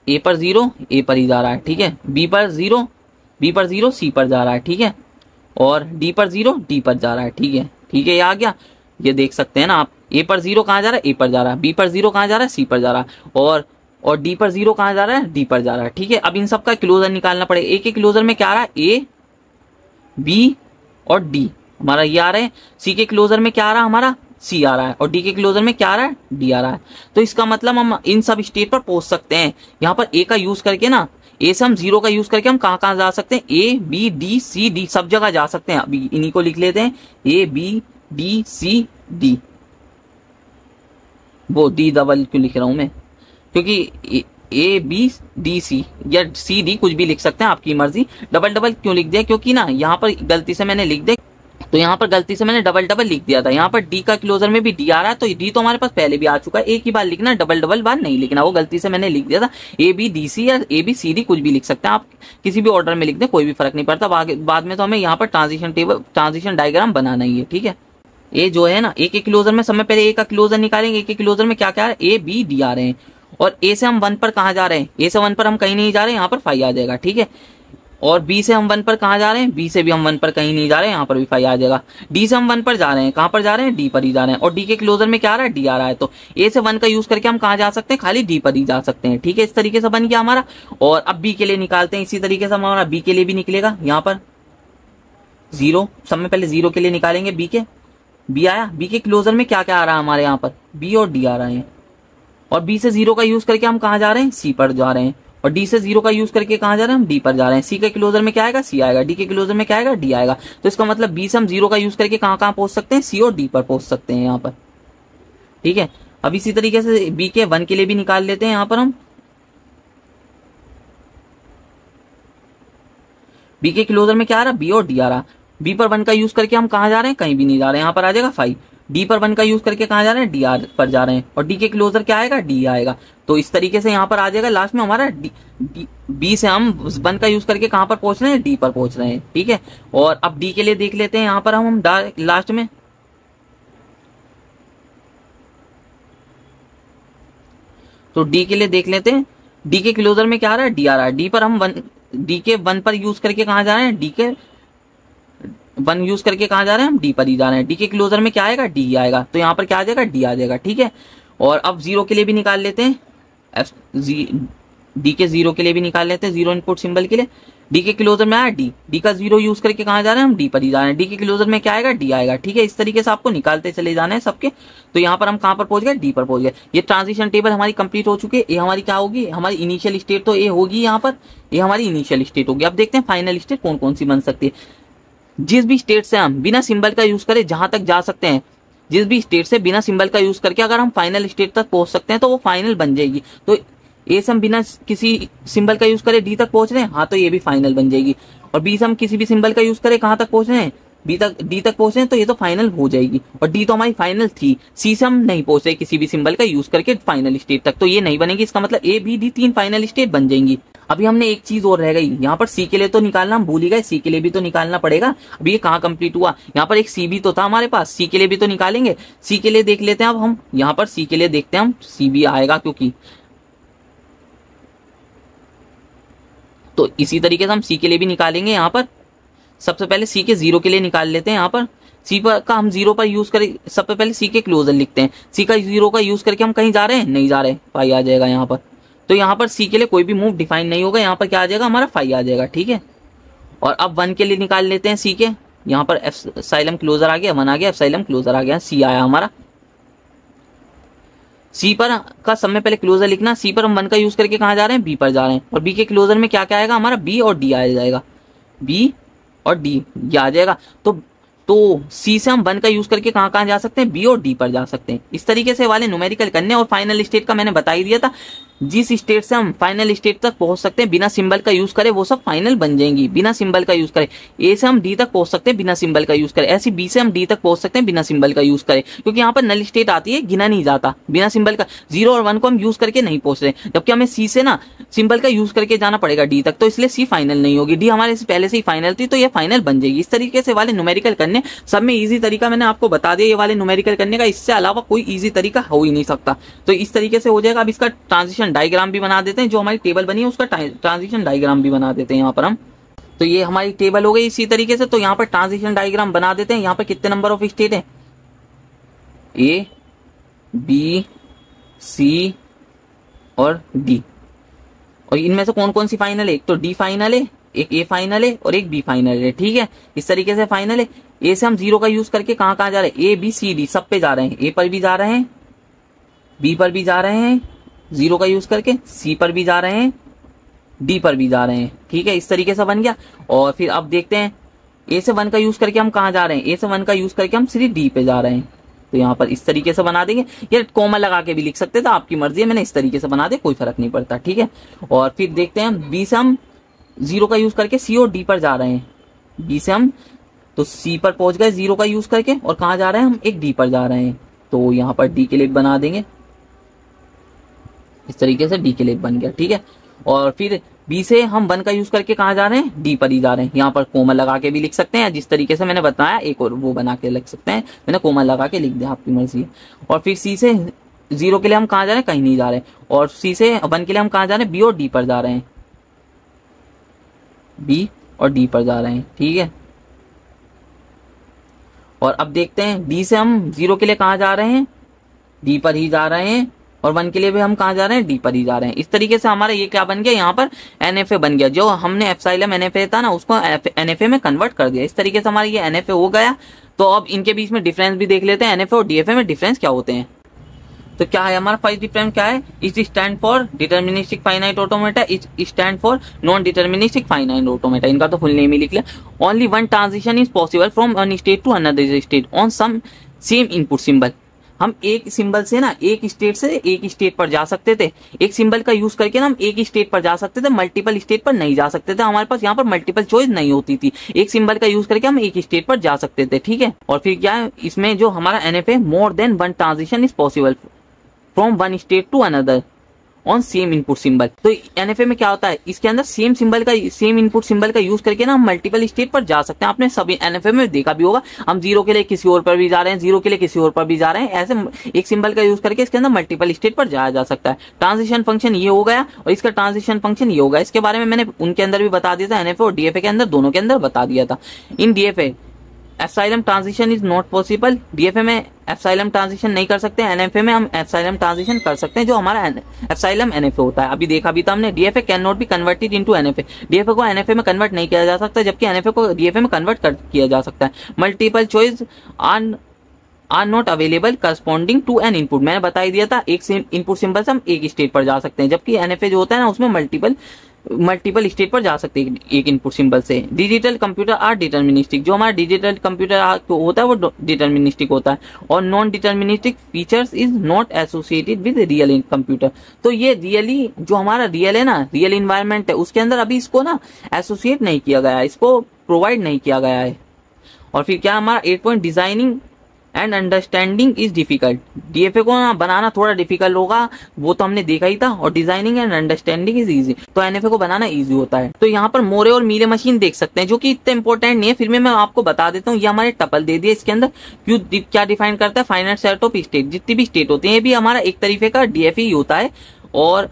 ए पर 0 ए पर ही जा रहा है, ठीक है। बी पर 0 सी पर जा रहा है, ठीक है। और डी पर 0 डी पर जा रहा है, ठीक है, ठीक है। ये आ गया, ये देख सकते हैं ना आप। ए पर 0 कहाँ जा रहा है, ए पर जा रहा है। बी पर 0 कहाँ जा रहा है, सी पर जा रहा है। और डी पर 0 कहाँ जा रहा है, डी पर जा रहा है, ठीक है। अब इन सब का क्लोजर निकालना पड़ेगा। ए के क्लोजर में क्या आ रहा है, ए बी और डी हमारा ये आ रहे हैं। सी के क्लोजर में क्या आ रहा है हमारा, सी आ रहा है, और डी के क्लोजर में क्या आ रहा है, डी आ रहा है। तो इसका मतलब हम इन सब स्टेट पर पहुंच सकते हैं। यहाँ पर ए का यूज करके ना, ए से हम 0 का यूज करके हम कहाँ कहाँ जा सकते हैं, A B D C D सब जगह जा सकते हैं। अभी इन्हीं को लिख लेते हैं, A B D C D. वो डी डबल क्यों लिख रहा हूं मैं, क्योंकि ए बी डी सी या सी डी कुछ भी लिख सकते हैं, आपकी मर्जी। डबल डबल क्यों लिख दिया, क्योंकि ना यहाँ पर गलती से मैंने लिख दिया, तो यहाँ पर गलती से मैंने डबल डबल लिख दिया था। यहाँ पर डी का क्लोजर में भी डी आ रहा है, तो डी तो हमारे पास पहले भी आ चुका है, एक ही बार लिखना, डबल डबल बार नहीं लिखना। वो गलती से मैंने लिख दिया था। ए बी डी सी या ए बी सी डी कुछ भी लिख सकते हैं आप, किसी भी ऑर्डर में लिख दें, कोई भी फर्क नहीं पड़ता। बाद में तो हमें यहाँ पर ट्रांजिशन डायग्राम बनाना ही है, ठीक है। ए जो है ना, ए के क्लोजर में समय पहले ए का क्लोजर निकालेंगे। ए के क्लोजर में क्या क्या है, ए बी डी आ रहे हैं, और ए से हम 1 पर कहाँ जा रहे हैं, ए से 1 पर हम कहीं नहीं जा रहे हैं, यहाँ पर 5 आ जाएगा, ठीक है। और बी से हम 1 पर कहाँ जा रहे हैं, बी से भी हम 1 पर कहीं नहीं जा रहे हैं, यहाँ पर भी 5 आ जाएगा। डी से हम 1 पर जा रहे हैं, कहाँ पर जा रहे हैं, डी पर ही जा रहे हैं, और डी के क्लोजर में क्या आ रहा है, डी आ रहा है। तो ए से 1 का यूज करके हम कहाँ जा सकते हैं, खाली डी पर ही जा सकते हैं, ठीक है। इस तरीके से बन गया हमारा। और अब बी के लिए निकालते हैं, इसी तरीके से हमारा बी के लिए भी निकलेगा। यहाँ पर 0, सब में पहले 0 के लिए निकालेंगे बी के, बी आया। बी के क्लोजर में क्या क्या आ रहा है हमारे यहाँ पर, बी और डी आ रहे हैं, और बी से 0 का यूज करके हम कहाँ जा रहे हैं, सी पर जा रहे हैं, और डी से 0 का यूज करके कहाँ जा रहे हैं, हम डी पर जा रहे हैं। सी के क्लोजर में क्या आएगा, सी आएगा, डी के क्लोजर में क्या आएगा, डी आएगा। तो इसका मतलब बी से हम 0 का यूज करके कहाँ कहाँ पहुंच सकते हैं, सी और डी पर पहुंच सकते हैं यहाँ पर, ठीक है। अब इसी तरीके से बी के 1 के लिए भी निकाल लेते हैं। यहाँ पर हम बी के क्लोजर में क्या आ रहा है, बी और डी आ रहा। बी पर 1 का यूज करके हम कहाँ जा रहे हैं, कहीं भी नहीं जा रहे हैं, यहाँ पर आ जाएगा 5। डी पर 1 का यूज करके कहाँ जा रहे हैं, डी पर जा रहे हैं, और डी के क्लोजर क्या आएगा, डी आएगा। तो इस तरीके से यहाँ पर आ जाएगा लास्ट में हमारा बी से हम 1 का यूज करके कहाँ पर पहुंच रहे हैं, डी पर पहुंच रहे हैं, ठीक है। और अब डी के लिए देख लेते हैं यहाँ पर हम लास्ट में, तो डी के लिए देख लेते हैं। डी के क्लोजर में क्या आ रहा है, डी आ रहा है। डी पर हम डी के 1 पर यूज करके कहाँ जा रहे हैं, डी के 1 यूज करके कहाँ जा रहे हैं, हम डी पर ही जा रहे हैं। डी के क्लोजर में क्या आएगा, डी आएगा, तो यहाँ पर क्या आ जाएगा, डी आ जाएगा, ठीक है। और अब 0 के लिए भी निकाल लेते हैं, डी के 0 के लिए भी निकाल लेते हैं, 0 इनपुट सिंबल के लिए। डी के क्लोजर में आया डी, डी का 0 यूज करके कहाँ जा रहे हैं, हम डी पर ही जा रहे हैं। डी के क्लोजर में क्या आएगा, डी आएगा, ठीक है। इस तरीके से आपको निकालते चले जाना है सबके। तो यहाँ पर हम कहाँ पर पहुंच गए, डी पर पहुंच गए। ये ट्रांजिशन टेबल हमारी कंप्लीट हो चुकी है। ये हमारी क्या होगी, हमारी इनिशियल स्टेट तो ये होगी यहाँ पर, ये हमारी इनिशियल स्टेट होगी। अब देखते हैं फाइनल स्टेट कौन कौन सी बन सकती है। जिस भी स्टेट से हम बिना सिंबल का यूज करें जहां तक जा सकते हैं, जिस भी स्टेट से बिना सिंबल का यूज करके अगर हम फाइनल स्टेट तक पहुंच सकते हैं तो वो फाइनल बन जाएगी। तो ए से हम बिना किसी सिंबल का यूज करें डी तक पहुंच रहे हैं, हाँ तो ये भी फाइनल बन जाएगी। और बी से हम किसी भी सिंबल का यूज करें कहां तक पहुंच रहे हैं, डी तक पहुंच रहे हैं, तो ये तो फाइनल हो जाएगी। और डी तो हमारी फाइनल थी। सी से हम नहीं पहुंच रहे किसी भी सिंबल का यूज करके फाइनल स्टेट तक, तो ये नहीं बनेगी। इसका मतलब A B D 3 final state बन जाएंगी। अभी हमने एक चीज और रह गई, यहाँ पर सी के लिए तो निकालना हम भूल ही गए, सी के लिए भी तो निकालना पड़ेगा। अभी ये कहाँ कंप्लीट हुआ, यहाँ पर एक सी भी तो था हमारे पास, सी के लिए भी तो निकालेंगे। सी के लिए देख लेते हैं अब हम, यहाँ पर सी के लिए देखते हैं हम, सी भी आएगा क्योंकि, तो इसी तरीके से हम सी के लिए भी निकालेंगे। यहाँ पर सबसे पहले सी के 0 के लिए निकाल लेते हैं। यहाँ पर सी पर का हम 0 पर यूज करें, सबसे पहले सी के क्लोजर लिखते हैं। सी का 0 का यूज करके हम कहीं जा रहे हैं, नहीं जा रहे, 5 आ जाएगा यहाँ पर। तो यहाँ पर सी के लिए कोई भी मूव डिफाइन नहीं होगा, यहाँ पर क्या आ जाएगा हमारा 5 आ जाएगा, ठीक है। और अब 1 के लिए निकाल लेते हैं सी के, यहाँ पर एप्सिलॉन क्लोजर आ गया, 1 आ गया, एप्सिलॉन क्लोजर आ गया, सी आया हमारा। सी पर का सब में पहले क्लोजर लिखना। सी पर हम 1 का यूज करके कहाँ जा रहे हैं, बी पर जा रहे हैं, और बी के क्लोजर में क्या क्या आएगा हमारा, बी और डी आ जाएगा, बी और डी ये आ जाएगा। तो सी से हम 1 का यूज करके कहाँ कहाँ जा सकते हैं, बी और डी पर जा सकते हैं। इस तरीके से वाले न्यूमेरिकल करने। और फाइनल स्टेट का मैंने बता ही दिया था, जिस स्टेट से हम फाइनल स्टेट तक पहुंच सकते हैं बिना सिंबल का यूज करें वो सब फाइनल बन जाएंगी, बिना सिंबल का यूज करें। ए से हम डी तक पहुंच सकते हैं बिना सिंबल का यूज करें, ऐसी बी से हम डी तक पहुंच सकते हैं बिना सिंबल का यूज करें, क्योंकि यहाँ पर नल स्टेट आती है, गिना नहीं जाता बिना सिंबल का। 0 और 1 को हम यूज करके नहीं पहुंच रहे, जबकि हमें सी से ना सिंबल का यूज करके जाना पड़ेगा डी तक, तो इसलिए सी फाइनल नहीं होगी। डी हमारे से पहले से ही फाइनल थी, तो ये फाइनल बन जाएगी। इस तरीके से वाले न्यूमेरिकल करने, सब में इजी तरीका मैंने आपको बता दिया ये वाले न्यूमेरिकल करने का, इससे अलावा कोई इजी तरीका हो ही नहीं सकता। तो इस तरीके से हो जाएगा। अब इसका ट्रांजिशन डायग्राम भी बना देते हैं, जो हमारी टेबल बनी है उसका ट्रांजिशन डायग्राम भी बना देते हैं यहाँ पर हम। तो ये हमारी टेबल हो गई इसी तरीके से। तो यहाँ पर ट्रांजिशन डायग्राम बना देते हैं। यहाँ पर कितने नंबर ऑफ स्टेट है, ए बी सी और डी, और इनमें से कौन कौन सी फाइनल है, एक तो डी फाइनल है, एक ए फाइनल है और एक बी फाइनल है, ठीक है। इस तरीके से फाइनल है। ए से हम 0 का यूज करके कहाँ कहाँ जा रहे हैं, ए बी सी डी सब पे जा रहे हैं। ए पर भी जा रहे हैं, बी पर भी जा रहे हैं 0 का यूज करके, सी पर भी जा रहे हैं, डी पर भी जा रहे हैं, ठीक है। इस तरीके से बन गया। और फिर अब देखते हैं ए से 1 का यूज करके हम कहाँ जा रहे हैं, ए से 1 का यूज करके हम सीधे डी पे जा रहे हैं। तो यहाँ पर इस तरीके से बना देंगे, ये कॉमा लगा के भी लिख सकते थे, आपकी मर्जी है, मैंने इस तरीके से बना दे, कोई फर्क नहीं पड़ता, ठीक है। और फिर देखते हैं बी से हम 0 का यूज करके सी और डी पर जा रहे हैं। बी से हम तो सी पर पहुंच गए 0 का यूज करके, और कहाँ जा रहे हैं हम, एक डी पर जा रहे हैं। तो यहाँ पर डी के लिए बना देंगे, इस तरीके से डी के लिए बन गया, ठीक है। और फिर बी से हम 1 का यूज करके कहाँ जा रहे हैं, डी पर ही जा रहे हैं। यहाँ पर कोमा लगा के भी लिख सकते हैं, जिस तरीके से मैंने बताया एक और वो बना के लिख सकते हैं, मैंने कोमा लगा के लिख दिया, आपकी मर्जी है। और फिर सी से 0 के लिए हम कहाँ जा रहे हैं, कहीं नहीं जा रहे हैं। और सी से 1 के लिए हम कहाँ जा रहे हैं, बी और डी पर जा रहे हैं, बी और डी पर जा रहे हैं, ठीक है। और अब देखते हैं डी से हम 0 के लिए कहाँ जा रहे हैं, डी पर ही जा रहे हैं, और 1 के लिए भी हम कहाँ जा रहे हैं, डी पर ही जा रहे हैं। इस तरीके से हमारा ये क्या बन गया, यहाँ पर एनएफए बन गया। जो हमने एप्सिलॉन एनएफए था ना, उसको एनएफए में कन्वर्ट कर दिया। इस तरीके से हमारा ये एनएफए हो गया। तो अब इनके बीच में डिफरेंस भी देख लेते हैं, एनएफए और डीएफए में डिफरेंस क्या होते हैं। तो क्या है हमारा फर्स्ट डिफरेंस क्या है, it stand for deterministic finite automata, it stand for non deterministic finite automata. इनका तो फुल नेम ही लिख लिया। Only one transition is possible from one state to another state on some same input symbol. हम एक सिंबल से ना एक स्टेट से एक स्टेट पर जा सकते थे, एक सिंबल का यूज करके ना हम एक स्टेट पर जा सकते थे, मल्टीपल स्टेट पर नहीं जा सकते थे। हमारे पास यहाँ पर मल्टीपल चॉइस नहीं होती थी, एक सिंबल का यूज करके हम एक स्टेट पर जा सकते थे, ठीक है। और फिर क्या है इसमें जो हमारा NFA, more than one transition is possible from one state to another on same input symbol. तो एनएफए में क्या होता है, इसके अंदर सेम सिंबल का, सेम इनपुट सिंबल का यूज करके ना हम मल्टीपल स्टेट पर जा सकते हैं। आपने सभी एनएफए में देखा भी होगा, हम 0 के लिए किसी और पर भी जा रहे हैं, 0 के लिए किसी और पर भी जा रहे हैं, ऐसे एक सिंबल का यूज करके इसके अंदर मल्टीपल स्टेट पर जाया जा सकता है। ट्रांजिशन फंक्शन ये हो गया और इसका ट्रांजिशन फंक्शन ये होगा। इसके बारे में मैंने उनके अंदर भी बता दिया था, एनएफए और डीएफए के अंदर, दोनों के अंदर बता दिया था। In DFA epsilon transition is not possible. DFA में एप्सिलॉन ट्रांजिशन नहीं कर सकते, एनएफए में हम एप्सिलॉन ट्रांजिशन कर सकते हैं, जो हमारा एप्सिलॉन एनएफए होता है। अभी देखा भी था हमने, DFA can not be converted into NFA. DFA को एनएफए में कन्वर्ट नहीं किया जा सकता, जबकि एनएफए को डीएफए में कन्वर्ट किया जा सकता है। Multiple choice are not available corresponding to an input. मैंने बता ही दिया था, एक इनपुट सिंबल से हम एक स्टेट पर जा सकते हैं, जबकि एनएफए जो होता है ना उसमें मल्टीपल स्टेट पर जा सकते हैं एक इनपुट सिंबल से। Digital computer are deterministic. जो हमारा डिजिटल कंप्यूटर होता है वो डिटर्मिनिस्टिक होता है, और non deterministic features is not associated with real computer. तो ये रियली जो हमारा रियल है ना, रियल इन्वायरमेंट है, उसके अंदर अभी इसको ना एसोसिएट नहीं किया गया है, इसको प्रोवाइड नहीं किया गया है। और फिर क्या हमारा 8 point, designing and understanding is difficult. DFA को ना बनाना थोड़ा डिफिकल्ट होगा, वो तो हमने देखा ही था, और designing and understanding is easy. तो एनएफए को बनाना इजी होता है। तो यहाँ पर मोरे और मीले मशीन देख सकते हैं, जो कि इतना इंपॉर्टेंट नहीं है, फिर मैं आपको बता देता हूँ। ये हमारे टपल दे दिए, इसके अंदर क्यों क्या डिफाइन करता है, फाइनाइट सेट ऑफ स्टेट। जितनी भी स्टेट होती है, ये भी हमारा एक तरीके का डीएफए ही होता है। और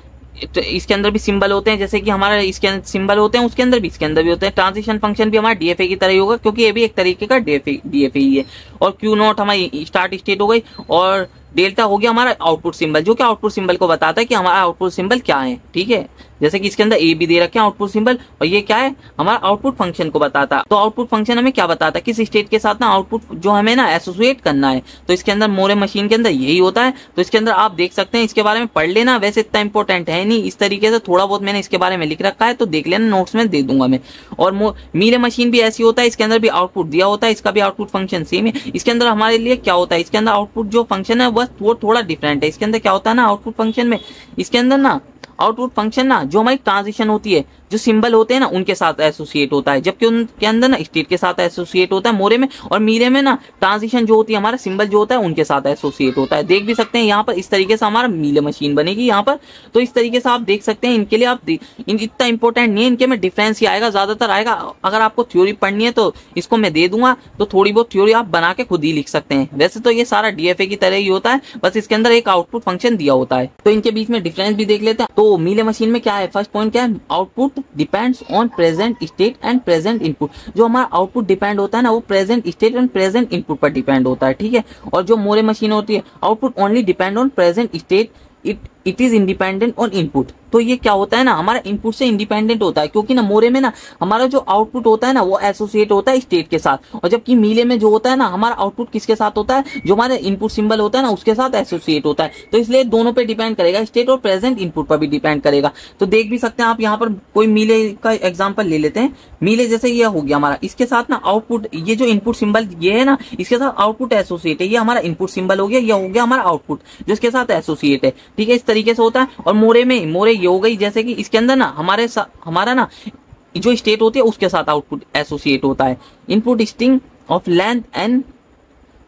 इसके अंदर भी सिंबल होते हैं, जैसे कि हमारा इसके अंदर सिंबल होते हैं, उसके अंदर भी होते हैं। ट्रांजिशन फंक्शन भी हमारा डीएफए की तरह ही होगा, क्योंकि ये भी एक तरीके का डीएफए ही है। और क्यू नॉट हमारी स्टार्ट स्टेट हो गई, और डेल्टा हो गया हमारा आउटपुट सिंबल, जो कि आउटपुट सिंबल को बताता है कि हमारा आउटपुट सिंबल क्या है, ठीक है। जैसे कि इसके अंदर ए भी दे रखे हैं आउटपुट सिंबल, और ये क्या है हमारा आउटपुट फंक्शन को बताता है। तो आउटपुट फंक्शन हमें क्या बताता है, किस स्टेट के साथ ना आउटपुट जो हमें ना एसोसिएट करना है। तो इसके अंदर मोरे मशीन के अंदर यही होता है। तो इसके अंदर आप देख सकते हैं, इसके बारे में पढ़ लेना, वैसे इतना इंपॉर्टेंट है नहीं, इस तरीके से थोड़ा बहुत मैंने इसके बारे में लिख रखा है, तो देख लेना, नोट्स में दे दूंगा मैं। और मीले मशीन भी ऐसी होता है, इसके अंदर भी आउटपुट दिया होता है, इसका भी आउटपुट फंक्शन सेम है। इसके अंदर हमारे लिए क्या होता है, इसके अंदर आउटपुट जो फंक्शन है बस वो थोड़ा डिफरेंट है। इसके अंदर क्या होता है ना, आउटपुट फंक्शन में, इसके अंदर ना आउटपुट फंक्शन ना जो हमारी ट्रांजिशन होती है, जो सिंबल होते हैं ना उनके साथ एसोसिएट होता है, जबकि उनके अंदर ना स्टेट के साथ एसोसिएट होता है मोरे में। और मीरे में ना ट्रांजिशन जो होती है, हमारा सिंबल जो होता है उनके साथ एसोसिएट होता है। देख भी सकते हैं यहाँ पर, इस तरीके से हमारा मीले मशीन बनेगी यहाँ पर। तो इस तरीके से आप देख सकते हैं, इनके लिए आप इतना इंपॉर्टेंट नहीं है, इनके में डिफरेंस ही आएगा, ज्यादातर आएगा। अगर आपको थ्योरी पढ़नी है तो इसको मैं दे दूंगा, तो थोड़ी बहुत थ्योरी आप बना के खुद ही लिख सकते हैं। वैसे तो ये सारा डीएफए की तरह ही होता है, बस इसके अंदर एक आउटपुट फंक्शन दिया होता है। तो इनके बीच में डिफरेंस भी देख लेते हैं। तो मीले मशीन में क्या है, फर्स्ट पॉइंट क्या है, output depends on present state and present input. जो हमारा आउटपुट डिपेंड होता है ना, वो present state and present input पर डिपेंड होता है, ठीक है। और जो मोरे मशीन होती है, output only depend on present state, it it is independent on input. तो ये क्या होता है ना, हमारा इनपुट से इंडिपेंडेंट होता है, क्योंकि ना मोरे में ना हमारा जो आउटपुट होता है ना वो एसोसिएट होता है स्टेट के साथ, और जबकि मीले में जो होता है ना हमारा आउटपुट किसके साथ होता है, जो हमारे इनपुट सिंबल होता है ना उसके साथ एसोसिएट होता है। तो इसलिए दोनों पे डिपेंड करेगा, स्टेट और प्रेजेंट इनपुट पर भी डिपेंड करेगा। तो देख भी सकते हैं आप यहाँ पर कोई मीले का एग्जाम्पल ले लेते हैं। मीले जैसे ये हो गया हमारा, इसके साथ ना आउटपुट, ये जो इनपुट सिंबल ये है ना इसके साथ आउटपुट एसोसिएट है, ये हमारा इनपुट सिंबल हो गया, ये हो गया हमारा आउटपुट जो इसके साथ एसोसिएट है। ठीक है, इस तरीके से होता है। और मोरे में, मोरे ये हो गई जैसे कि इसके अंदर ना हमारा ना जो स्टेट होती है उसके साथ आउटपुट एसोसिएट होता है। Input string of length N,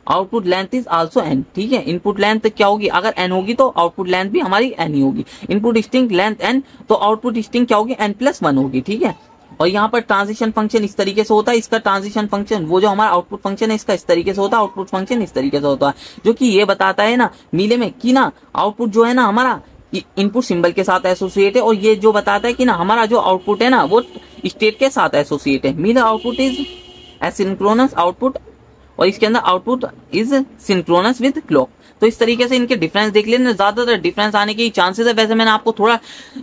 output length is also N. ठीक है, इनपुट लेंथ क्या होगी, अगर एन होगी तो आउटपुट लेंथ भी हमारी एन ही होगी। इनपुट स्ट्रिंग लेंथ एन, तो आउटपुट स्ट्रिंग क्या होगी, n+1 होगी। ठीक है, और यहाँ पर ट्रांजिशन फंक्शन इस तरीके से होता है, इसका ट्रांजिशन फंक्शन वो जो हमारा आउटपुट फंक्शन है इसका इस तरीके से होता है, आउटपुट फंक्शन इस तरीके से होता है, जो कि ये बताता है ना मीले में कि ना आउटपुट जो है ना हमारा इनपुट सिंबल के साथ एसोसिएट है, और ये जो बताता है कि ना हमारा जो आउटपुट है ना वो स्टेट के साथ एसोसिएट है। मीले आउटपुट इज एसिंक्रोनस आउटपुट, और इसके अंदर output is synchronous with clock. तो इस तरीके से इनके डिफरेंस देख लेना, ज्यादातर डिफरेंस आने के चांसेस है। वैसे मैंने आपको थोड़ा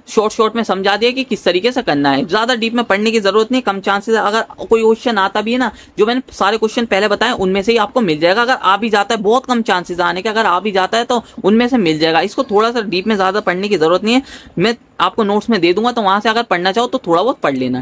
शॉर्ट में समझा दिया कि किस तरीके से करना है, ज्यादा डीप में पढ़ने की जरूरत नहीं, कम चांसेस है। अगर कोई क्वेश्चन आता भी है ना, जो मैंने सारे क्वेश्चन पहले बताए उनमें से ही आपको मिल जाएगा। अगर आ भी जाता है, बहुत कम चांसेस आने के, अगर आ भी जाता है तो उनमें से मिल जाएगा। इसको थोड़ा सा डीप में ज्यादा पढ़ने की जरूरत नहीं है, मैं आपको नोट्स में दे दूंगा, तो वहां से अगर पढ़ना चाहो तो थोड़ा बहुत पढ़ लेना।